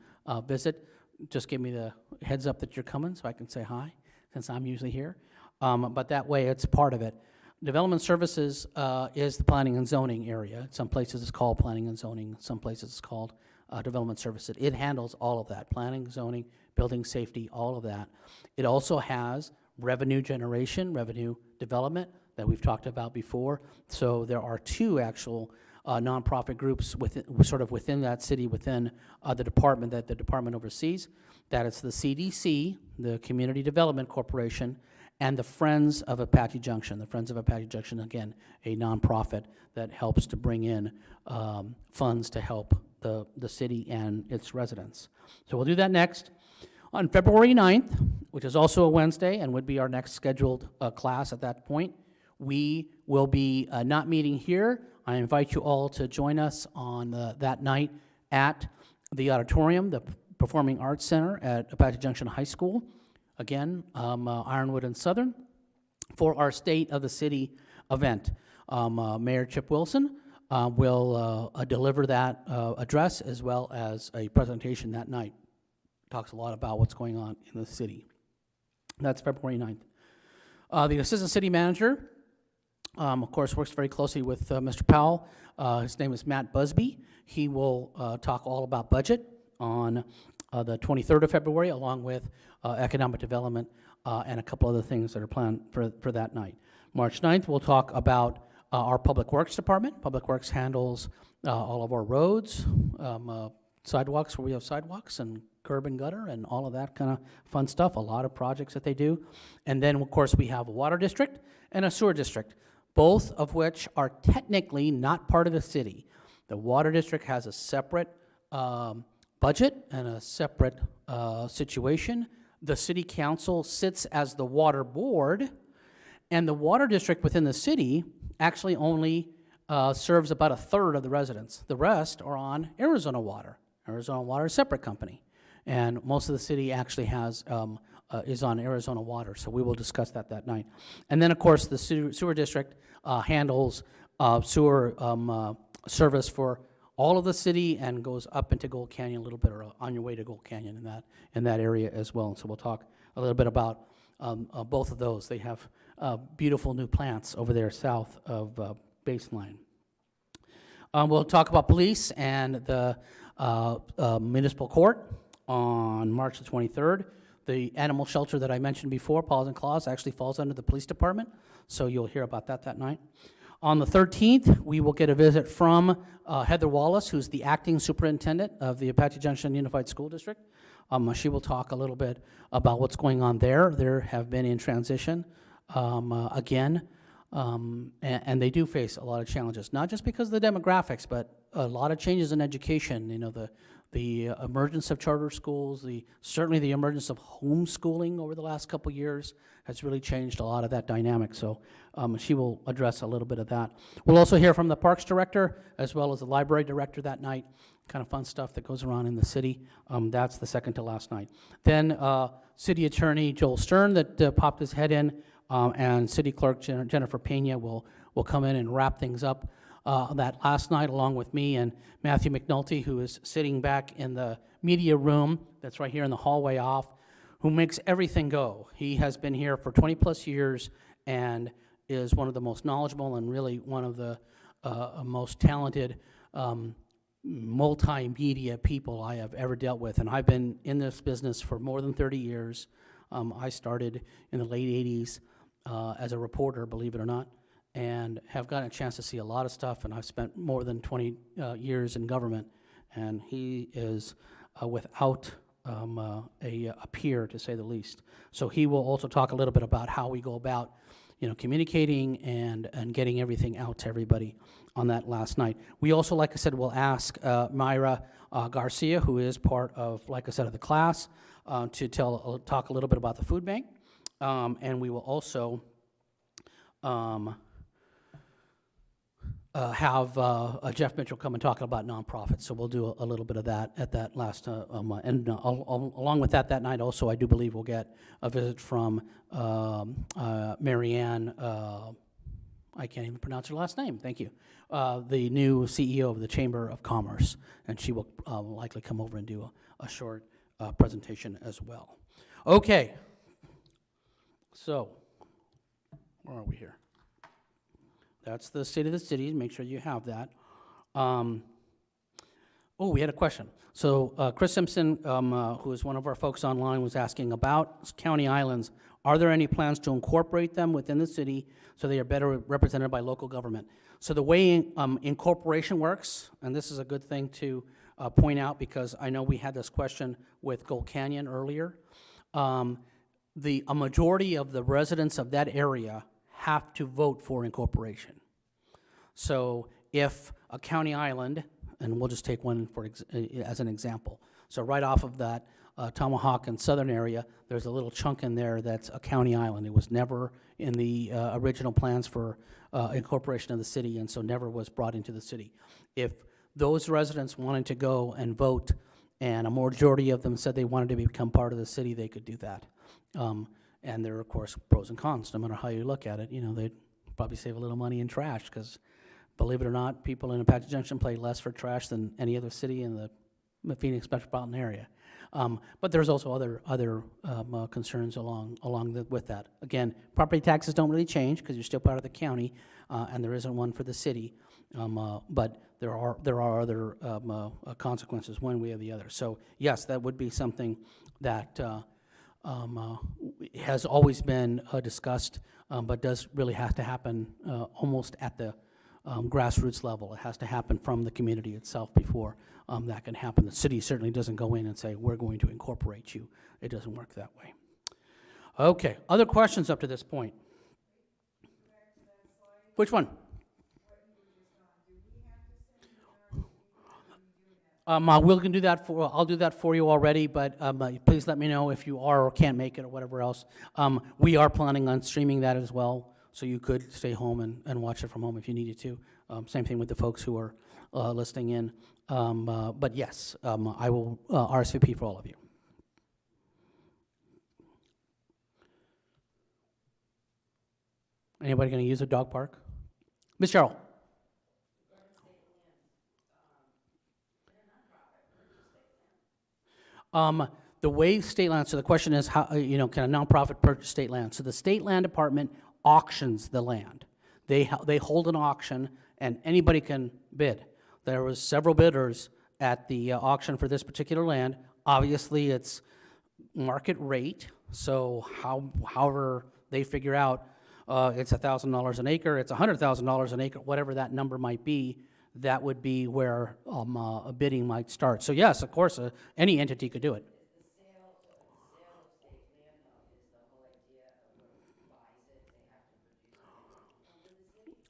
visit. Just give me the heads up that you're coming so I can say hi, since I'm usually here. But that way it's part of it. Development services is the planning and zoning area. Some places it's called planning and zoning. Some places it's called development services. It handles all of that, planning, zoning, building safety, all of that. It also has revenue generation, revenue development that we've talked about before. So there are two actual nonprofit groups within that city, within the department that the department oversees. That is the CDC, the Community Development Corporation, and the Friends of Apache Junction. The Friends of Apache Junction, again, a nonprofit that helps to bring in funds to help the city and its residents. So we'll do that next. On February 9th, which is also a Wednesday and would be our next scheduled class at that point, we will be not meeting here. I invite you all to join us on that night at the auditorium, the Performing Arts Center at Apache Junction High School. Again, Ironwood and Southern, for our State of the City event. Mayor Chip Wilson will deliver that address as well as a presentation that night. Talks a lot about what's going on in the city. That's February 9th. The Assistant City Manager, of course, works very closely with Mr. Powell. His name is Matt Busby. He will talk all about budget on the 23rd of February, along with economic development and a couple other things that are planned for that night. March 9th, we'll talk about our Public Works Department. Public Works handles all of our roads, sidewalks where we have sidewalks, and curb and gutter and all of that kind of fun stuff, a lot of projects that they do. And then, of course, we have a water district and a sewer district, both of which are technically not part of the city. The water district has a separate budget and a separate situation. The city council sits as the water board, and the water district within the city actually only serves about a third of the residents. The rest are on Arizona Water. Arizona Water is a separate company. And most of the city actually has is on Arizona water, so we will discuss that night. And then, of course, the sewer district handles sewer service for all of the city and goes up into Gold Canyon a little bit, or on your way to Gold Canyon in that area as well. And so we'll talk a little bit about both of those. They have beautiful new plants over there south of Baseline. We'll talk about police and the municipal court on March the 23rd. The animal shelter that I mentioned before, Paws and Claws, actually falls under the police department, so you'll hear about that night. On the 13th, we will get a visit from Heather Wallace, who's the acting superintendent of the Apache Junction Unified School District. She will talk a little bit about what's going on there. There have been in transition again, and they do face a lot of challenges, not just because of the demographics, but a lot of changes in education. You know, the emergence of charter schools, certainly the emergence of homeschooling over the last couple years has really changed a lot of that dynamic. So she will address a little bit of that. We'll also hear from the parks director as well as the library director that night. Kind of fun stuff that goes around in the city. That's the second to last night. Then City Attorney Joel Stern that popped his head in, and City Clerk Jennifer Pena will come in and wrap things up that last night, along with me and Matthew McNulty, who is sitting back in the media room that's right here in the hallway off, who makes everything go. He has been here for 20 plus years and is one of the most knowledgeable and really one of the most talented multimedia people I have ever dealt with. And I've been in this business for more than 30 years. I started in the late 80s as a reporter, believe it or not, and have gotten a chance to see a lot of stuff, and I've spent more than 20 years in government, and he is without a peer, to say the least. So he will also talk a little bit about how we go about, communicating and getting everything out to everybody on that last night. We also, like I said, will ask Myra Garcia, who is part of, like I said, of the class, to talk a little bit about the food bank, and we will also have Jeff Mitchell come and talk about nonprofits. So we'll do a little bit of that at that last, and along with that night also, I do believe we'll get a visit from Marianne, I can't even pronounce her last name, thank you, the new CEO of the Chamber of Commerce, and she will likely come over and do a short presentation as well. Okay, so where are we here? That's the state of the city. Make sure you have that. We had a question. So Chris Simpson, who is one of our folks online, was asking about county islands. Are there any plans to incorporate them within the city so they are better represented by local government? So the way incorporation works, and this is a good thing to point out because I know we had this question with Gold Canyon earlier. A majority of the residents of that area have to vote for incorporation. So if a county island, and we'll just take one as an example. So right off of that Tomahawk and southern area, there's a little chunk in there that's a county island. It was never in the original plans for incorporation of the city, and so never was brought into the city. If those residents wanted to go and vote, and a majority of them said they wanted to become part of the city, they could do that. And there are, of course, pros and cons. No matter how you look at it, they'd probably save a little money in trash because, believe it or not, people in Apache Junction pay less for trash than any other city in the Phoenix metropolitan area. But there's also other concerns with that. Again, property taxes don't really change because you're still part of the county, and there isn't one for the city. But there are other consequences one way or the other. So yes, that would be something that has always been discussed, but does really have to happen almost at the grassroots level. It has to happen from the community itself before that can happen. The city certainly doesn't go in and say, we're going to incorporate you. It doesn't work that way. Okay, other questions up to this point? Which one? We can do that I'll do that for you already, but please let me know if you are or can't make it or whatever else. We are planning on streaming that as well, so you could stay home and watch it from home if you needed to. Same thing with the folks who are listening in. But yes, I will RSVP for all of you. Anybody going to use a dog park? Ms. Cheryl? The way state land, so the question is how, can a nonprofit purchase state land? So the state land department auctions the land. They hold an auction and anybody can bid. There was several bidders at the auction for this particular land. Obviously, it's market rate, so however they figure out it's $1,000 an acre, it's $100,000 an acre, whatever that number might be, that would be where a bidding might start. So yes, of course, any entity could do it.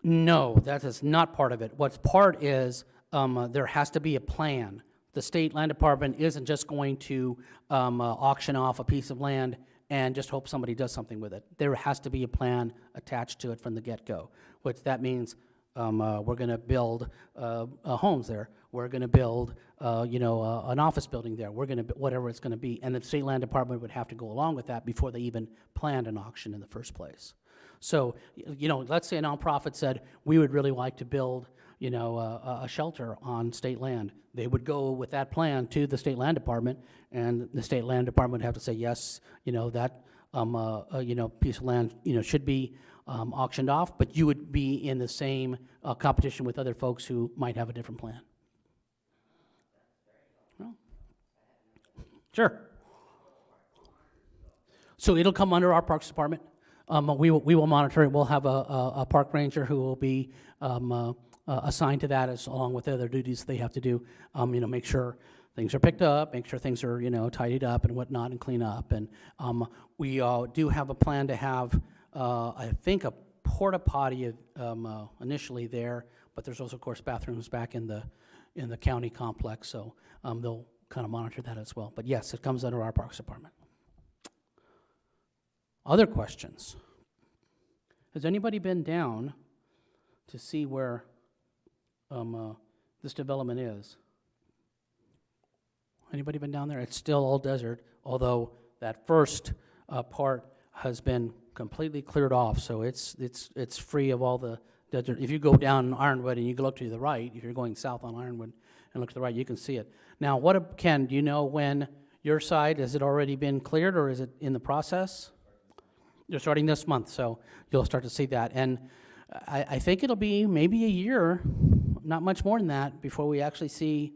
No, that is not part of it. What's part is there has to be a plan. The state land department isn't just going to auction off a piece of land and just hope somebody does something with it. There has to be a plan attached to it from the get-go, which that means we're going to build homes there. We're going to build, an office building there. We're going to, whatever it's going to be. And the state land department would have to go along with that before they even planned an auction in the first place. So, let's say a nonprofit said, we would really like to build, a shelter on state land. They would go with that plan to the state land department, and the state land department would have to say, yes, that, piece of land, should be auctioned off, but you would be in the same competition with other folks who might have a different plan. Well, sure. So it'll come under our Parks Department. We will monitor it. We'll have a park ranger who will be assigned to that, along with the other duties they have to do. Make sure things are picked up, make sure things are tidied up and whatnot, and clean up. And we do have a plan to have, I think, a porta potty initially there, but there's also, of course, bathrooms back in the county complex. So they'll kind of monitor that as well. But yes, it comes under our Parks Department. Other questions? Has anybody been down to see where this development is? Anybody been down there? It's still all desert, although that first part has been completely cleared off, so it's free of all the desert. If you go down Ironwood and you look to the right, if you're going south on Ironwood and look to the right, you can see it. Now, Ken, do you know when your side, has it already been cleared, or is it in the process? You're starting this month, so you'll start to see that. And I think it'll be maybe a year, not much more than that, before we actually see,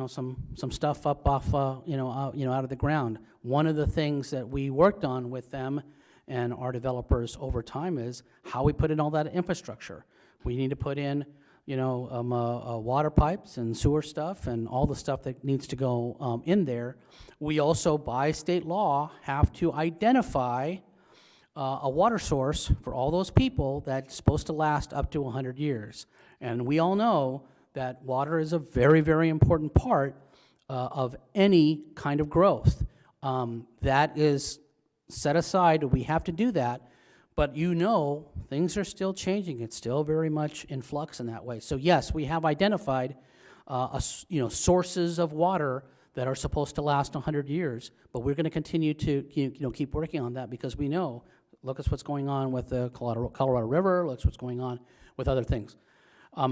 some stuff up off, out of the ground. One of the things that we worked on with them and our developers over time is how we put in all that infrastructure. We need to put in, water pipes and sewer stuff and all the stuff that needs to go in there. We also, by state law, have to identify a water source for all those people that's supposed to last up to 100 years. And we all know that water is a very, very important part of any kind of growth. That is set aside, we have to do that, but things are still changing. It's still very much in flux in that way. So yes, we have identified sources of water that are supposed to last 100 years, but we're going to continue to keep working on that, because we know, look at what's going on with the Colorado River, look at what's going on with other things.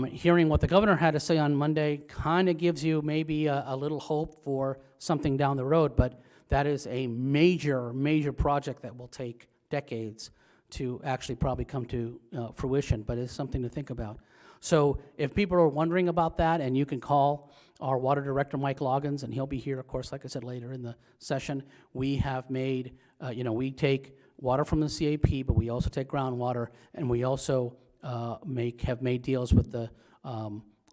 Hearing what the governor had to say on Monday kind of gives you maybe a little hope for something down the road, but that is a major, major project that will take decades to actually probably come to fruition, but it's something to think about. So if people are wondering about that, and you can call our water director, Mike Loggins, and he'll be here, of course, like I said, later in the session. We have made, we take water from the CAP, but we also take groundwater, and we also have made deals with the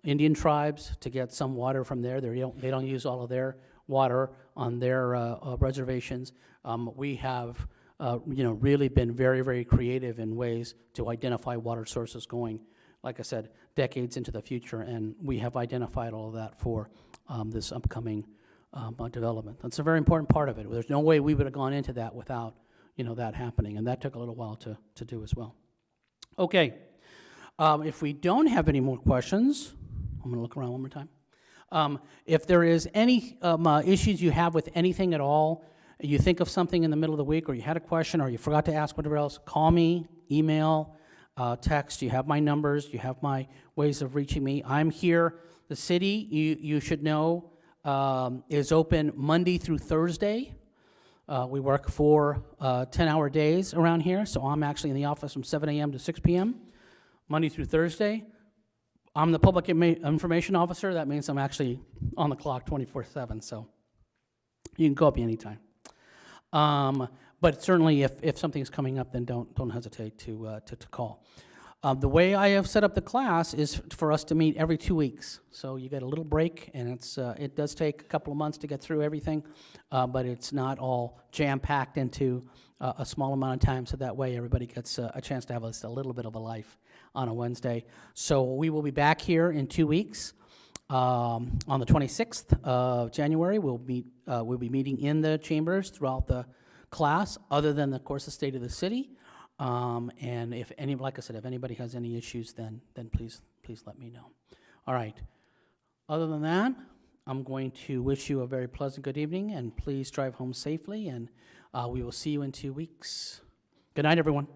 Indian tribes to get some water from there. They don't use all of their water on their reservations. We have really been very, very creative in ways to identify water sources going, like I said, decades into the future, and we have identified all of that for this upcoming development. That's a very important part of it. There's no way we would have gone into that without that happening, and that took a little while to do as well. Okay, if we don't have any more questions, I'm going to look around one more time. If there is any issues you have with anything at all, you think of something in the middle of the week, or you had a question, or you forgot to ask whatever else, call me, email. text. You have my numbers. You have my ways of reaching me. I'm here. The city, you should know, is open Monday through Thursday. We work 4 10-hour days around here, so I'm actually in the office from 7 a.m. to 6 p.m., Monday through Thursday. I'm the public information officer. That means I'm actually on the clock 24/7, so you can go up anytime. But certainly, if something's coming up, then don't hesitate to call. The way I have set up the class is for us to meet every 2 weeks. So you get a little break, and it does take a couple of months to get through everything, but it's not all jam-packed into a small amount of time, so that way everybody gets a chance to have a little bit of a life on a Wednesday. So we will be back here in 2 weeks. On the 26th of January, we'll be meeting in the chambers throughout the class, other than, of course, the state of the city. And like I said, if anybody has any issues, then please let me know. All right. Other than that, I'm going to wish you a very pleasant good evening, and please drive home safely, and we will see you in 2 weeks. Good night, everyone.